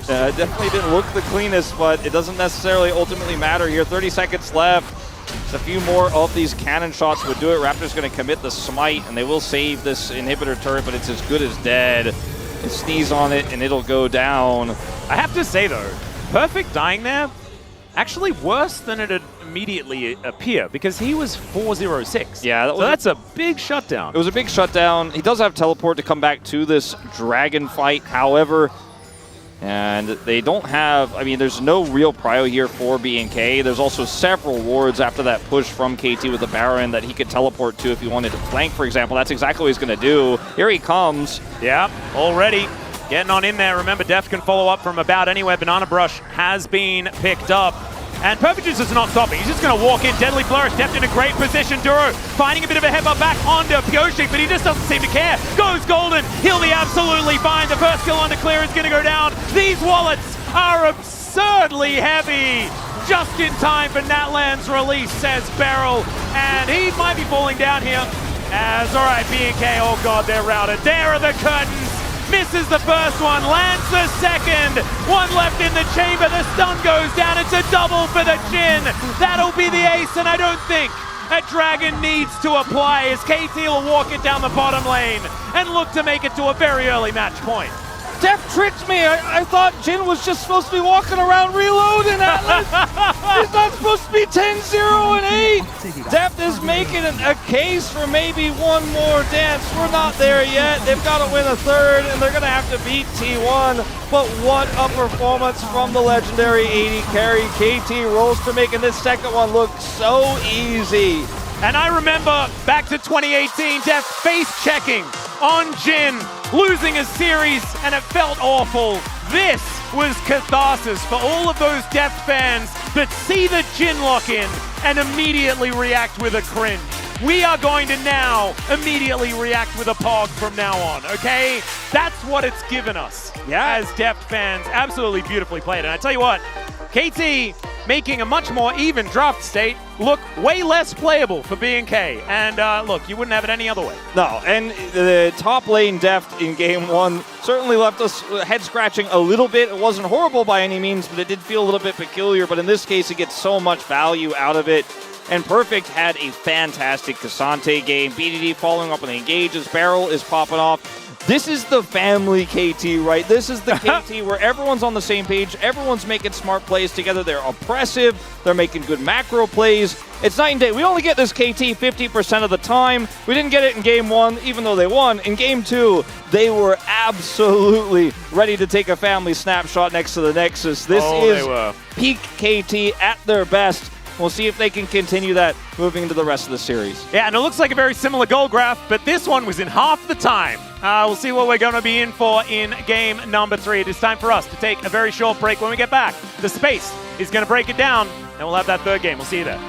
Definitely didn't look the cleanest, but it doesn't necessarily ultimately matter here. 30 seconds left. Just a few more of these cannon shots would do it. Raptor's going to commit the smite, and they will save this inhibitor turret, but it's as good as dead. And sneeze on it, and it'll go down. I have to say though, Perfect dying there, actually worse than it'd immediately appear because he was 406. Yeah, so that's a big shutdown. It was a big shutdown. He does have teleport to come back to this dragon fight, however, and they don't have, I mean, there's no real prio here for B&K. There's also several wards after that push from KT with the Baron that he could teleport to if he wanted to flank, for example. That's exactly what he's going to do. Here he comes. Yeah, already getting on in there. Remember, Deft can follow up from about anywhere. Banana Brush has been picked up. And Perfect is just not stopping. He's just going to walk in. Deadly Flourish. Deft in a great position. Duro finding a bit of a headbutt back onto Pyoshik, but he just doesn't seem to care. Goes Golden. He'll be absolutely fine. The first kill onto Clear is going to go down. These wallets are absurdly heavy. Just in time for Natlan's release, says Beryl. And he might be falling down here. As, all right, B&K, oh God, they're routed. There are the curtains. Misses the first one, lands the second. One left in the chamber, the stun goes down. It's a double for the Jhin. That'll be the ace, and I don't think a Dragon needs to apply as KT will walk it down the bottom lane and look to make it to a very early match point. Deft tricked me. I thought Jhin was just supposed to be walking around reloading Atlas. He's not supposed to be 10-0 and 8. Deft is making a case for maybe one more dance. We're not there yet. They've got to win a third, and they're going to have to beat T1. But what a performance from the legendary 80 carry. KT Rollster making this second one look so easy. And I remember back to 2018, Deft face-checking on Jhin, losing a series, and it felt awful. This was catharsis for all of those Deft fans that see the Jhin lock in and immediately react with a cringe. We are going to now immediately react with a pog from now on, okay? That's what it's given us as Deft fans. Absolutely beautifully played. And I tell you what, KT making a much more even draft state look way less playable for B&K. And look, you wouldn't have it any other way. No, and the top lane Deft in game one certainly left us head scratching a little bit. It wasn't horrible by any means, but it did feel a little bit peculiar. But in this case, it gets so much value out of it. And Perfect had a fantastic Cassante game. BDD following up on the engages. Beryl is popping off. This is the family KT, right? This is the KT where everyone's on the same page. Everyone's making smart plays together. They're oppressive. They're making good macro plays. It's night and day. We only get this KT 50% of the time. We didn't get it in game one, even though they won. In game two, they were absolutely ready to take a family snapshot next to the Nexus. This is peak KT at their best. We'll see if they can continue that moving into the rest of the series. Yeah, and it looks like a very similar goal graph, but this one was in half the time. We'll see what we're going to be in for in game number 3. It is time for us to take a very short break. When we get back, the Space is going to break it down, and we'll have that third game. We'll see you there.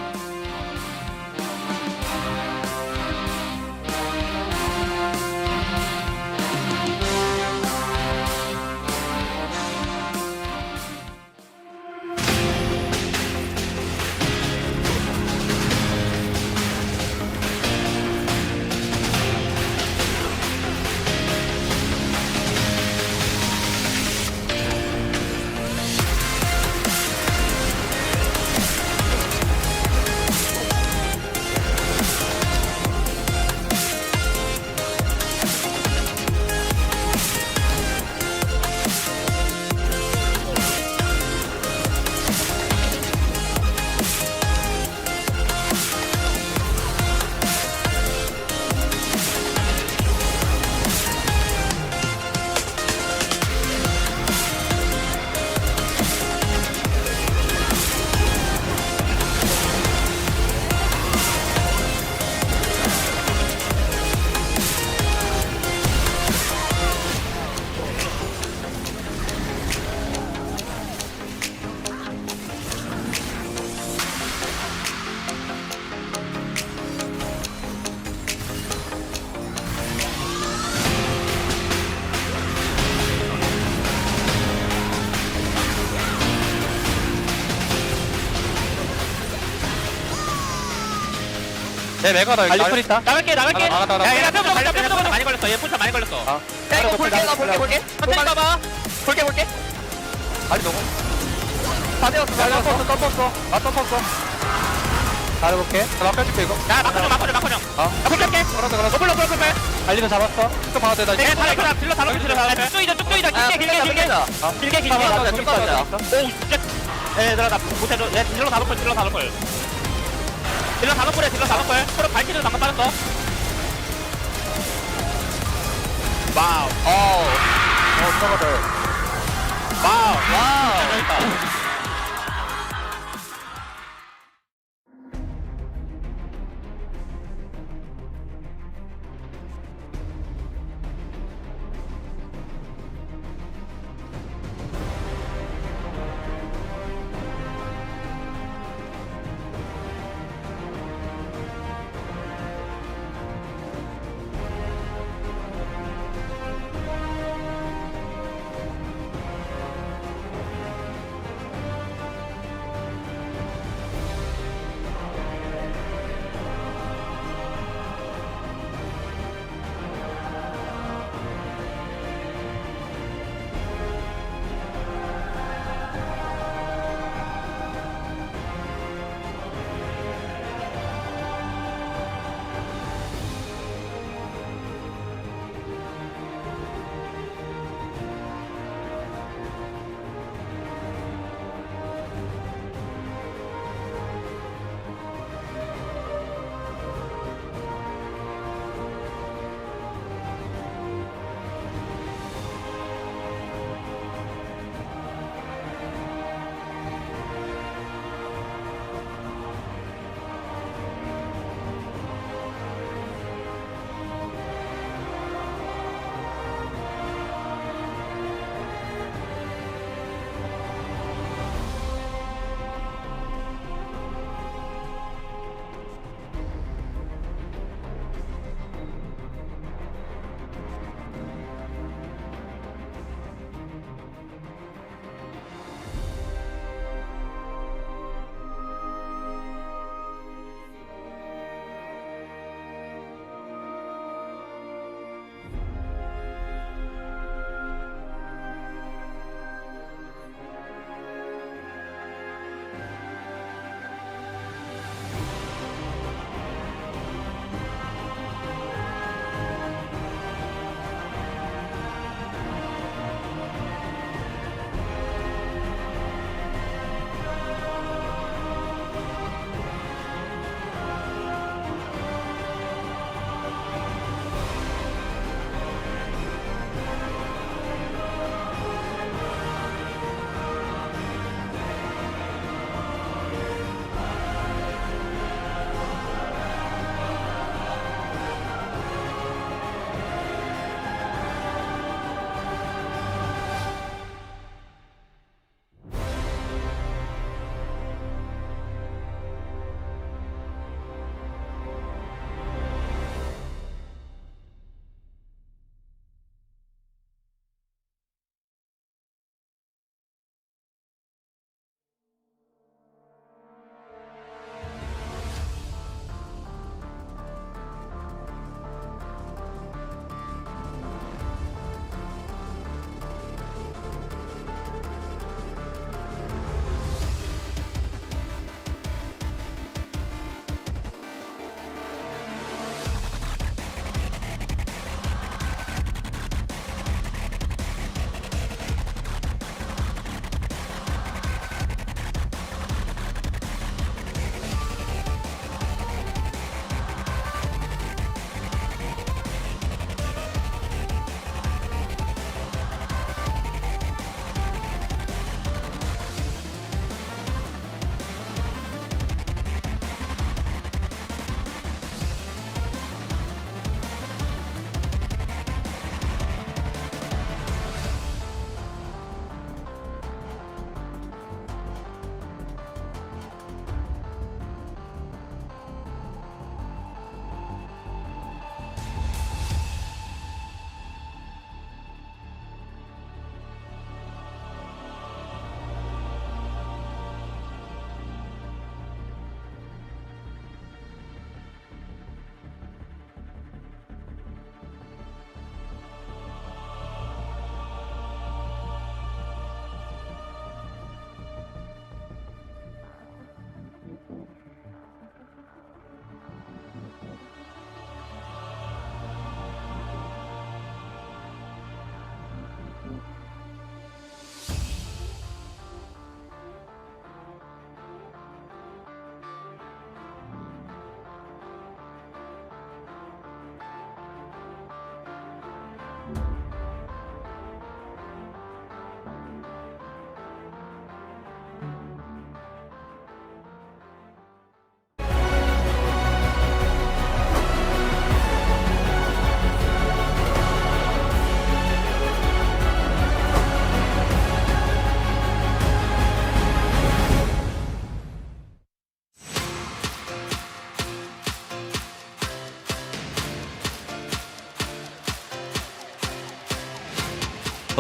내 맥어다 여기 알리플 있다. 나갈게 나갈게 나가. 야 얘가 뼈부터 걸려 뼈부터 많이 걸렸어 얘 포차 많이 걸렸어 야 이거 볼게 나 볼게 천천히 봐봐 볼게 아니 너무. 다 되었어. 떴어. 떴어. 잘해볼게. 나 막혀줄게 이거. 야 막혀줘. 나 볼게. 걸었어. 노블. 달리면 잡았어. 또 봐도 돼. 나 딜러 다 넣게. 길게. 맞아. 좀 맞아. 오 진짜. 얘들아 나 못해줘. 얘 딜러 다 넣고. 딜러 다 넣고. 서로 발키를 방금 빠졌어. 와우. 서버들. 와우. 잘했다.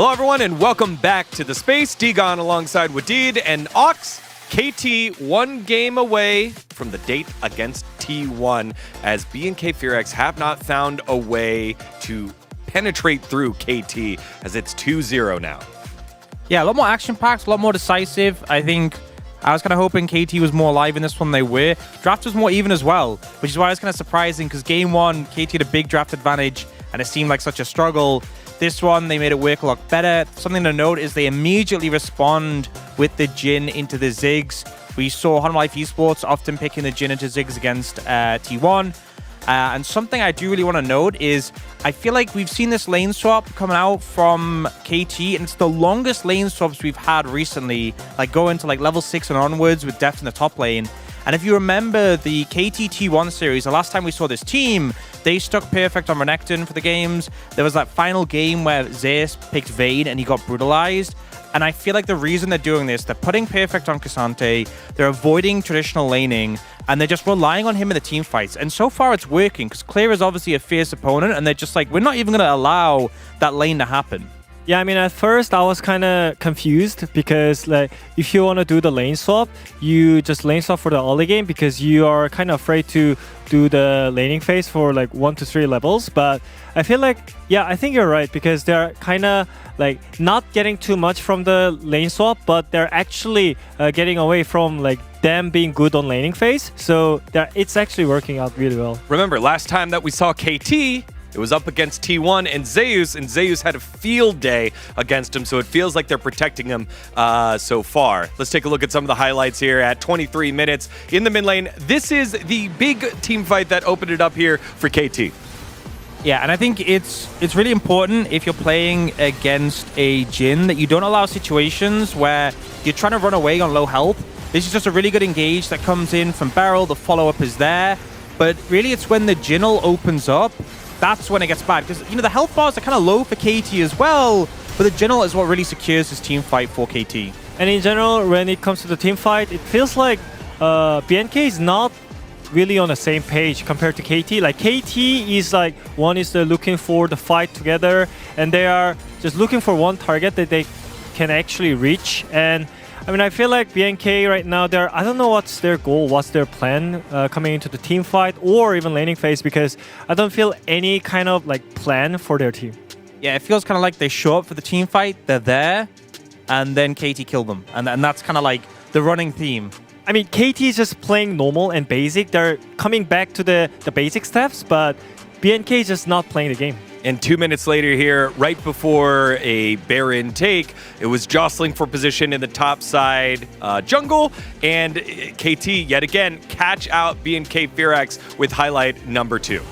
Hello, everyone, and welcome back to the space. Digon alongside Wadid and Ox. KT 1 game away from the date against T1 as B&K Fearex have not found a way to penetrate through KT as it's 2-0 now. Yeah, a lot more action-packed, a lot more decisive. I think I was kind of hoping KT was more alive in this one than they were. Draft was more even as well, which is why it's kind of surprising because game one, KT had a big draft advantage and it seemed like such a struggle. This one, they made it work a lot better. Something to note is they immediately respond with the Jhin into the Ziggs. We saw Honor Life Esports often picking the Jhin into Ziggs against T1. And something I do really want to note is I feel like we've seen this lane swap coming out from KT, and it's the longest lane swaps we've had recently, like going to like level 6 and onwards with Deft in the top lane. And if you remember the KT T1 series, the last time we saw this team, they stuck perfect on Renekton for the games. There was that final game where Zeus picked Vayne and he got brutalized. And I feel like the reason they're doing this, they're putting perfect on Cassante, they're avoiding traditional laning, and they're just relying on him in the team fights. And so far it's working, because Clear is obviously a fierce opponent, and they're just like, we're not even going to allow that lane to happen. Yeah, I mean, at first I was kind of confused because, like, if you want to do the lane swap, you just lane swap for the early game because you are kind of afraid to do the laning phase for like 1 to 3 levels. But I feel like, yeah, I think you're right because they're kind of like not getting too much from the lane swap, but they're actually getting away from like them being good on laning phase. So it's actually working out really well. Remember, last time that we saw KT, it was up against T1 and Zeus had a field day against him, so it feels like they're protecting him so far. Let's take a look at some of the highlights here at 23 minutes in the mid lane. This is the big team fight that opened it up here for KT. Yeah, and I think it's really important if you're playing against a Jhin that you don't allow situations where you're trying to run away on low health. This is just a really good engage that comes in from Barrel. The follow-up is there. But really, it's when the Jhin opens up, that's when it gets bad. Because, you know, the health bars are kind of low for KT as well, but the Jhin is what really secures this team fight for KT. And in general, when it comes to the team fight, it feels like BNK is not really on the same page compared to KT. Like KT is like, one is they're looking for the fight together, and they are just looking for one target that they can actually reach. And I mean, I feel like BNK right now, I don't know what's their goal, what's their plan coming into the team fight or even laning phase, because I don't feel any kind of like plan for their team. Yeah, it feels kind of like they show up for the team fight, they're there, and then KT kill them. And that's kind of like the running theme. I mean, KT is just playing normal and basic. They're coming back to the basic steps, but BNK is just not playing the game. And 2 minutes later here, right before a Baron take, it was jostling for position in the top side jungle, and KT, yet again, catch out B&K Fearex with highlight number 2.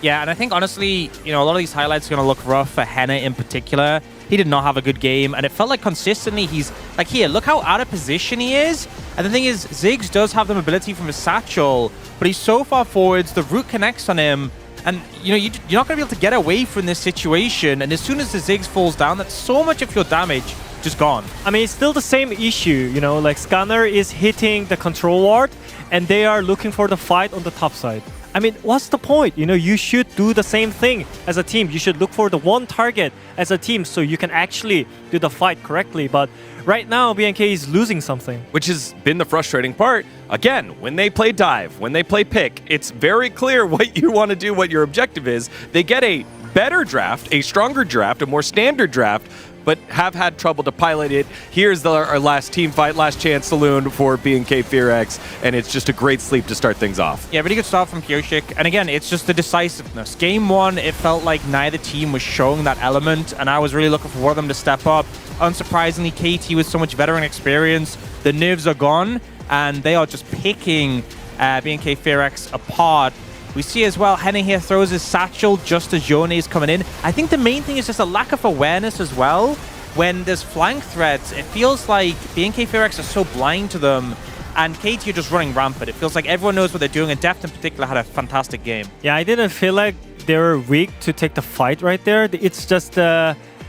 Yeah, and I think, honestly, you know, a lot of these highlights are going to look rough for Henna in particular. He did not have a good game, and it felt like consistently he's, like, here, look how out of position he is. And the thing is, Ziggs does have the mobility from his satchel, but he's so far forwards, the root connects on him, and, you know, you're not going to be able to get away from this situation. And as soon as the Ziggs falls down, that's so much of your damage just gone. I mean, it's still the same issue, you know, like Scanner is hitting the control ward, and they are looking for the fight on the top side. I mean, what's the point? You know, you should do the same thing as a team. You should look for the one target as a team so you can actually do the fight correctly. But right now, BNK is losing something. Which has been the frustrating part. Again, when they play dive, when they play pick, it's very clear what you want to do, what your objective is. They get a better draft, a stronger draft, a more standard draft, but have had trouble to pilot it. Here's our last team fight, last chance saloon for B&K Fearex, and it's just a great sleep to start things off. Yeah, really good start from Kyoshik. And again, it's just the decisiveness. Game one, it felt like neither team was showing that element, and I was really looking for one of them to step up. Unsurprisingly, KT with so much veteran experience, the nerves are gone, and they are just picking B&K Fearex apart. We see as well, Henna here throws his satchel just as Yone is coming in. I think the main thing is just a lack of awareness as well. When there's flank threats, it feels like B&K Fearex are so blind to them, and KT are just running rampant. It feels like everyone knows what they're doing, and Deft in particular had a fantastic game. Yeah, I didn't feel like they were weak to take the fight right there. It's just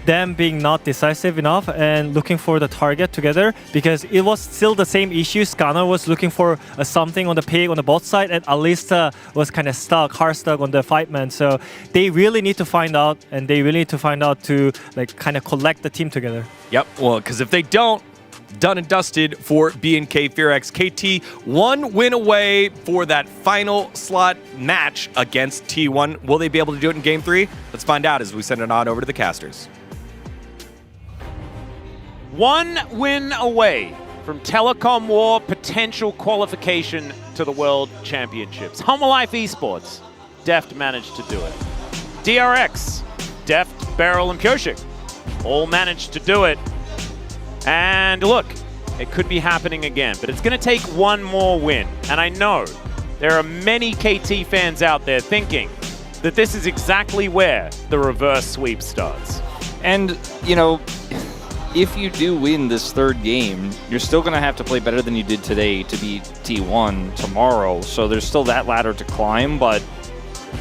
them being not decisive enough and looking for the target together, because it was still the same issue. Scanner was looking for something on the pick on the bot side, and Alista was kind of hard stuck on the 5-man. So they really need to find out, and they really need to find out to like kind of collect the team together. Yep. Well, because if they don't, done and dusted for B&K Fearex. KT 1 win away for that final slot match against T1. Will they be able to do it in Game 3? Let's find out as we send it on over to the casters. 1 win away from Telecom War potential qualification to the World Championships. Homolife Esports, Deft managed to do it. DRX, Deft, Beryl, and Pyoshik all managed to do it. And look, it could be happening again, but it's going to take one more win. And I know there are many KT fans out there thinking that this is exactly where the reverse sweep starts. And, you know, if you do win this third game, you're still going to have to play better than you did today to beat T1 tomorrow. So there's still that ladder to climb, but,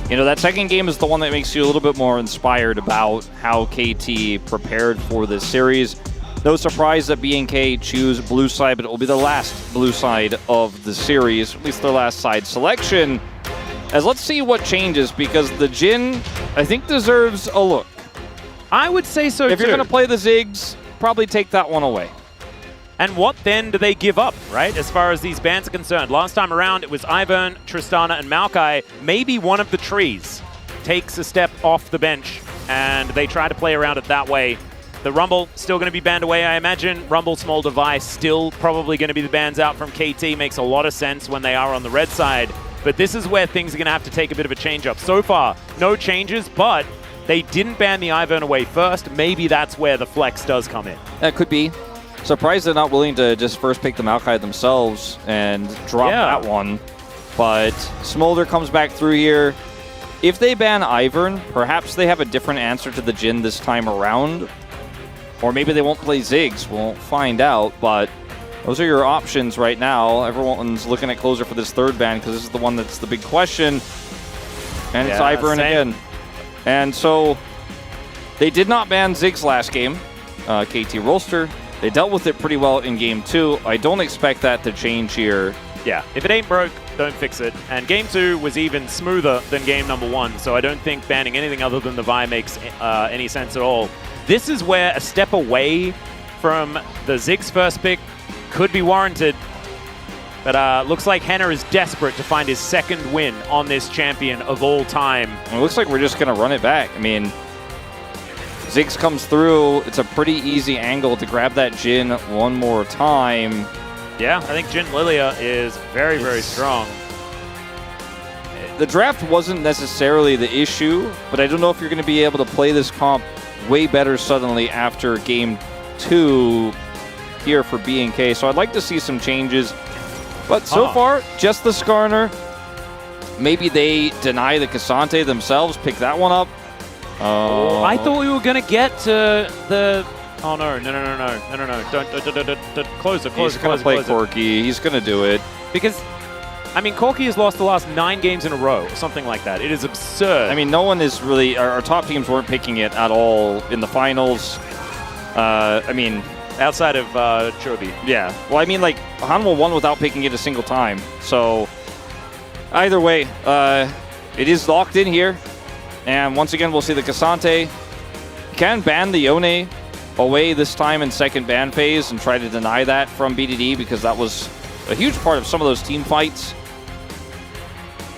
you know, that second game is the one that makes you a little bit more inspired about how KT prepared for this series. No surprise that B&K choose blue side, but it will be the last blue side of the series, at least their last side selection. As let's see what changes, because the Jhin, I think, deserves a look. I would say so too. If you're going to play the Ziggs, probably take that one away. And what then do they give up, right, as far as these bans are concerned? Last time around, it was Ivern, Tristana, and Maokai. Maybe one of the trees takes a step off the bench, and they try to play around it that way. The Rumble still going to be banned away, I imagine. Rumble small device still probably going to be the bans out from KT. Makes a lot of sense when they are on the red side. But this is where things are going to have to take a bit of a change up. So far, no changes, but they didn't ban the Ivern away first. Maybe that's where the flex does come in. That could be. Surprised they're not willing to just first pick the Maokai themselves and drop that one. But Smolder comes back through here. If they ban Ivern, perhaps they have a different answer to the Jhin this time around. Or maybe they won't play Ziggs. We'll find out, but those are your options right now. Everyone's looking at Closer for this third ban because this is the one that's the big question. And it's Ivern again. And so they did not ban Ziggs last game, KT Rolster. They dealt with it pretty well in Game 2. I don't expect that to change here. Yeah, if it ain't broke, don't fix it. And Game 2 was even smoother than Game number 1, so I don't think banning anything other than the Vi makes any sense at all. This is where a step away from the Ziggs first pick could be warranted. But looks like Henna is desperate to find his second win on this champion of all time. It looks like we're just going to run it back. I mean, Ziggs comes through. It's a pretty easy angle to grab that Jhin one more time. Yeah, I think Jhin Lilia is very, very strong. The draft wasn't necessarily the issue, but I don't know if you're going to be able to play this comp way better suddenly after Game 2 here for B&K. So I'd like to see some changes. But so far, just the Skarner. Maybe they deny the Cassante themselves, pick that one up. I thought we were going to get to the... Oh, no. Don't close it. He's going to play Corki. He's going to do it. Because, I mean, Corki has lost the last 9 games in a row, or something like that. It is absurd. I mean, no one is really... Our top teams weren't picking it at all in the finals. I mean... Outside of Chobi. Yeah. Well, I mean, like, Hanwha won without picking it a single time. So, either way, it is locked in here. And once again, we'll see the Cassante. Can ban the Yone away this time in second ban phase and try to deny that from BDD because that was a huge part of some of those team fights.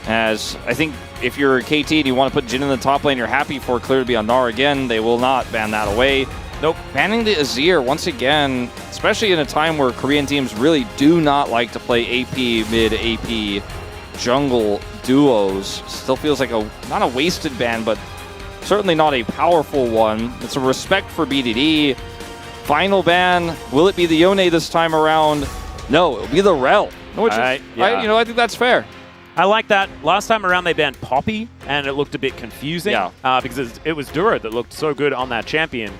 As I think if you're KT and you want to put Jhin in the top lane, you're happy for Clear to be on Gnar again. They will not ban that away. Nope. Banning the Azir once again, especially in a time where Korean teams really do not like to play AP mid, AP jungle duos. Still feels like not a wasted ban, but certainly not a powerful one. It's a respect for BDD. Final ban. Will it be the Yone this time around? No, it'll be the Rel. Which I think that's fair. I like that. Last time around, they banned Poppy, and it looked a bit confusing because it was Dura that looked so good on that champion.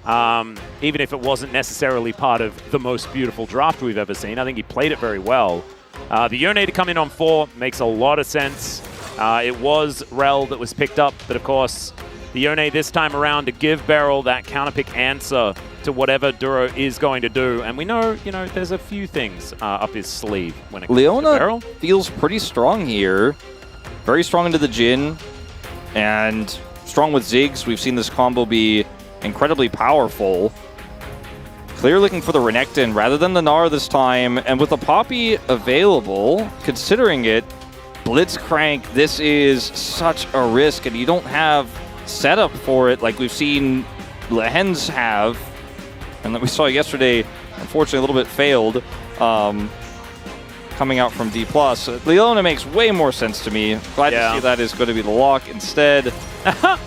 Even if it wasn't necessarily part of the most beautiful draft we've ever seen. I think he played it very well. The Yone to come in on 4 makes a lot of sense. It was Rel that was picked up, but of course, The Yone this time around to give Beryl that counterpick answer to whatever Duro is going to do. And we know, there's a few things up his sleeve when it comes to Leona Beryl. feels pretty strong here. Very strong into the Jhin. And strong with Ziggs. We've seen this combo be incredibly powerful. Clear looking for the Renekton rather than the Gnar this time. And with the Poppy available, considering it, Blitzcrank, this is such a risk. And you don't have setup for it like we've seen Lehens have. And that we saw yesterday, unfortunately a little bit failed. Coming out from D+. Leona makes way more sense to me. Glad to see that is going to be the lock instead.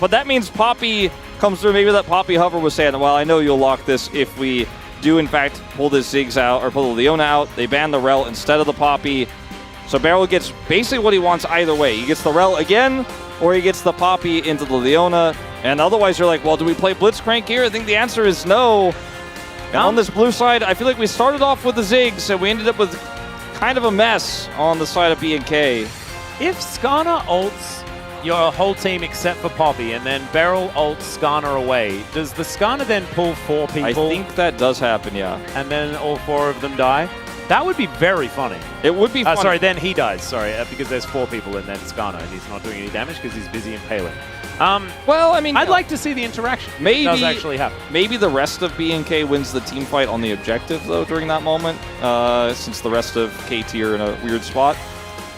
But that means Poppy comes through. Maybe that Poppy hover was saying, well, I know you'll lock this if we do, in fact, pull this Ziggs out or pull the Leona out. They ban the Rel instead of the Poppy. So Beryl gets basically what he wants either way. He gets the Rel again, or he gets the Poppy into the Leona. And otherwise, you're like, well, do we play Blitzcrank here? I think the answer is no. And on this blue side, I feel like we started off with the Ziggs, and we ended up with kind of a mess on the side of B&K. If Skarner ults your whole team except for Poppy, and then Beryl ults Skarner away, does the Skarner then pull 4 people? I think that does happen, yeah. And then all 4 of them die? That would be very funny. It would be funny. Sorry, then he dies. Sorry, because there's 4 people and then Skarner, and he's not doing any damage because he's busy impaling. Well, I mean, I'd like to see the interaction. Maybe it does actually happen. Maybe the rest of B&K wins the team fight on the objective though during that moment, since the rest of KT are in a weird spot.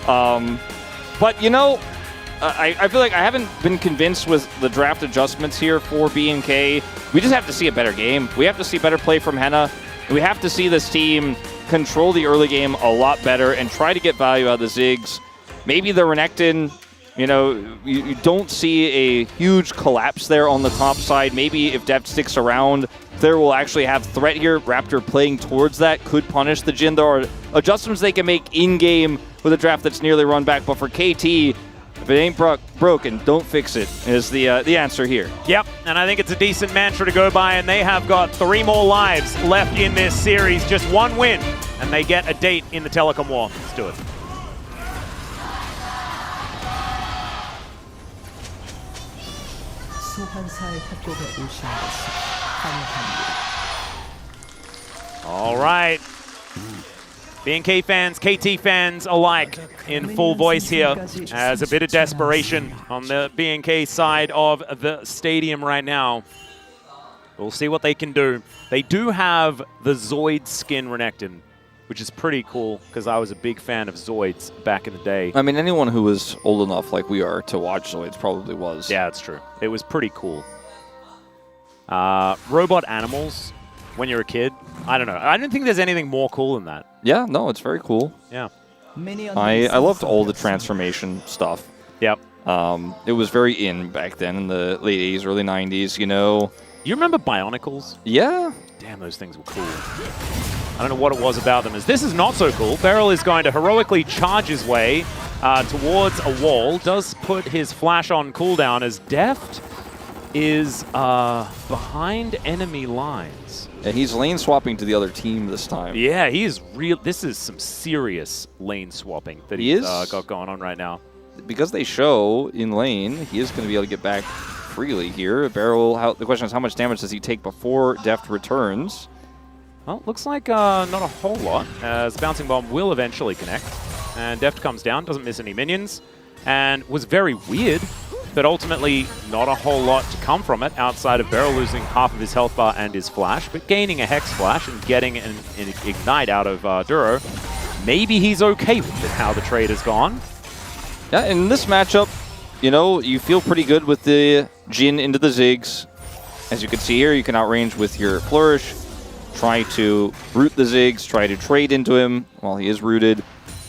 But I feel like I haven't been convinced with the draft adjustments here for B&K. We just have to see a better game. We have to see better play from Henna. We have to see this team control the early game a lot better and try to get value out of the Ziggs. Maybe the Renekton. You don't see a huge collapse there on the top side. Maybe if Deft sticks around, there will actually have threat here. Raptor playing towards that could punish the Jhin. There are adjustments they can make in-game with a draft that's nearly run back. But for KT, if it ain't broken, don't fix it, is the answer here. Yep, and I think it's a decent mantra to go by, and they have got 3 more lives left in this series. Just 1 win, and they get a date in the Telecom War. Let's do it. 소환사의 협곡에 오신 것을 환영합니다. All right. B&K fans, KT fans alike in full voice here as a bit of desperation on the B&K side of the stadium right now. We'll see what they can do. They do have the Zoid skin Renekton, which is pretty cool because I was a big fan of Zoids back in the day. I mean, anyone who was old enough like we are to watch Zoids probably was. Yeah, it's true. It was pretty cool. Robot animals when you're a kid. I don't know. I don't think there's anything more cool than that. Yeah, no, it's very cool. Yeah. I loved all the transformation stuff. Yep. It was very in back then in the late 80s, early 90s, You remember Bionicles? Yeah. Damn, those things were cool. I don't know what it was about them. As this is not so cool. Beryl is going to heroically charge his way towards a wall. Does put his flash on cooldown as Deft is behind enemy lines. Yeah, he's lane swapping to the other team this time. Yeah, he is real. This is some serious lane swapping that he's got going on right now. Because they show in lane, he is going to be able to get back freely here. Beryl, the question is how much damage does he take before Deft returns? Well, looks like not a whole lot, as Bouncing Bomb will eventually connect. And Deft comes down, doesn't miss any minions, and was very weird, but ultimately not a whole lot to come from it outside of Beryl losing half of his health bar and his flash, but gaining a Hex Flash and getting an Ignite out of Duro. Maybe he's okay with how the trade has gone. Yeah, in this matchup, you feel pretty good with the Jhin into the Ziggs. As you can see here, you can outrange with your Flourish, try to root the Ziggs, try to trade into him while he is rooted.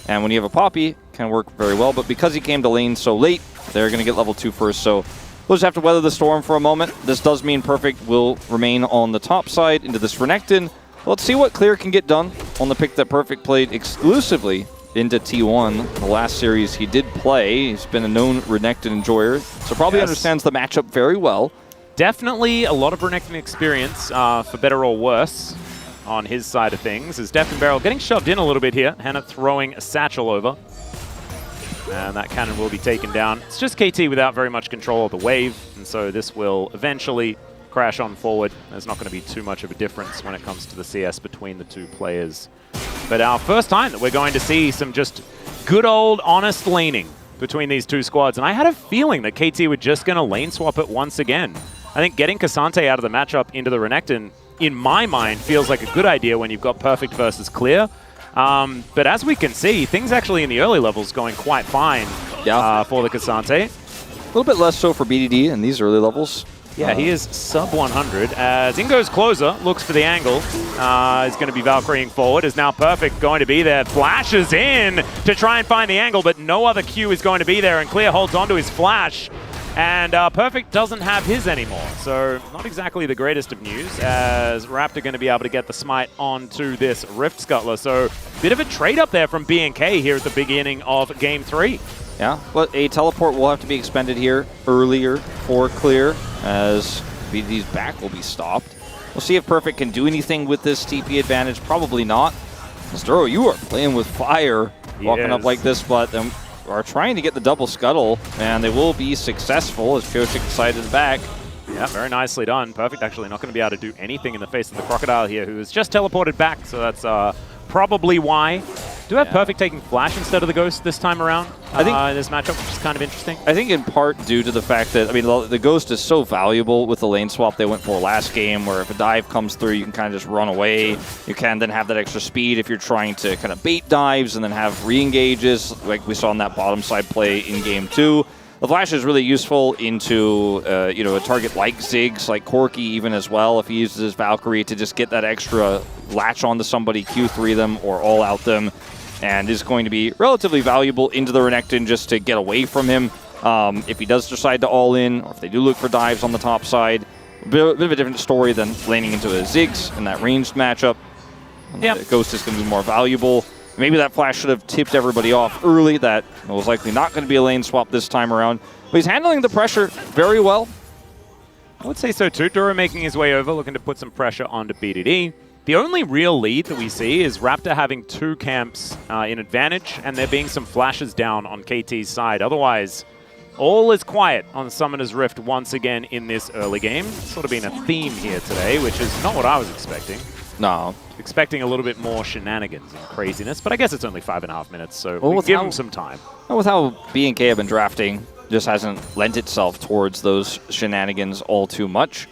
And when you have a Poppy, it can work very well. But because he came to lane so late, they're going to get level 2 first. So we'll just have to weather the storm for a moment. This does mean Perfect will remain on the top side into this Renekton. Let's see what Clear can get done on the pick that Perfect played exclusively into T1. The last series he did play. He's been a known Renekton enjoyer, so probably understands the matchup very well. Definitely a lot of Renekton experience, for better or worse, on his side of things. As Deft and Beryl getting shoved in a little bit here. Hannah throwing a satchel over. And that cannon will be taken down. It's just KT without very much control of the wave, and so this will eventually crash on forward. There's not going to be too much of a difference when it comes to the CS between the two players. But our first time that we're going to see some just good old honest laning between these two squads. And I had a feeling that KT were just going to lane swap it once again. I think getting Cassante out of the matchup into the Renekton, in my mind, feels like a good idea when you've got Perfect versus Clear. But as we can see, things actually in the early levels going quite fine for the Cassante. A little bit less so for BDD in these early levels. Yeah, he is sub 100 as Ingo's closer looks for the angle. Is going to be Valkyrieing forward. Is now Perfect going to be there. Flashes in to try and find the angle, but no other Q is going to be there, and Clear holds onto his flash. And Perfect doesn't have his anymore, so not exactly the greatest of news, as Raptor going to be able to get the smite onto this Rift Scuttler. So bit of a trade up there from BNK here at the beginning of Game 3. Yeah, but a teleport will have to be expended here earlier for Clear, as BDD's back will be stopped. We'll see if Perfect can do anything with this TP advantage. Probably not. Duro, you are playing with fire, walking up like this, but are trying to get the double scuttle, and they will be successful as Pyosik decided to back. Yeah, very nicely done. Perfect actually not going to be able to do anything in the face of the Crocodile here, who has just teleported back, so that's probably why. Do have Perfect taking Flash instead of the Ghost this time around in this matchup, which is kind of interesting. I think in part due to the fact that, I mean, the Ghost is so valuable with the lane swap they went for last game, where if a dive comes through, you can kind of just run away. You can then have that extra speed if you're trying to kind of bait dives and then have re-engages, like we saw in that bottom side play in Game 2. The Flash is really useful into a target like Ziggs, like Corki even as well, if he uses his Valkyrie to just get that extra latch onto somebody, Q3 them, or all out them, and is going to be relatively valuable into the Renekton just to get away from him. If he does decide to all in, or if they do look for dives on the top side, a bit of a different story than laning into a Ziggs in that ranged matchup. The Ghost is going to be more valuable. Maybe that Flash should have tipped everybody off early. That was likely not going to be a lane swap this time around. But he's handling the pressure very well. I would say so too. Duro making his way over, looking to put some pressure onto BDD. The only real lead that we see is Raptor having two camps in advantage, and there being some flashes down on KT's side. Otherwise, all is quiet on Summoner's Rift once again in this early game. It's sort of been a theme here today, which is not what I was expecting. No. Expecting a little bit more shenanigans and craziness, but I guess it's only 5.5 minutes, so we'll give them some time. With how BNK have been drafting, just hasn't lent itself towards those shenanigans all too much.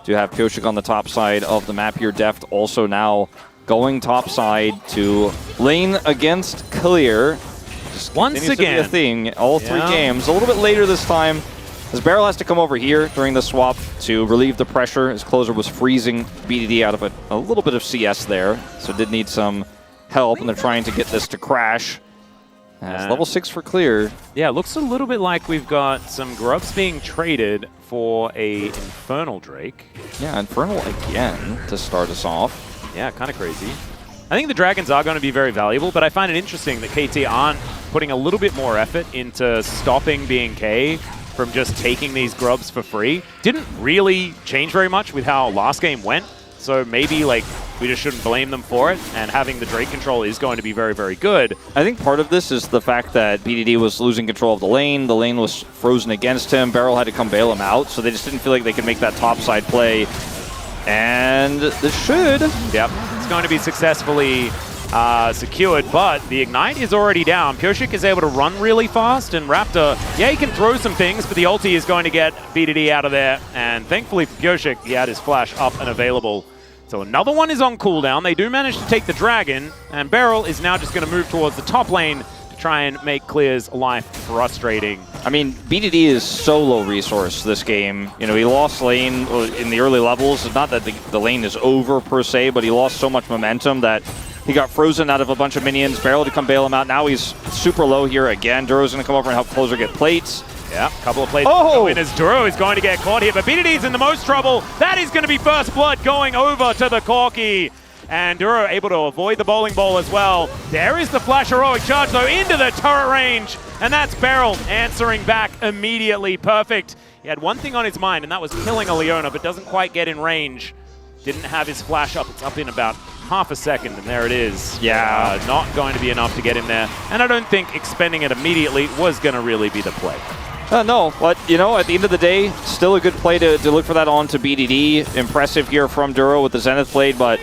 Do have Pyosik on the top side of the map here. Deft also now going top side to lane against Clear. Just once again, to be a thing all three games. A little bit later this time, as Beryl has to come over here during the swap to relieve the pressure. His closer was freezing BDD out of a little bit of CS there, so did need some help, and they're trying to get this to crash. As level 6 for Clear. Yeah, it looks a little bit like we've got some grubs being traded for a Infernal Drake. Yeah, Infernal again to start us off. Yeah, kind of crazy. I think the Dragons are going to be very valuable, but I find it interesting that KT aren't putting a little bit more effort into stopping BNK from just taking these grubs for free. Didn't really change very much with how last game went, so maybe like we just shouldn't blame them for it, and having the Drake control is going to be very, very good. I think part of this is the fact that BDD was losing control of the lane was frozen against him, Beryl had to come bail him out, so they just didn't feel like they could make that top side play. And this should. Yep, it's going to be successfully secured, but the Ignite is already down. Pyosik is able to run really fast, and Raptor, yeah, he can throw some things, but the ulti is going to get BDD out of there, and thankfully for Pyosik, he had his flash up and available. So another one is on cooldown. They do manage to take the Dragon, and Beryl is now just going to move towards the top lane to try and make Clear's life frustrating. I mean, BDD is so low resource this game. You know, he lost lane in the early levels. It's not that the lane is over per se, but he lost so much momentum that he got frozen out of a bunch of minions. Beryl to come bail him out. Now he's super low here again. Duro's going to come over and help Closer get plates. Yeah, a couple of plates go in as Duro is going to get caught here, but BDD's in the most trouble. That is going to be first blood going over to the Corki. And Duro able to avoid the bowling ball as well. There is the flash heroic charge though into the turret range. And that's Beryl answering back immediately. Perfect. He had one thing on his mind, and that was killing a Leona, but doesn't quite get in range. Didn't have his flash up. It's up in about half a second, and there it is. Yeah. Not going to be enough to get him there. And I don't think expending it immediately was going to really be the play. No, but, you know, at the end of the day, still a good play to look for that on to BDD. Impressive here from Duro with the Zenith blade, but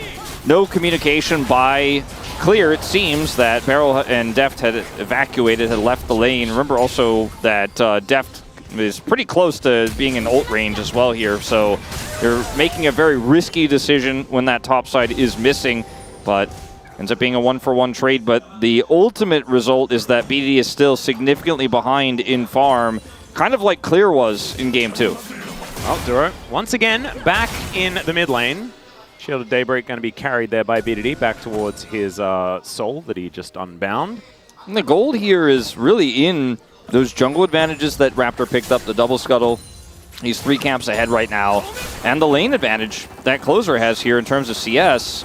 no communication by Clear. It seems that Barrel and Deft had evacuated, had left the lane. Remember also that Deft is pretty close to being in ult range as well here, so they're making a very risky decision when that top side is missing, but ends up being a 1-for-1 trade. But the ultimate result is that BDD is still significantly behind in farm, kind of like Clear was in Game 2. Well, Duro, once again, back in the mid lane. Shield of Daybreak going to be carried there by BDD back towards his soul that he just unbound. And the gold here is really in those jungle advantages that Raptor picked up, the double scuttle. He's 3 camps ahead right now. And the lane advantage that Closer has here in terms of CS.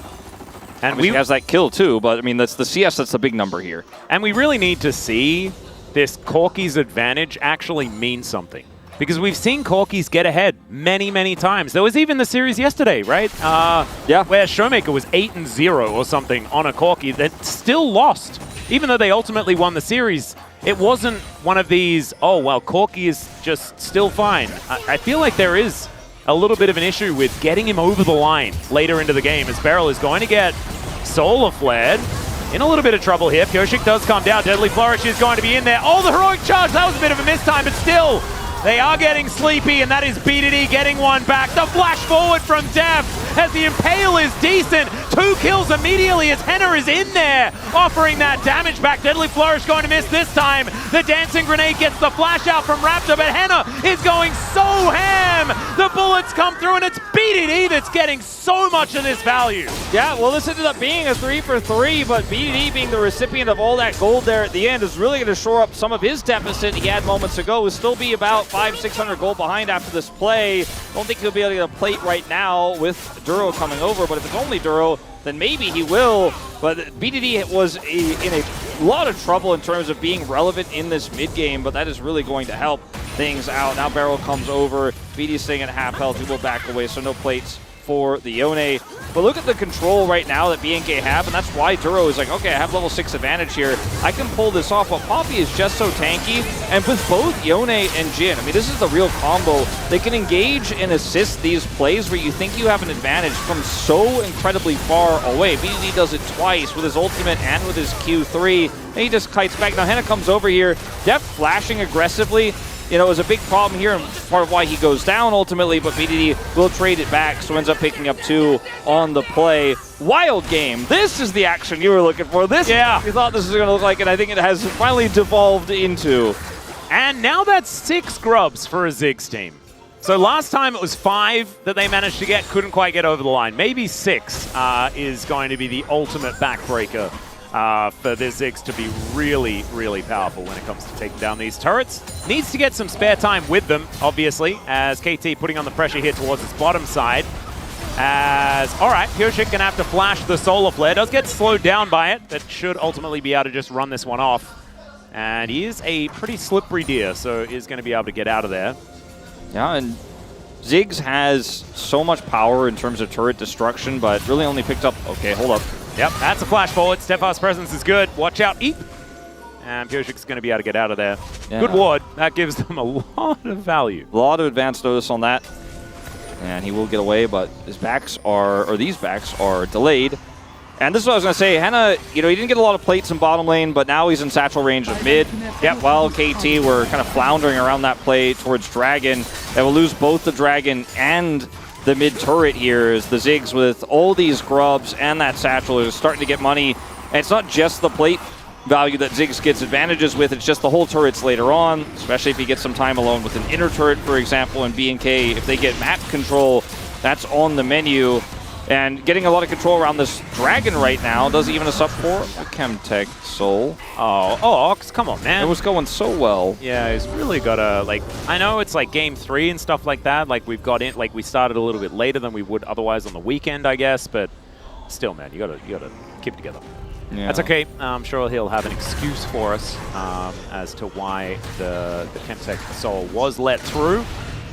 And he has that kill too, but I mean, that's the CS, that's the big number here. And we really need to see this Corki's advantage actually mean something. Because we've seen Corki's get ahead many, many times. There was even the series yesterday, right? Yeah. Where Showmaker was 8-0 or something on a Corki that still lost. Even though they ultimately won the series, it wasn't one of these, oh, well, Corki is just still fine. I feel like there is a little bit of an issue with getting him over the line later into the game, as Beryl is going to get solar flared. In a little bit of trouble here. Pyoshik does come down. Deadly Flourish is going to be in there. Oh, the heroic charge. That was a bit of a mistime, but still, they are getting sleepy, and that is BDD getting one back. The flash forward from Dev as the Impale is decent. 2 kills immediately as Henna is in there, offering that damage back. Deadly Flourish going to miss this time. The Dancing Grenade gets the flash out from Raptor, but Henna is going so ham. The bullets come through, and it's BDD that's getting so much of this value. Yeah, well, this ended up being a 3-for-3, but BDD being the recipient of all that gold there at the end is really going to shore up some of his deficit he had moments ago. Will still be about 500-600 gold behind after this play. Don't think he'll be able to get a plate right now with Duro coming over, but if it's only Duro, then maybe he will. But BDD was in a lot of trouble in terms of being relevant in this mid game, but that is really going to help things out. Now Barrel comes over, BD's staying at half health, he will back away, so no plates for the Yone. But look at the control right now that BNK have, and that's why Duro is like, okay, I have level 6 advantage here. I can pull this off, but Poppy is just so tanky. And with both Yone and Jin, I mean, this is the real combo. They can engage and assist these plays where you think you have an advantage from so incredibly far away. BDD does it twice with his ultimate and with his Q3, and he just kites back. Now Henna comes over here, Def flashing aggressively. You know, it was a big problem here and part of why he goes down ultimately, but BDD will trade it back, so ends up picking up 2 on the play. Wild game. This is the action you were looking for. This, yeah, you thought this was going to look like, and I think it has finally devolved into. And now that's 6 grubs for a Ziggs team. So last time it was 5 that they managed to get, couldn't quite get over the line. Maybe 6 is going to be the ultimate backbreaker for this Ziggs to be really, really powerful when it comes to taking down these turrets. Needs to get some spare time with them, obviously, as KT putting on the pressure here towards its bottom side. All right, Pyoshik gonna have to flash the solar flare. Does get slowed down by it, but should ultimately be able to just run this one off. And he is a pretty slippery deer, so is gonna be able to get out of there. Yeah, and Ziggs has so much power in terms of turret destruction, but really only picked up, okay, hold up. Yep, that's a flash forward. Steph's presence is good. Watch out, Eep. And Pyoshik's going to be able to get out of there. Yeah. Good ward. That gives them a lot of value. A lot of advance notice on that. And he will get away, but his backs are, or these backs are delayed. And this is what I was going to say. Henna, you know, he didn't get a lot of plates in bottom lane, but now he's in satchel range of mid. Yep, while KT were kind of floundering around that play towards Dragon. They will lose both the Dragon and the mid turret here as the Ziggs with all these grubs and that satchel is starting to get money. And it's not just the plate value that Ziggs gets advantages with, it's just the whole turrets later on, especially if he gets some time alone with an inner turret, for example, and BNK. If they get map control, that's on the menu. And getting a lot of control around this Dragon right now does even us up for a Chemtech Soul. Oh, Ox, come on, man. It was going so well. Yeah, he's really got to, like, I know it's like game 3 and stuff like that. Like, we've got in, like, we started a little bit later than we would otherwise on the weekend, I guess. But still, man, you gotta keep it together. Yeah. That's okay. I'm sure he'll have an excuse for us as to why the Chemtech Soul was let through.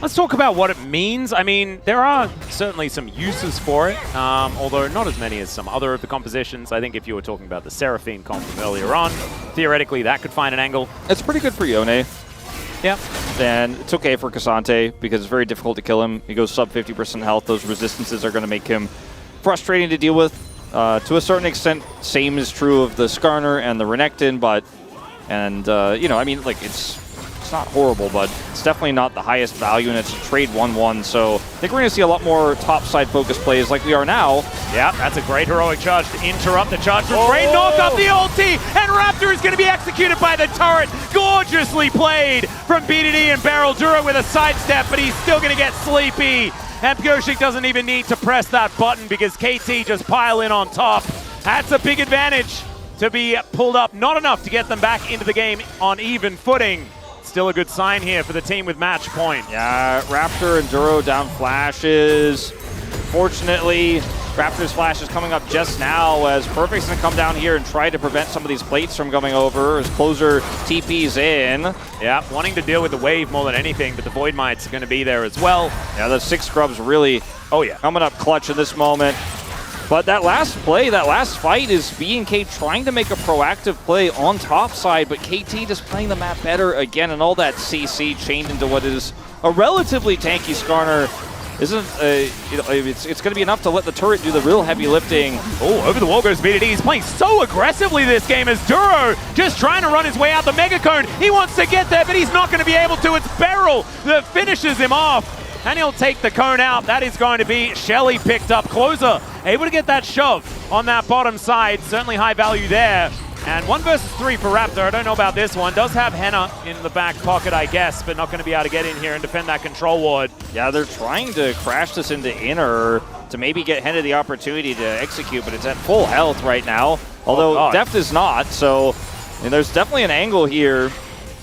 Let's talk about what it means. I mean, there are certainly some uses for it, although not as many as some other of the compositions. I think if you were talking about the Seraphine comp from earlier on, theoretically that could find an angle. It's pretty good for Yone. Yeah. And it's okay for Cassante because it's very difficult to kill him. He goes sub 50% health. Those resistances are going to make him frustrating to deal with. To a certain extent, same is true of the Skarner and the Renekton, but, you know, I mean, like, it's not horrible, but it's definitely not the highest value, and it's a trade 1-1, so I think we're going to see a lot more topside focused plays like we are now. Yeah, that's a great heroic charge to interrupt the charge from Brain. Knock up the ulti, and Raptor is going to be executed by the turret. Gorgeously played from BDD and Barrel Duro with a sidestep, but he's still going to get sleepy. And Pyoshik doesn't even need to press that button because KT just pile in on top. That's a big advantage to be pulled up. Not enough to get them back into the game on even footing. Still a good sign here for the team with match point. Yeah, Raptor and Duro down flashes. Fortunately, Raptor's flash is coming up just now as Perfect's going to come down here and try to prevent some of these plates from coming over as Closer TP's in. Yeah, wanting to deal with the wave more than anything, but the Void Might's going to be there as well. Yeah, the 6 scrubs really coming up clutch in this moment. But that last play, that last fight is B&K trying to make a proactive play on top side, but KT just playing the map better again, and all that CC chained into what is a relatively tanky Skarner isn't, you know, it's going to be enough to let the turret do the real heavy lifting. Oh, over the wall goes BDD. He's playing so aggressively this game as Duro just trying to run his way out the Mega Cone. He wants to get there, but he's not going to be able to. It's Beryl that finishes him off. And he'll take the cone out. That is going to be Shelly picked up. Closer able to get that shove on that bottom side. Certainly high value there. And 1 versus 3 for Raptor. I don't know about this one. Does have Henna in the back pocket, I guess, but not going to be able to get in here and defend that control ward. Yeah, they're trying to crash this into inner to maybe get Henna the opportunity to execute, but it's at full health right now. Although Deft is not, so there's definitely an angle here.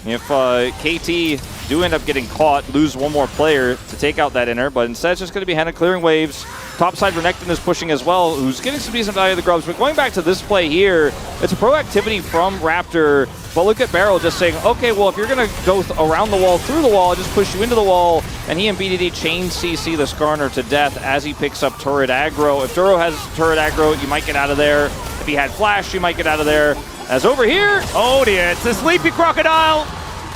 If KT do end up getting caught, lose one more player to take out that inner, but instead it's just going to be Henna clearing waves. Topside Renekton is pushing as well, who's getting some decent value of the grubs. But going back to this play here, it's a proactivity from Raptor. But look at Beryl just saying, okay, well, if you're going to go around the wall, through the wall, I'll just push you into the wall. And he and BDD chain CC the Skarner to death as he picks up turret aggro. If Duro has turret aggro, you might get out of there. If he had flash, you might get out of there. As over here, oh dear, it's a sleepy crocodile.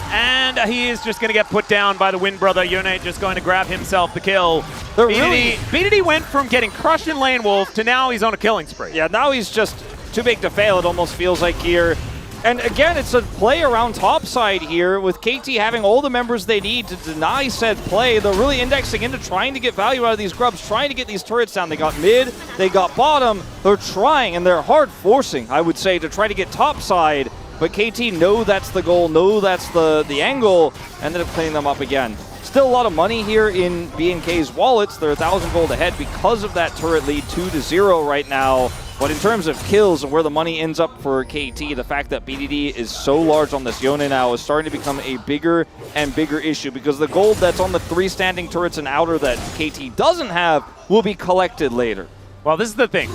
And he is just going to get put down by the Wind Brother. Yone just going to grab himself the kill. BDD went from getting crushed in Lane Wolf to now he's on a killing spree. Yeah, now he's just too big to fail, it almost feels like here. And again, it's a play around topside here with KT having all the members they need to deny said play. They're really indexing into trying to get value out of these grubs, trying to get these turrets down. They got mid, they got bottom. They're trying, and they're hard forcing, I would say, to try to get topside. But KT know that's the goal, know that's the angle, ended up cleaning them up again. Still a lot of money here in B&K's wallets. They're 1,000 gold ahead because of that turret lead, 2-0 right now. But in terms of kills and where the money ends up for KT, the fact that BDD is so large on this Yone now is starting to become a bigger and bigger issue because the gold that's on the 3 standing turrets and outer that KT doesn't have will be collected later. Well, this is the thing.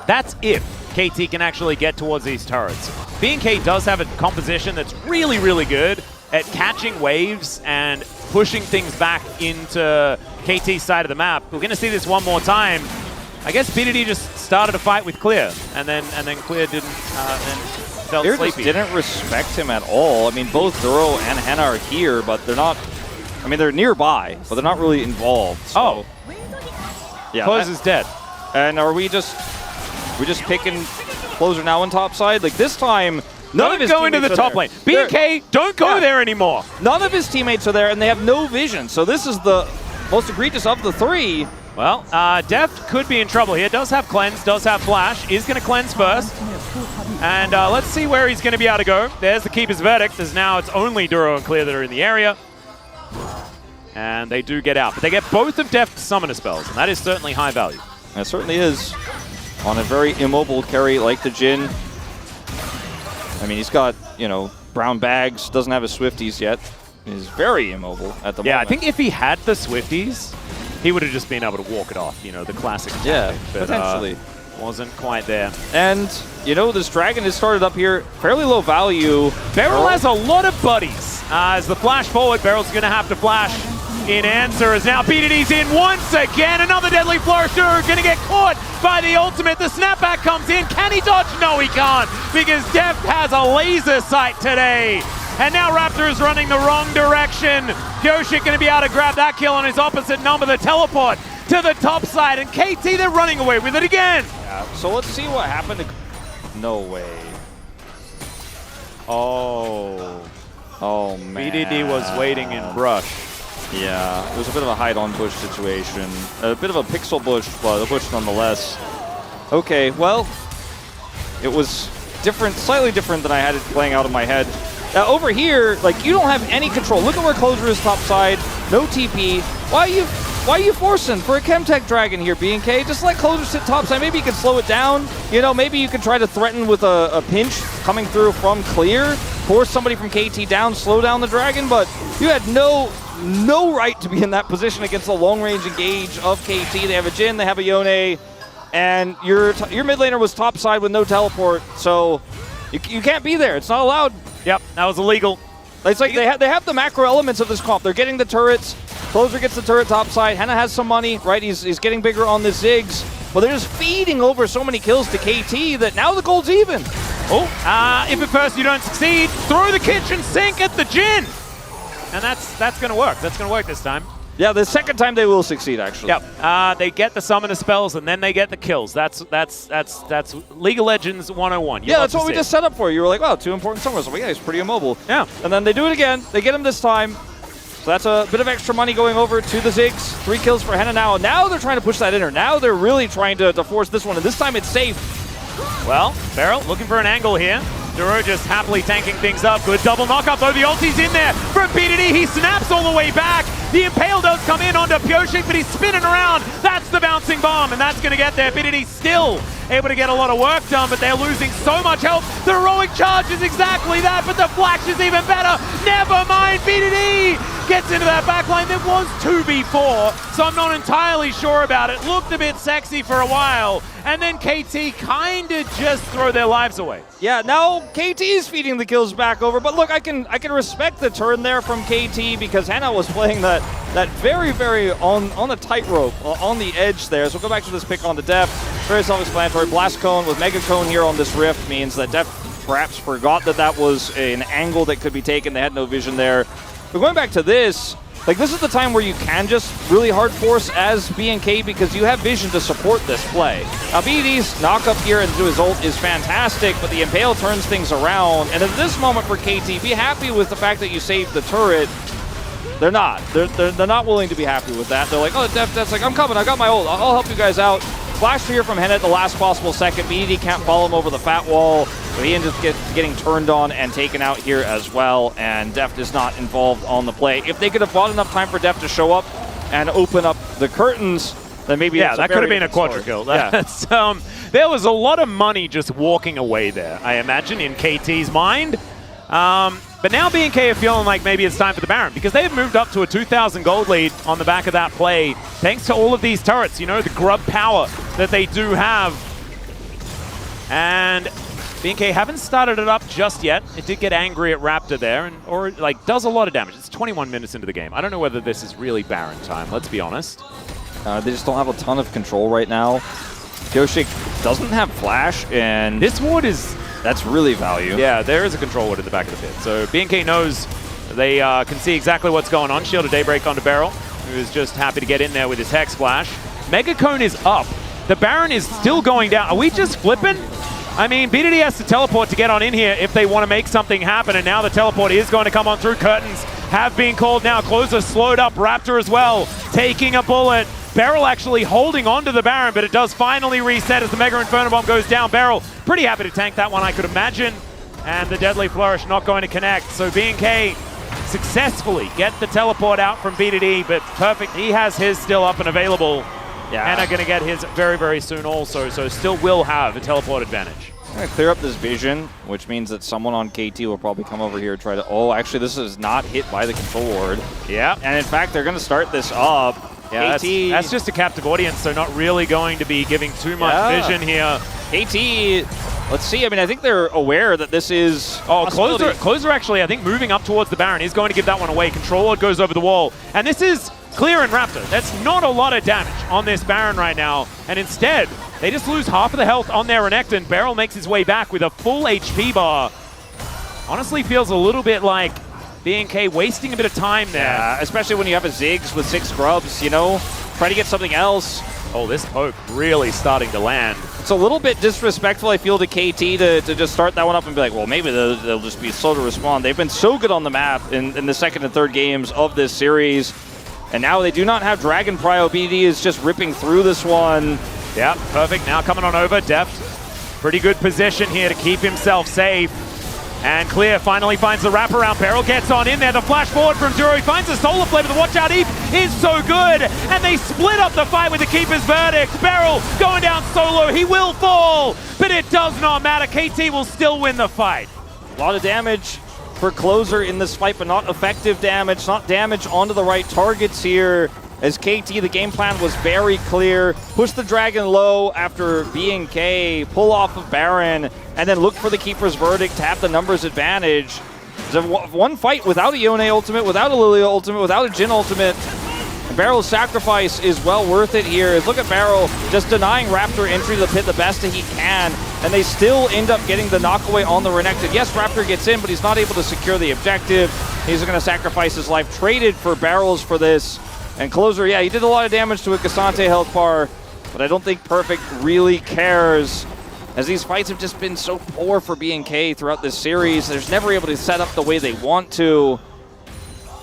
That's if KT can actually get towards these turrets. B&K does have a composition that's really, really good at catching waves and pushing things back into KT's side of the map. We're going to see this one more time. I guess BDD just started a fight with Clear, and then Clear didn't, and felt Clear sleepy. just didn't respect him at all. I mean, both Duro and Henna are here, but they're not. I mean, they're nearby, but they're not really involved. So. Yeah, Close is dead. And are we just picking Closer now on top side? Like this time, none of his go into the top lane. B&K, don't go there anymore. None of his teammates are there, and they have no vision. So this is the most egregious of the 3. Well, Deft could be in trouble here. Does have cleanse, does have flash. Is going to cleanse first. And let's see where he's going to be able to go. There's the Keeper's Verdict, as now it's only Duro and Clear that are in the area. And they do get out. But they get both of Deft's summoner spells, and that is certainly high value. That certainly is. On a very immobile carry like the Jhin. I mean, he's got, brown bags, doesn't have his Swifties yet. He's very immobile at the moment. Yeah, I think if he had the Swifties, he would have just been able to walk it off, the classic tactic. Yeah, but, potentially. Wasn't quite there. And, this Dragon has started up here, fairly low value. Beryl has a lot of buddies. As the flash forward, Beryl's going to have to flash in answer as now BDD's in once again. Another deadly flourisher gonna get caught by the ultimate. The snapback comes in. Can he dodge? No, he can't, because Deft has a laser sight today. And now Raptor is running the wrong direction. Yoshik gonna be able to grab that kill on his opposite number, the teleport to the top side, and KT, they're running away with it again. Yeah, so let's see what happened to... No way. Oh, man. BDD was waiting in brush. Yeah, it was a bit of a hide-on bush situation. A bit of a pixel bush, but a bush nonetheless. Okay, well, it was different, slightly different than I had it playing out in my head. Now over here, like, you don't have any control. Look at where Closure is top side, no TP. Why are you forcing for a Chemtech Dragon here, B&K? Just let Closure sit top side. Maybe you can slow it down. You know, maybe you can try to threaten with a pinch coming through from clear, force somebody from KT down, slow down the Dragon, but you had no right to be in that position against the long-range engage of KT. They have a Jhin, they have a Yone, and your mid laner was top side with no teleport, so you can't be there. It's not allowed. Yep, that was illegal. It's like they have the macro elements of this comp. They're getting the turrets. Closer gets the turret top side. Henna has some money, right? He's getting bigger on the Ziggs. But they're just feeding over so many kills to KT that now the gold's even. If at first you don't succeed, throw the kitchen sink at the Jhin. And that's going to work. That's going to work this time. Yeah, the second time they will succeed, actually. Yep. They get the summoner spells, and then they get the kills. That's League of Legends 101. Yeah, that's what we just set up for you. You were like, wow, 2 important summoners. Well, yeah, he's pretty immobile. Yeah. And then they do it again. They get him this time. So that's a bit of extra money going over to the Ziggs. 3 kills for Henna now. And now they're trying to push that inner. Now they're really trying to force this one, and this time it's safe. Well, Beryl looking for an angle here. Duro just happily tanking things up. Good double knockup, though. The ulti's in there from BDD. He snaps all the way back. The Impale does come in onto Pyoshik, but he's spinning around. That's the bouncing bomb, and that's going to get there. BDD still able to get a lot of work done, but they're losing so much health. The heroic charge is exactly that, but the flash is even better. Never mind, BDD gets into that backline. There was 2 before, so I'm not entirely sure about it. Looked a bit sexy for a while, and then KT kind of just throw their lives away. Yeah, now KT is feeding the kills back over, but look, I can respect the turn there from KT because Henna was playing that very, very on the tightrope, on the edge there. So we'll go back to this pick on the Deft. Very self-explanatory. Blast Cone with Mega Cone here on this Rift means that Deft perhaps forgot that was an angle that could be taken. They had no vision there. But going back to this, like, this is the time where you can just really hard force as B&K because you have vision to support this play. Now, BD's knock-up here into his ult is fantastic, but the Impale turns things around. And at this moment for KT, be happy with the fact that you saved the turret. They're not. They're not willing to be happy with that. They're like, oh, Def's like, I'm coming. I got my ult. I'll help you guys out. Flash here from Henna at the last possible second. BD can't follow him over the fat wall, so he ends up getting turned on and taken out here as well, and Deft is not involved on the play. If they could have bought enough time for Deft to show up and open up the curtains, then maybe that could have been a quadra kill. There was a lot of money just walking away there, I imagine, in KT's mind. But now B&K are feeling like maybe it's time for the Baron because they have moved up to a 2,000 gold lead on the back of that play thanks to all of these turrets, you know, the grub power that they do have. And B&K haven't started it up just yet. It did get angry at Raptor there, or does a lot of damage. It's 21 minutes into the game. I don't know whether this is really Baron time, let's be honest. They just don't have a ton of control right now. Yoshik doesn't have flash, and this ward is... That's really value. Yeah, there is a control ward at the back of the pit. So B&K knows they can see exactly what's going on. Shield of Daybreak onto Beryl, who is just happy to get in there with his Hex Flash. Mega Cone is up. The Baron is still going down. Are we just flipping? I mean, BDD has to teleport to get on in here if they want to make something happen, and now the teleport is going to come on through. Curtains have been called now. Closer slowed up. Raptor as well, taking a bullet. Beryl actually holding on to the Baron, but it does finally reset as the Mega Inferno Bomb goes down. Beryl pretty happy to tank that one, I could imagine. And the Deadly Flourish not going to connect. So B&K successfully get the teleport out from BDD, but perfect. He has his still up and available. Yeah. And are going to get his very, very soon also. So still will have a teleport advantage. I'm going to clear up this vision, which means that someone on KT will probably come over here and try to... Oh, actually, this is not hit by the control ward. Yeah. And in fact, they're going to start this up. Yeah, KT... that's just a captive audience, so not really going to be giving too much vision here. KT Let's see. I mean, I think they're aware that this is. Oh, Closer actually, I think, moving up towards the Baron is going to give that one away. Control Ward goes over the wall. And this is clear in Raptor. That's not a lot of damage on this Baron right now. And instead, they just lose half of the health on their Renekton. Beryl makes his way back with a full HP bar. Honestly feels a little bit like BNK wasting a bit of time there. Yeah, especially when you have a Ziggs with 6 grubs, you know? Try to get something else. Oh, this poke really starting to land. It's a little bit disrespectful, I feel, to KT to just start that one up and be like, well, maybe they'll just be slow to respond. They've been so good on the map in the second and third games of this series. And now they do not have Dragon Prio. BD is just ripping through this one. Yeah, perfect. Now coming on over. Deft, pretty good position here to keep himself safe. And Clear finally finds the wraparound. Beryl gets on in there. The flash forward from Duro. He finds the Solar Flame, but the Watch Out Eve is so good. And they split up the fight with the Keeper's Verdict. Beryl going down solo. He will fall, but it does not matter. KT will still win the fight. A lot of damage for Closer in this fight, but not effective damage. Not damage onto the right targets here. As KT, the game plan was very clear. Push the Dragon low after BNK, pull off of Baron, and then look for the Keeper's Verdict to have the numbers advantage. So one fight without a Yone ultimate, without a Lilia ultimate, without a Jhin ultimate. Barrel's sacrifice is well worth it here. Look at Barrel just denying Raptor entry to the pit the best that he can, and they still end up getting the knockaway on the Renekton. Yes, Raptor gets in, but he's not able to secure the objective. He's going to sacrifice his life. Traded for Barrels for this. And Closer, yeah, he did a lot of damage to a Cassante health bar, but I don't think Perfect really cares, as these fights have just been so poor for BNK throughout this series. They're just never able to set up the way they want to.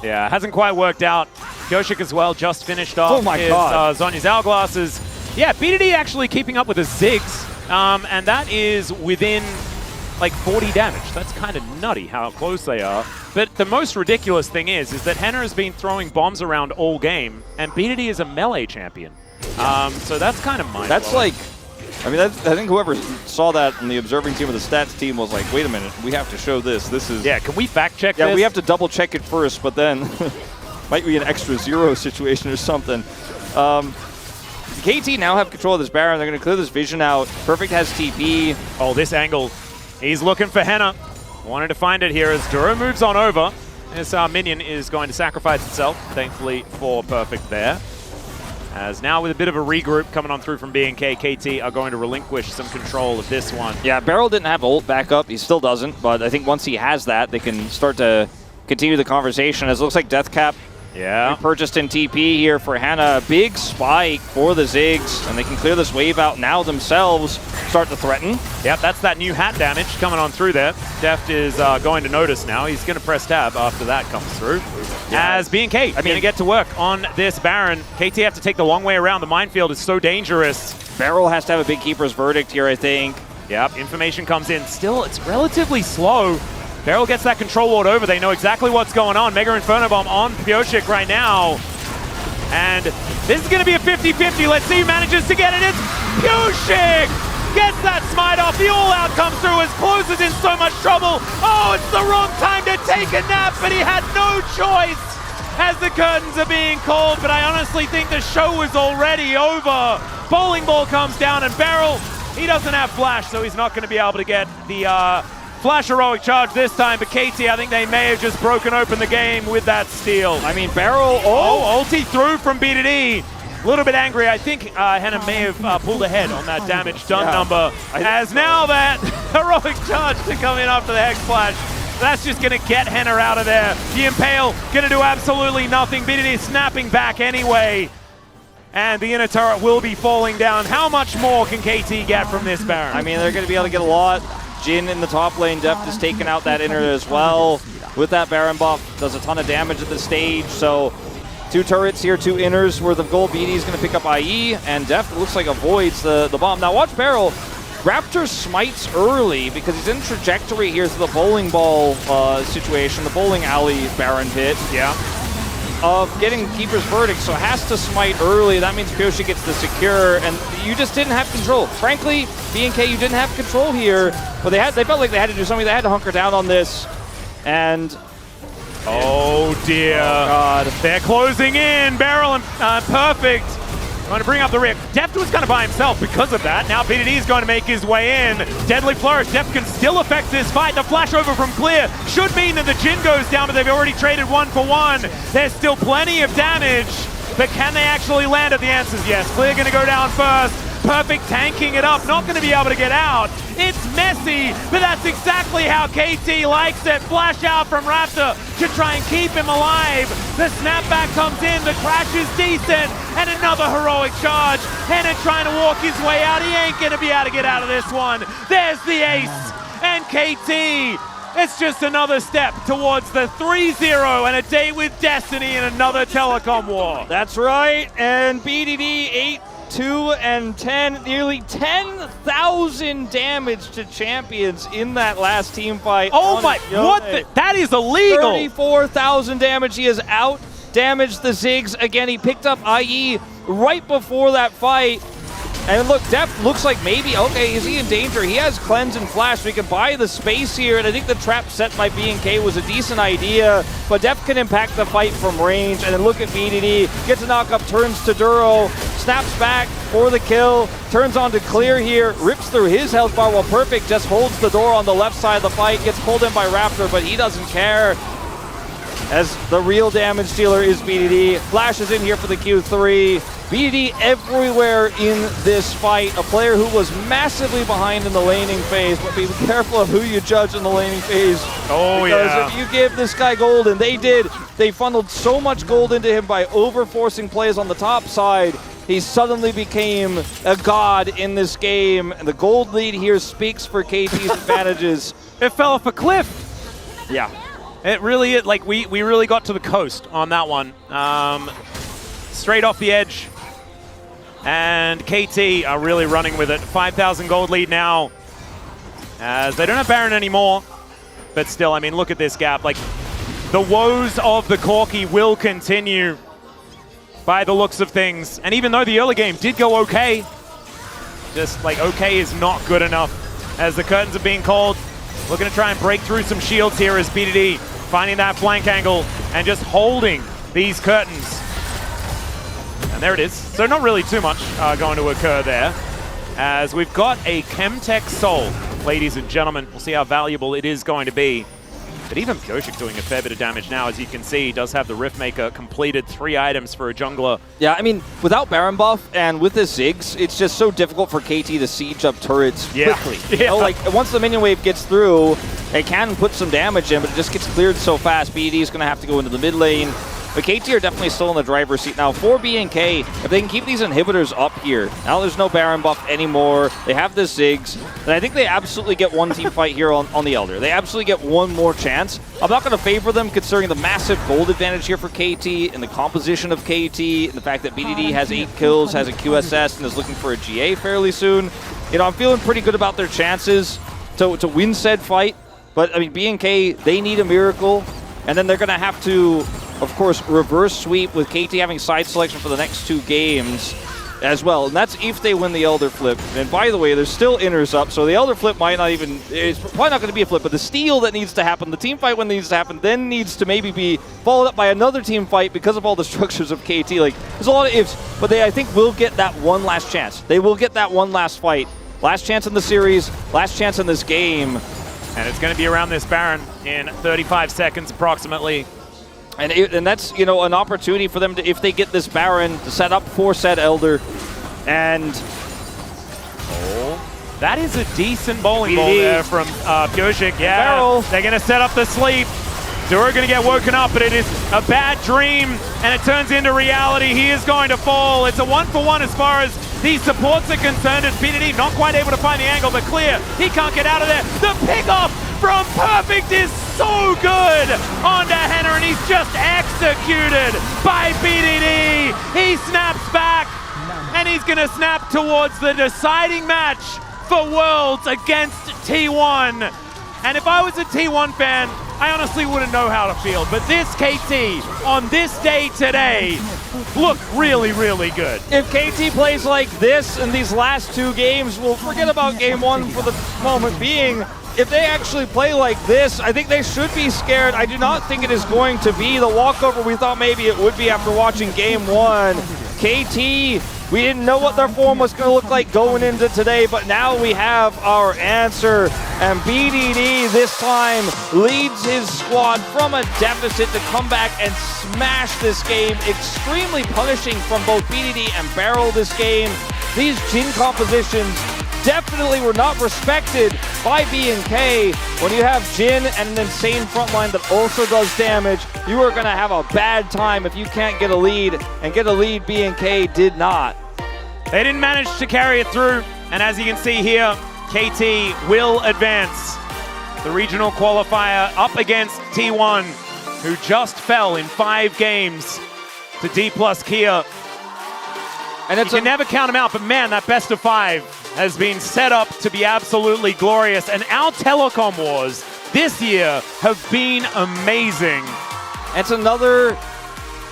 Yeah, hasn't quite worked out. Goshik as well just finished off his Zhonya's Hourglasses. Yeah, BDD actually keeping up with his Ziggs, and that is within like 40 damage. That's kind of nutty how close they are. But the most ridiculous thing is that Henna has been throwing bombs around all game, and BDD is a melee champion. So that's kind of mind-blowing. That's like, I mean, I think whoever saw that on the observing team of the stats team was like, wait a minute, we have to show this. This is... Yeah, can we fact check this? Yeah, we have to double check it first, but then might be an extra 0 situation or something. KT now have control of this Baron. They're going to clear this vision out. Perfect has TP. Oh, this angle. He's looking for Henna. Wanted to find it here as Duro moves on over. This minion is going to sacrifice itself, thankfully for Perfect there. As now with a bit of a regroup coming on through from BNK, KT are going to relinquish some control of this one. Yeah, Beryl didn't have ult back up. He still doesn't, but I think once he has that, they can start to continue the conversation. As it looks like Deathcap purchased in TP here for Hannah. Big spike for the Ziggs, and they can clear this wave out now themselves, start to threaten. Yep, that's that new hat damage coming on through there. Deft is going to notice now. He's going to press tab after that comes through. As BNK going to get to work on this Baron. KT have to take the long way around. The minefield is so dangerous. Beryl has to have a big Keeper's Verdict here, I think. Yep, information comes in. Still, it's relatively slow. Beryl gets that control ward over. They know exactly what's going on. Mega Inferno Bomb on Pioshik right now. And this is going to be a 50-50. Let's see who manages to get it. It's Pioshik! Gets that smite off. The all-out comes through as Closer's in so much trouble. Oh, it's the wrong time to take a nap, but he had no choice as the curtains are being called. But I honestly think the show was already over. Bowling ball comes down, and Beryl, he doesn't have flash, so he's not going to be able to get the flash heroic charge this time. But KT, I think they may have just broken open the game with that steal. I mean, Beryl, ulti through from BDD. A little bit angry. I think Henna may have pulled ahead on that damage done number. As now that heroic charge to come in after the Hex Flash. That's just going to get Henna out of there. The Impale going to do absolutely nothing. BDD snapping back anyway. And the inner turret will be falling down. How much more can KT get from this Baron? I mean, they're going to be able to get a lot. Jhin in the top lane. Deft has taken out that inner as well. With that Baron buff, does a ton of damage at the stage. So 2 turrets here, 2 inners worth of gold. BD is going to pick up IE, and Deft looks like avoids the bomb. Now watch Beryl. Raptor smites early because he's in trajectory here through the bowling ball situation, the bowling alley Baron pit. Yeah. Of getting Keeper's Verdict, so has to smite early. That means Pioshik gets the secure, and you just didn't have control. Frankly, BNK, you didn't have control here, but they felt like they had to do something. They had to hunker down on this, and oh dear. Oh God. They're closing in. Beryl and Perfect Going to bring up the rear. Deft was kind of by himself because of that. Now BDD is going to make his way in. Deadly Flourish. Deft can still affect this fight. The flash over from Clear should mean that the Jhin goes down, but they've already traded 1 for 1. There's still plenty of damage, but can they actually land it? The answer's yes. Clear going to go down first. Perfect tanking it up, not going to be able to get out. It's messy, but that's exactly how KT likes it. Flash out from Raptor to try and keep him alive. The snapback comes in, the crash is decent, and another heroic charge. Henna trying to walk his way out. He ain't going to be able to get out of this one. There's the ace, and KT, it's just another step towards the 3-0 and a day with Destiny in another telecom war. That's right, and BDD 8-2-10, nearly 10,000 damage to champions in that last team fight. Oh my, what the, that is illegal. 34,000 damage. He has out damaged the Ziggs. Again, he picked up IE right before that fight. And look, Deft looks like maybe, okay, is he in danger? He has Cleanse and Flash, so he can buy the space here, and I think the trap set by B&K was a decent idea, but Deft can impact the fight from range, and then look at BDD, gets a knock up, turns to Duro, snaps back for the kill, turns on to Clear here, rips through his health bar while Perfect just holds the door on the left side of the fight, gets pulled in by Raptor, but he doesn't care, as the real damage dealer is BDD. Flash is in here for the Q3. BDD everywhere in this fight. A player who was massively behind in the laning phase, but be careful of who you judge in the laning phase. Oh, because if you give this guy gold, and they did, they funneled so much gold into him by over-forcing plays on the top side, he suddenly became a god in this game. And the gold lead here speaks for KT's advantages. It fell off a cliff. Yeah. It really, like, we really got to the coast on that one. Straight off the edge. And KT are really running with it. 5,000 gold lead now, as they don't have Baron anymore. But still, I mean, look at this gap. Like, the woes of the Corki will continue by the looks of things. And even though the early game did go okay, just like okay is not good enough as the curtains are being called. Looking to try and break through some shields here as BDD finding that flank angle and just holding these curtains. And there it is. So not really too much going to occur there, as we've got a Chemtech Soul, ladies and gentlemen. We'll see how valuable it is going to be. But even Pyoshik doing a fair bit of damage now, as you can see. He does have the Riftmaker completed, 3 items for a jungler. Yeah, I mean, without Baron buff and with the Ziggs, it's just so difficult for KT to siege up turrets quickly. Yeah. You know, like, once the minion wave gets through, it can put some damage in, but it just gets cleared so fast. BD is going to have to go into the mid lane. But KT are definitely still in the driver's seat now. For B&K, if they can keep these inhibitors up here, now there's no Baron buff anymore. They have the Ziggs, and I think they absolutely get one team fight here on the Elder. They absolutely get one more chance. I'm not going to favor them considering the massive gold advantage here for KT and the composition of KT and the fact that BDD has 8 kills, has a QSS, and is looking for a GA fairly soon. You know, I'm feeling pretty good about their chances to win said fight. But, I mean, B&K, they need a miracle, and then they're going to have to, of course, reverse sweep with KT having side selection for the next 2 games as well. And that's if they win the Elder flip. And by the way, there's still inners up, so the Elder flip might not even, it's probably not going to be a flip, but the steal that needs to happen, the team fight when needs to happen, then needs to maybe be followed up by another team fight because of all the structures of KT. Like, there's a lot of ifs, but they, I think, will get that one last chance. They will get that one last fight. Last chance in the series, last chance in this game. And it's going to be around this Baron in 35 seconds approximately. And that's, you know, an opportunity for them to, if they get this Baron, to set up for said Elder. And that is a decent bowling ball there from Pyoshik. Yeah, Barrel. They're going to set up the sleep. Dura going to get woken up, but it is a bad dream, and it turns into reality. He is going to fall. It's a 1-for-1 as far as these supports are concerned, as BDD not quite able to find the angle, but Clear, he can't get out of there. The pick-off from Perfect is so good onto Henna, and he's just executed by BDD. He snaps back, and he's going to snap towards the deciding match for Worlds against T1. And if I was a T1 fan, I honestly wouldn't know how to feel. But this KT, on this day today, looked really, really good. if KT plays like this in these last 2 games, we'll forget about game 1 for the moment being. If they actually play like this, I think they should be scared. I do not think it is going to be the walkover we thought maybe it would be after watching game 1. KT We didn't know what their form was going to look like going into today, but now we have our answer. And BDD this time leads his squad from a deficit to come back and smash this game. Extremely punishing from both BDD and Barrel this game. These Jin compositions definitely were not respected by B&K. When you have Jin and an insane front line that also does damage, you are going to have a bad time if you can't get a lead. And get a lead, B&K did not. They didn't manage to carry it through, and as you can see here, KT will advance. The regional qualifier up against T1, who just fell in 5 games to D plus Kia. And you can never count them out, but man, that best of 5 has been set up to be absolutely glorious. And our telecom wars this year have been amazing. It's another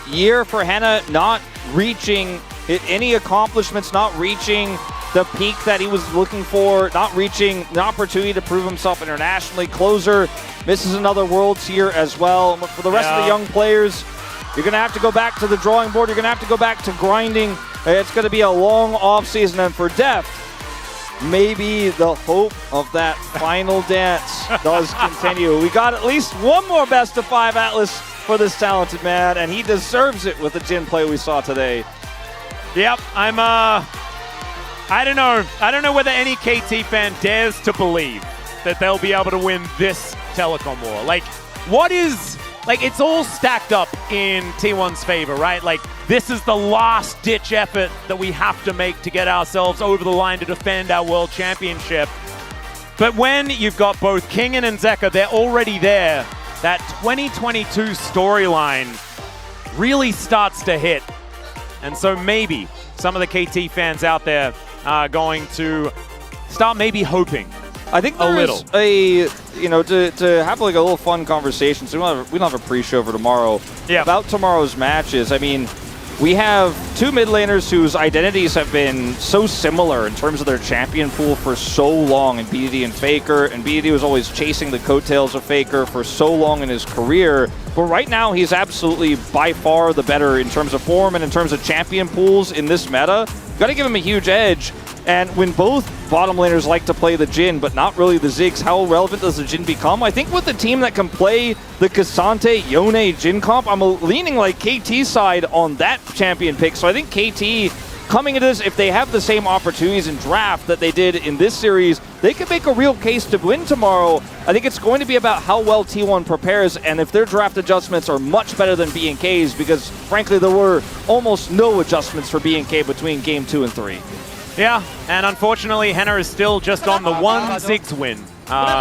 year for Henna not reaching any accomplishments, not reaching the peak that he was looking for, not reaching the opportunity to prove himself internationally. Closer misses another Worlds here as well. For the rest of the young players, you're going to have to go back to the drawing board. You're going to have to go back to grinding. It's going to be a long offseason, and for Deft, maybe the hope of that final dance does continue. We got at least one more best of 5 Atlas for this talented man, and he deserves it with the Jin play we saw today. Yep, I don't know whether any KT fan dares to believe that they'll be able to win this telecom war. Like, it's all stacked up in T1's favor, right? Like, this is the last ditch effort that we have to make to get ourselves over the line to defend our world championship. But when you've got both Kingen and Zeka, they're already there. That 2022 storyline really starts to hit. And so maybe some of the KT fans out there are going to start maybe hoping. I think there is to have like a little fun conversation. So we don't have a pre-show for tomorrow. Yeah. About tomorrow's matches. I mean, we have 2 mid laners whose identities have been so similar in terms of their champion pool for so long in BDD and Faker, and BDD was always chasing the coattails of Faker for so long in his career. But right now, he's absolutely by far the better in terms of form and in terms of champion pools in this meta. Got to give him a huge edge. And when both bottom laners like to play the Jin, but not really the Ziggs, how relevant does the Jin become? I think with the team that can play the Cassante, Yone, Jin comp, I'm leaning like KT side on that champion pick. So I think KT coming into this, if they have the same opportunities in draft that they did in this series, they could make a real case to win tomorrow. I think it's going to be about how well T1 prepares and if their draft adjustments are much better than B&K's, because frankly there were almost no adjustments for B&K between game 2 and 3. Yeah, and unfortunately, Henna is still just on the 1 Ziggs win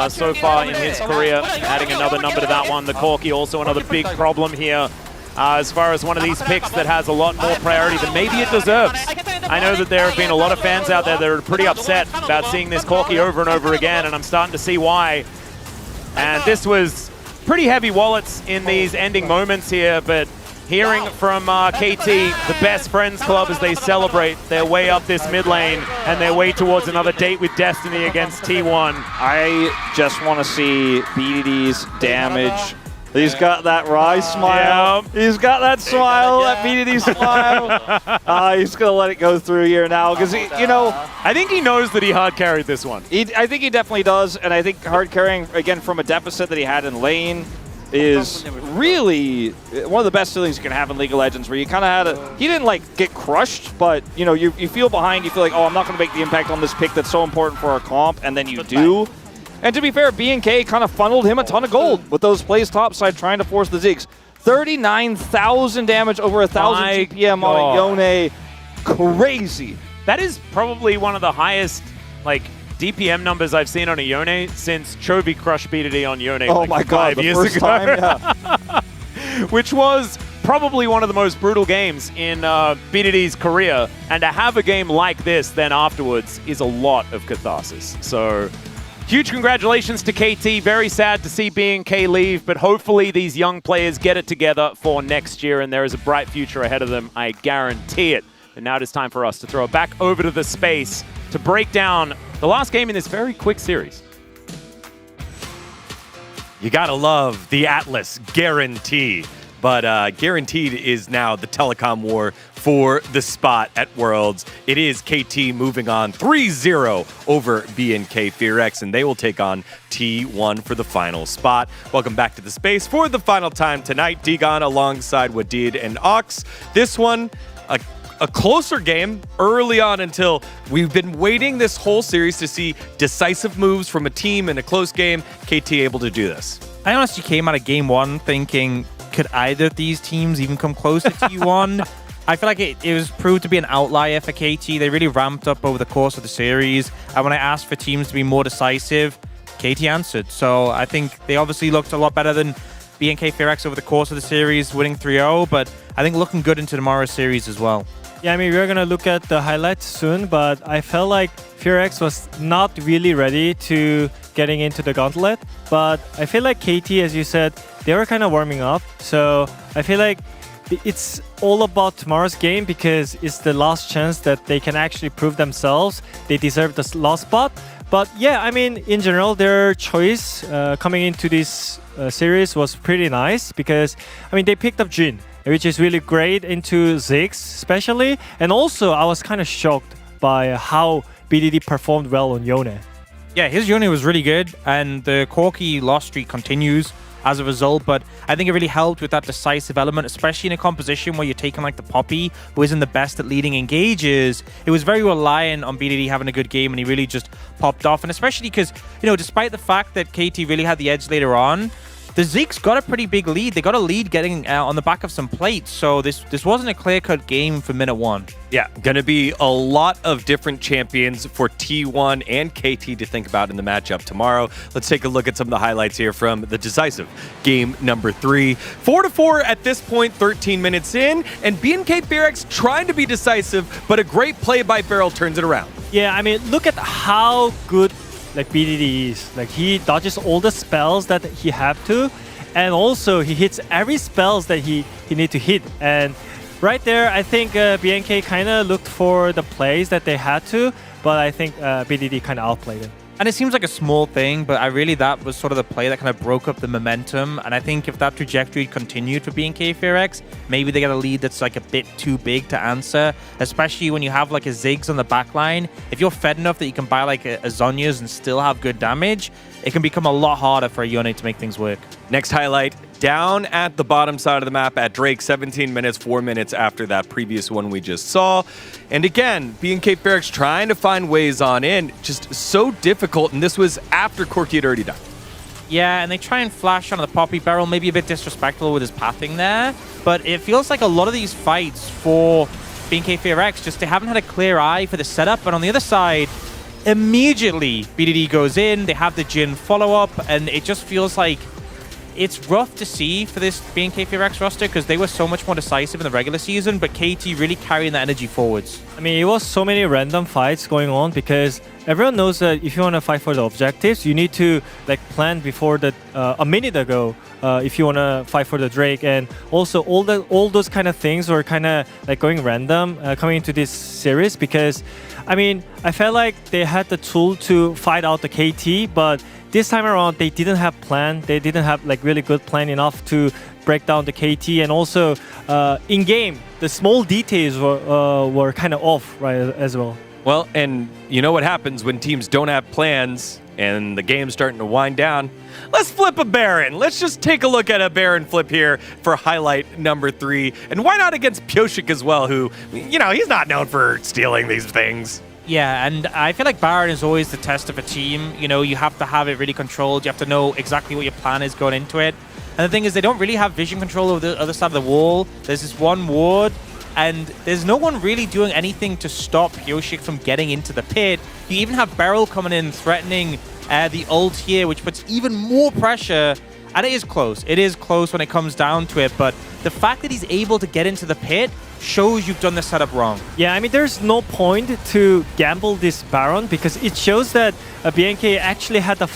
so far in his career, adding another number to that one. The Corki also another big problem here as far as one of these picks that has a lot more priority than maybe it deserves. I know that there have been a lot of fans out there that are pretty upset about seeing this Corki over and over again, and I'm starting to see why. And this was pretty heavy wallets in these ending moments here, but hearing from KT, the best friends club, as they celebrate their way up this mid lane and their way towards another date with Destiny against T1. I just want to see BDD's damage. He's got that wry smile. Yeah. He's got that smile, that BDD smile. He's going to let it go through here now because, I think he knows that he hard carried this one. I think he definitely does, and I think hard carrying, again, from a deficit that he had in lane, is really one of the best feelings you can have in League of Legends, where you kind of had he didn't like get crushed, but you feel behind, you feel like, oh, I'm not going to make the impact on this pick that's so important for our comp, and then you do. And to be fair, B&K kind of funneled him a ton of gold with those plays topside trying to force the Ziggs. 39,000 damage, over 1,000 GPM on Yone. Crazy. That is probably one of the highest DPM numbers I've seen on a Yone since Chovy crushed BDD on Yone my God, 5 years first ago. Time, yeah. Which was probably one of the most brutal games in BDD's career. And to have a game like this then afterwards is a lot of catharsis. So huge congratulations to KT. Very sad to see B&K leave, but hopefully these young players get it together for next year, and there is a bright future ahead of them. I guarantee it. And now it is time for us to throw it back over to the space to break down the last game in this very quick series. You gotta love the Atlas guarantee. But guaranteed is now the telecom war for the spot at Worlds. It is KT moving on 3-0 over BNK Fearx, and they will take on T1 for the final spot. Welcome back to the space for the final time tonight. Digon alongside Wadid and Ox. This one, a closer game early on until we've been waiting this whole series to see decisive moves from a team in a close game. KT able to do this. I honestly came out of game one thinking, could either of these teams even come close to T1? I feel like it was proved to be an outlier for KT. They really ramped up over the course of the series. And when I asked for teams to be more decisive, KT answered. So I think they obviously looked a lot better than BNK Fearx over the course of the series, winning 3-0. But I think looking good into tomorrow's series as well. Yeah, I mean, we're going to look at the highlights soon, but I felt like Fearx was not really ready to getting into the gauntlet. But I feel like KT, as you said, they were kind of warming up. So I feel like it's all about tomorrow's game because it's the last chance that they can actually prove themselves. They deserve the last spot. But yeah, I mean, in general, their choice coming into this series was pretty nice because, I mean, they picked up Jin, which is really great into Ziggs especially. And also, I was kind of shocked by how BDD performed well on Yone. Yeah, his Yone was really good, and the Corki loss streak continues as a result, but I think it really helped with that decisive element, especially in a composition where you're taking like the Poppy, who isn't the best at leading engages. It was very reliant on BDD having a good game, and he really just popped off. And especially because, you know, despite the fact that KT really had the edge later on, the Zeke's got a pretty big lead. They got a lead getting on the back of some plates, so this wasn't a clear-cut game for minute one. Yeah, going to be a lot of different champions for T1 and KT to think about in the matchup tomorrow. Let's take a look at some of the highlights here from the decisive game number 3. 4-4 at this point, 13 minutes in, and BNK Fearx trying to be decisive, but a great play by Beryl turns it around. Yeah, I mean, look at how good like BDD is. Like he dodges all the spells that he have to, and also he hits every spells that he need to hit. And right there, I think BNK kind of looked for the plays that they had to, but I think BDD kind of outplayed it. And it seems like a small thing, but that was sort of the play that kind of broke up the momentum. And I think if that trajectory continued for BNK Fearx, maybe they get a lead that's like a bit too big to answer, especially when you have like a Ziggs on the back line. If you're fed enough that you can buy like a Zhonya's and still have good damage, it can become a lot harder for a Yone to make things work. Next highlight, down at the bottom side of the map at Drake, 17 minutes, 4 minutes after that previous one we just saw. And again, BNK Fearx trying to find ways on in, just so difficult, and this was after Corki had already died. Yeah, and they try and flash on the Poppy Barrel, maybe a bit disrespectful with his pathing there, but it feels like a lot of these fights for BNK Fearx, just they haven't had a clear eye for the setup, and on the other side, immediately BDD goes in, they have the Jin follow-up, and it just feels like it's rough to see for this BNK Fearx roster because they were so much more decisive in the regular season, but KT really carrying that energy forwards. I mean, it was so many random fights going on because everyone knows that if you want to fight for the objectives, you need to like plan before the a minute ago if you want to fight for the Drake. And also all those kind of things were kind of like going random coming into this series because I mean, I felt like they had the tool to fight out the KT, but this time around, they didn't have plan. They didn't have like really good plan enough to break down the KT, and also in game, the small details were kind of off, right, as well. Well, and you know what happens when teams don't have plans and the game's starting to wind down? Let's flip a Baron. Let's just take a look at a Baron flip here for highlight number 3. And why not against Pyoshik as well, who, you know, he's not known for stealing these things. Yeah, and I feel like Baron is always the test of a team. You know, you have to have it really controlled. You have to know exactly what your plan is going into it. And the thing is, they don't really have vision control over the other side of the wall. There's this one ward, and there's no one really doing anything to stop Pyoshik from getting into the pit. You even have Beryl coming in, threatening the ult here, which puts even more pressure. And it is close. It is close when it comes down to it, but the fact that he's able to get into the pit shows you've done the setup wrong. Yeah, I mean, there's no point to gamble this Baron because it shows that BNK actually had the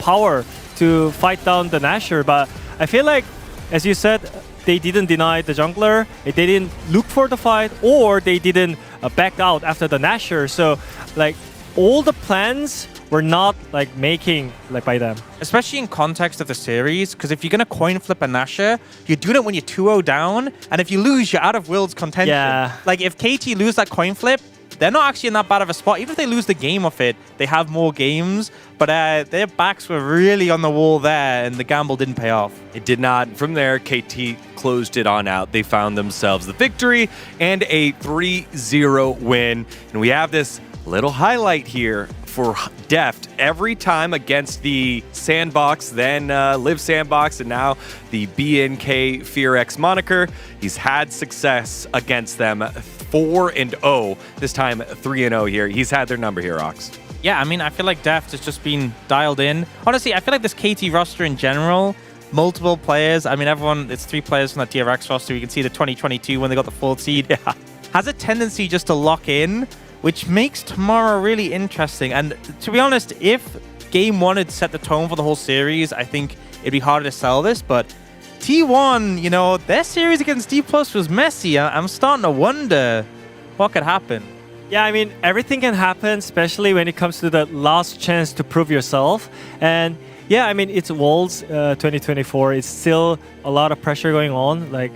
power to fight down the Nashor, but I feel like, as you said, they didn't deny the jungler, they didn't look for the fight, or they didn't back out after the Nashor. So, like, all the plans were not like making like by them. Especially in context of the series, because if you're going to coin flip a Nasher, you do it when you're 2-0 down, and if you lose, you're out of world's contention. Yeah. Like if KT lose that coin flip, they're not actually in that bad of a spot. Even if they lose the game of it, they have more games, but their backs were really on the wall there, and the gamble didn't pay off. It did not. From there, KT closed it on out. They found themselves the victory and a 3-0 win. And we have this little highlight here for Deft. Every time against the Sandbox, then Live Sandbox, and now the BNK FearX moniker, he's had success against them 4-0. This time 3-0 here. He's had their number here, Ox. Yeah, I mean, I feel like Deft has just been dialed in. Honestly, I feel like this KT roster in general, multiple players. I mean, it's 3 players from that DRX roster. You can see the 2022 when they got the 4th seed. Has a tendency just to lock in, which makes tomorrow really interesting. And to be honest, if Game 1 had set the tone for the whole series, I think it'd be harder to sell this. But T1, you know, their series against D+ was messy. I'm starting to wonder what could happen. Yeah, I mean, everything can happen, especially when it comes to the last chance to prove yourself. And yeah, I mean, it's Worlds 2024. It's still a lot of pressure going on, like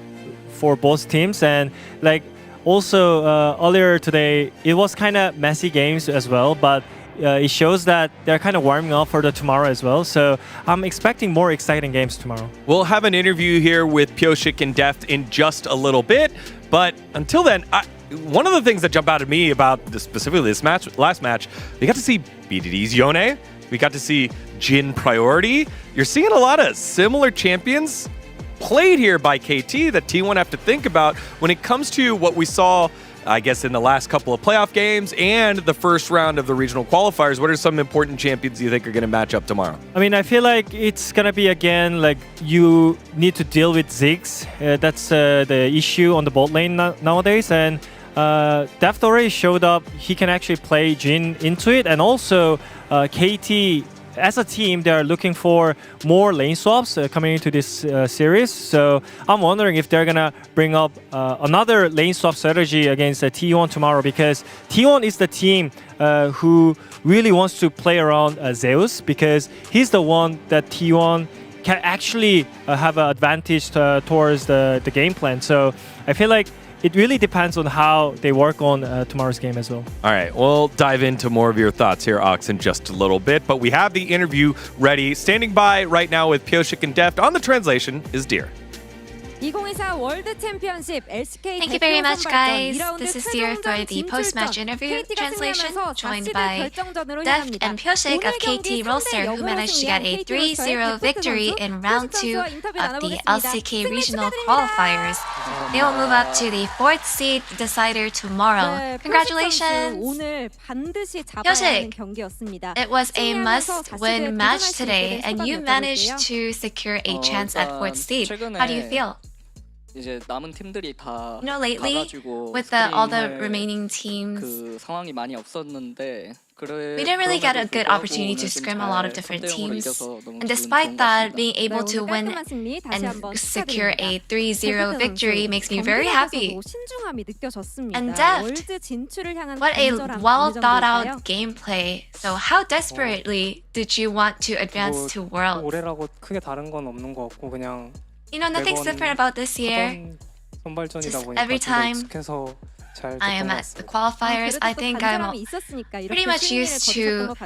for both teams. And like also earlier today, it was kind of messy games as well, but it shows that they're kind of warming up for the tomorrow as well. So I'm expecting more exciting games tomorrow. We'll have an interview here with Pioshik and Deft in just a little bit. But until then, one of the things that jump out at me about specifically this last match, we got to see BDD's Yone. We got to see Jin Priority. You're seeing a lot of similar champions played here by KT that T1 have to think about when it comes to what we saw, I guess, in the last couple of playoff games and the first round of the regional qualifiers. What are some important champions you think are going to match up tomorrow? I mean, I feel like it's going to be, again, like you need to deal with Ziggs. That's the issue on the bot lane nowadays. And Deft already showed up. He can actually play Jin into it. And also, KT, as a team, they are looking for more lane swaps coming into this series. So I'm wondering if they're going to bring up another lane swap strategy against T1 tomorrow, because T1 is the team who really wants to play around Zeus, because he's the one that T1 can actually have an advantage towards the game plan. So I feel like it really depends on how they work on tomorrow's game as well. All right, we'll dive into more of your thoughts here, Ox, in just a little bit. But we have the interview ready. Standing by right now with Pioshik and Deft on the translation is Deer. 2024 월드 챔피언십 LCK Thank you very much, guys. This is Deer for the post-match interview translation, joined by Deft and Pioshik of KT Rolster, who managed to get a 3-0 victory in round 2 of the LCK regional qualifiers. They will move up to the 4th seed decider tomorrow. Congratulations! 오늘 반드시 잡아야 하는 Pioshik, 경기였습니다. it was a must-win match today, and you managed to secure a chance at 4th seed. How do you feel? 이제 남은 팀들이 다 You know, lately, 가가지고 with all the 스크린할 remaining teams, 그 상황이 많이 없었는데 we didn't really get a good opportunity to scrim a lot of different teams. And despite that, being able to win and secure a 3-0 victory makes me very happy. And Deft, what a well thought out gameplay. So how desperately did you want to advance to Worlds? 올해라고 크게 다른 건 없는 것 같고 그냥 You know, nothing's different about this year. 선발전이다 Just 보니까 every time 익숙해서 잘 I am 됐던 것 at the 같습니다. qualifiers, I think I'm pretty much used to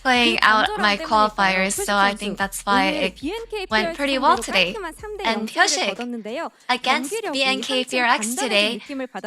playing out my qualifiers, so I think that's why it went pretty well today. And Pioshik, against BNK FearX today,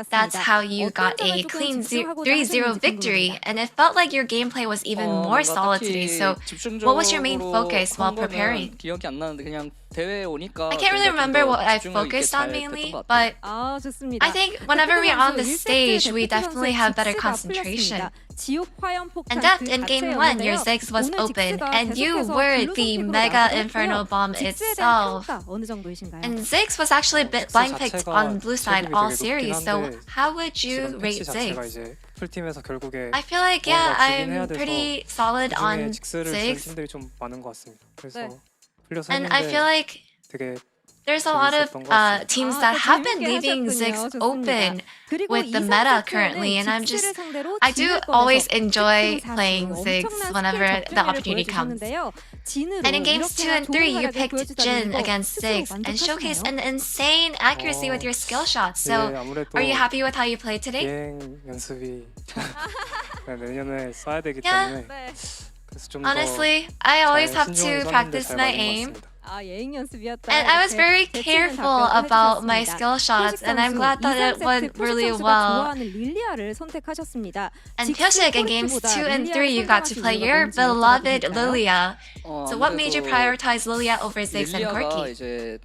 that's how you got a clean 3-0 victory, and it felt like your gameplay was even more solid today. So what was your main focus while preparing? 기억이 안 나는데 그냥 대회 오니까 I can't really remember what I focused on mainly, but I think whenever we're on the stage, we definitely have better concentration. And Deft, in game 1, your Ziggs was open, and you were the Mega Inferno Bomb itself. And Ziggs was actually blind picked on blue side all series, so how would you rate Ziggs? 풀팀에서 결국에 I feel like, yeah, I'm pretty solid on 직스를 준 Ziggs. 팀들이 좀 많은 것 같습니다. 그래서 풀려서 And I feel like 되게 there's a lot of 재밌었던 것 같습니다. teams 아, that 더 have been 재밌게 leaving 하셨군요. Ziggs 좋습니다. open 그리고 with the 2, meta 3세트에는 currently, and I'm 직스를 just 상대로 I do 진을 always 꺼내서 enjoy 득점 playing 사수, Ziggs 엄청난 whenever 스킬 the 적중률을 opportunity comes. 보여주셨는데요. 진으로 And in games 2 이렇게나 and 좋은 3, you 활약을 picked 보여주다는 Jin 거 against 스스로 Ziggs and showcased 만족하시나요? an insane accuracy with your skill shots. So, 네, 아무래도 are you happy with how you played today? 비행 연습이 내년에 써야 되기 Yeah. 때문에 네. 그래서 좀더 Honestly, I always have 신중하게 to 썼는데 practice 잘 my 맞은 것 aim. 같습니다. 아, 예행 연습이었다. And I was 이렇게 very 재치있는 careful 답변을 about my 해주셨습니다. skill shots, and I'm glad that it went really 선수가 well. 좋아하는 릴리아를 선택하셨습니다. And 직스 Pyoshik, in games 코르트보다 2 and 3, 릴리아를 you got to 선택하신 play 이유가 your 뭔지 beloved 여쭤봐도 될까요? Lilia. So what made you 아무래도 prioritize Lilia over Ziggs and 릴리아가 Corki? 이제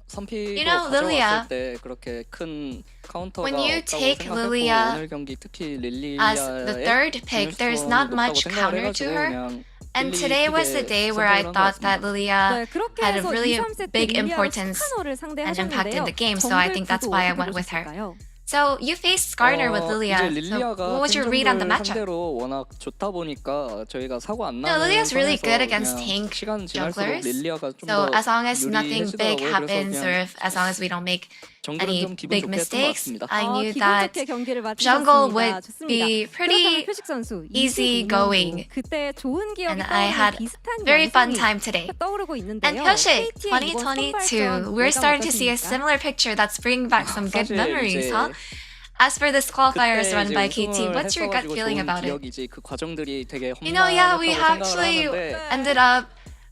선피로 You know, 가져왔을 Lilia, 때 그렇게 큰 카운터가 when you 없다고 take 생각했고 Lilia 오늘 경기 특히 as the 릴리아의 third pick, there's not 중요성이 높다고 much 생각을 counter to 해가지고 her. 그냥 And 릴리 today was the 픽에 day where I 선택을 한 것 thought that 같습니다. Lilia 네, 그렇게 had a 해서 really 2, 3세트 big 릴리아로 importance 스카너를 and impact in 상대하셨는데요. the game, so I think that's why I went with her. 어떠셨을까요? So you faced Skarner with Lilia. 이제 So 릴리아가 what was your read on the 탱정글 matchup? 상대로 워낙 좋다 보니까 저희가 사고 안 No, 나는 Lilia's really 선에서 good against 그냥 tank 시간 지날수록 junglers. 릴리아가 좀 So 더 as long as nothing big 유리해지더라고요. happens, 그래서 or 그냥 if, as long as we don't make 정글은 any 좀 기분 big 좋게 했던 것 mistakes, 같습니다. I 아, knew 기분 that 좋게 경기를 jungle 마치셨습니다. would 좋습니다. be 그렇다면 pretty 표식 선수 easy 22년도 going. 그때 좋은 기억이 And I 떠오르는 had 비슷한 very fun 영상이 time today. 떠오르고 있는데요. And Pyoshik, KT의 이번 2022, 선발전 we're 예감 starting to see a 어떠십니까? similar picture that's bringing back some good 사실 memories, 이제 huh? As for this qualifiers 그때 run 이제 by KT, 우승을 what's your gut 했어가지고 feeling 좋은 about it? 기억이지 그 과정들이 되게 You know, yeah, we 험난했다고 생각을 actually 하는데 ended up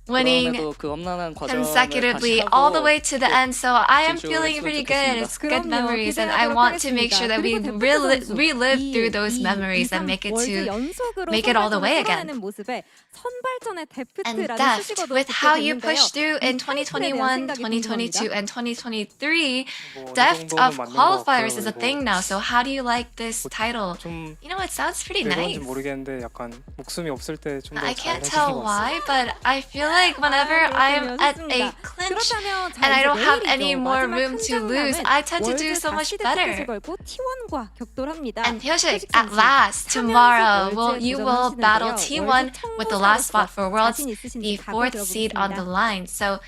winning 그럼에도 그 험난한 과정을 consecutively 다시 all the 하고 way to the 또 end, so I am 진출을 feeling 했으면 pretty good. 좋겠습니다. It's good 그럼요. memories, and I 기대하도록 want to make 하겠습니다. sure that we 그리고 데프트 선수, relive 이- through those 이 memories and make it 월드 to 연속으로 make it all the way 선발전을 again. 끌어내는 모습에 선발전의 And 데프트라는 Deft, 수식어도 with 붙게 how you 됐는데요. pushed through in 이 타이틀에 2021, 대한 생각이 2022, 궁금합니다. and 2023, 뭐 어느 Deft 정도는 of 맞는 것 qualifiers 같고요. is a thing now. So how do you like this title? 좀 You know, it sounds pretty 왜 그런지 nice. 모르겠는데 약간 목숨이 없을 때 좀 더 I 잘 can't 해주는 tell 것 같습니다. why, but I feel like whenever I'm at a clinch 그렇다면 자, and I 이제 don't have 내일이죠. any more 마지막 room 큰 to lose, 장면은 I tend to do 월드 so much 다시드 better. 티켓을 걸고 T1과 격돌합니다. And Pyoshik, 표식 at 선수, last, 3연속 tomorrow, 월드에 you will battle 도전하시는데요. T1 월드 with the last spot for Worlds, 자신 있으신지 the 각오 fourth seed on the 들어보겠습니다. line. So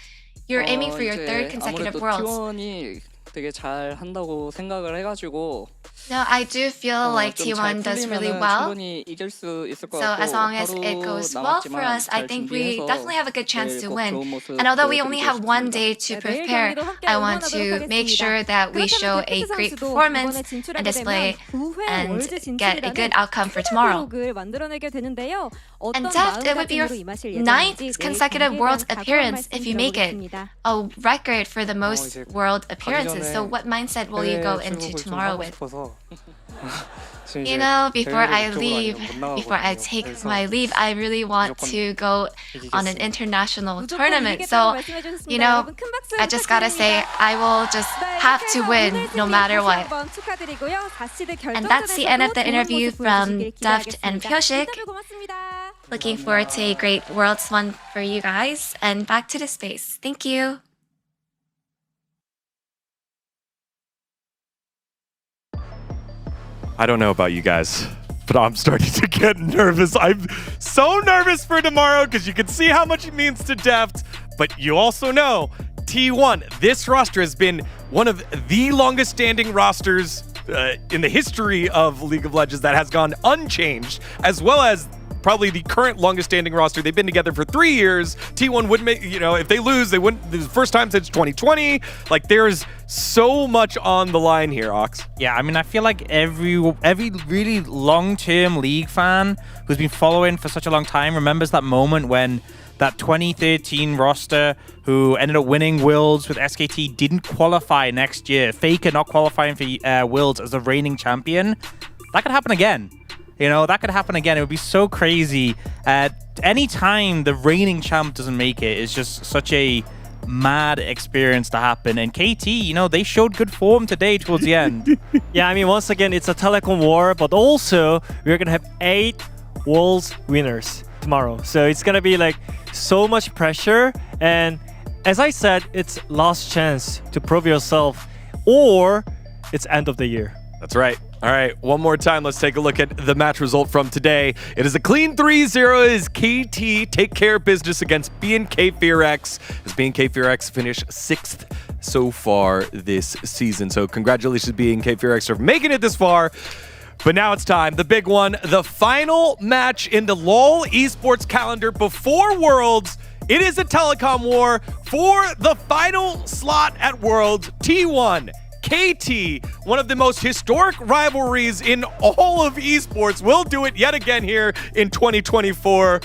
you're aiming for your third consecutive 아무래도 Worlds. T1이 되게 잘 한다고 생각을 해가지고 No, I do feel like 좀잘 T1 does really 풀리면은 well. 충분히 이길 수 있을 것 So 같고 as long as 하루 it goes well for 남았지만 us, I 잘 think we 준비해서 definitely have a good chance to 내일 꼭 win. 좋은 모습 And although we only 보여드리고 have one 싶습니다. day to 네, 내일 prepare, 경기도 함께 I want 응원하도록 to make 하겠습니다. sure that we show 그렇다면 a 데프트 great 선수도 performance 이번에 진출하게 and display 되면 9회 and 월드 get a good 진출이라는 outcome for 큰 tomorrow. 기록을 만들어내게 되는데요. 어떤 And Deft, it would be your 마음가짐으로 임하실 ninth 예정인지 내일 consecutive 경기에 Worlds 대한 각오한 appearance 말씀 if you make it. 들어보겠습니다. A record for the most 이제 world 가기 appearances. So 전에 what mindset will you go 해외 into 출국을 좀 tomorrow 하고 with? 싶어서 지금 You 이제 know, before I 대회를 leave, 이쪽으로 아니면 못 before I 나가거든요. take 그래서 my leave, I really want to go on an 이기겠습니다. international 무조건 tournament. 이기겠다고 So, 말씀해 주셨습니다. you know, 여러분 큰 박수 I just gotta say, 부탁드립니다. I will just 네, have 이렇게 to 해서 win 오늘 no 승리 matter 다시 what. 한번 축하드리고요. 다시드 And that's the end of the 결정전에서도 interview 좋은 모습 from 보여주시길 Deft and 기대하겠습니다. Pyoshik. 인터뷰 고맙습니다. Looking forward to a great Worlds one for you guys. And back to the space. Thank you. I don't know about you guys, but I'm starting to get nervous. I'm so nervous for tomorrow because you can see how much it means to Deft, but you also know T1, this roster has been one of the longest standing rosters in the history of League of Legends that has gone unchanged, as well as probably the current longest standing roster. They've been together for 3 years. T1 wouldn't make, if they lose, they wouldn't, this is the first time since 2020. Like, there's so much on the line here, Ox. Yeah, I mean, I feel like every really long-term League fan who's been following for such a long time remembers that moment when that 2013 roster who ended up winning Worlds with SKT didn't qualify next year. Faker not qualifying for Worlds as the reigning champion. That could happen again. You know, that could happen again. It would be so crazy. Any time the reigning champ doesn't make it, it's just such a mad experience to happen. And KT, they showed good form today towards the end. Yeah, I mean, once again, it's a telecom war, but also we're gonna have 8 Worlds winners tomorrow. So it's gonna be like so much pressure. And as I said, it's last chance to prove yourself, or it's end of the year. That's right. All right, one more time. Let's take a look at the match result from today. It is a clean 3-0 as KT take care of business against B&K FearX, as B&K FearX finished 6th so far this season. So congratulations B&K FearX for making it this far. But now it's time, the big one, the final match in the LoL esports calendar before Worlds. It is a telecom war for the final slot at Worlds. T1 KT, one of the most historic rivalries in all of esports, will do it yet again here in 2024.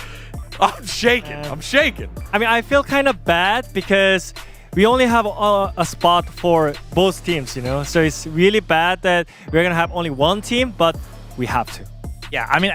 I'm shaking. I mean, I feel kind of bad because we only have a spot for both teams, you know? So it's really bad that we're going to have only one team, but we have to. Yeah, I mean,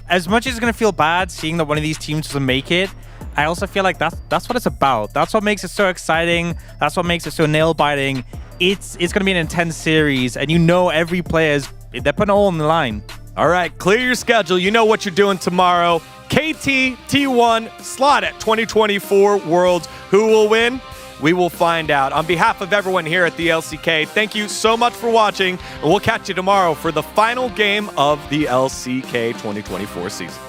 as much as it's going to feel bad seeing that one of these teams doesn't make it, I also feel like that's what it's about. That's what makes it so exciting. That's what makes it so nail-biting. It's going to be an intense series, and you know every player's, they're putting all on the line. All right, clear your schedule. You know what you're doing tomorrow. KT T1 slot at 2024 Worlds. Who will win? We will find out. On behalf of everyone here at the LCK, thank you so much for watching, and we'll catch you tomorrow for the final game of the LCK 2024 season.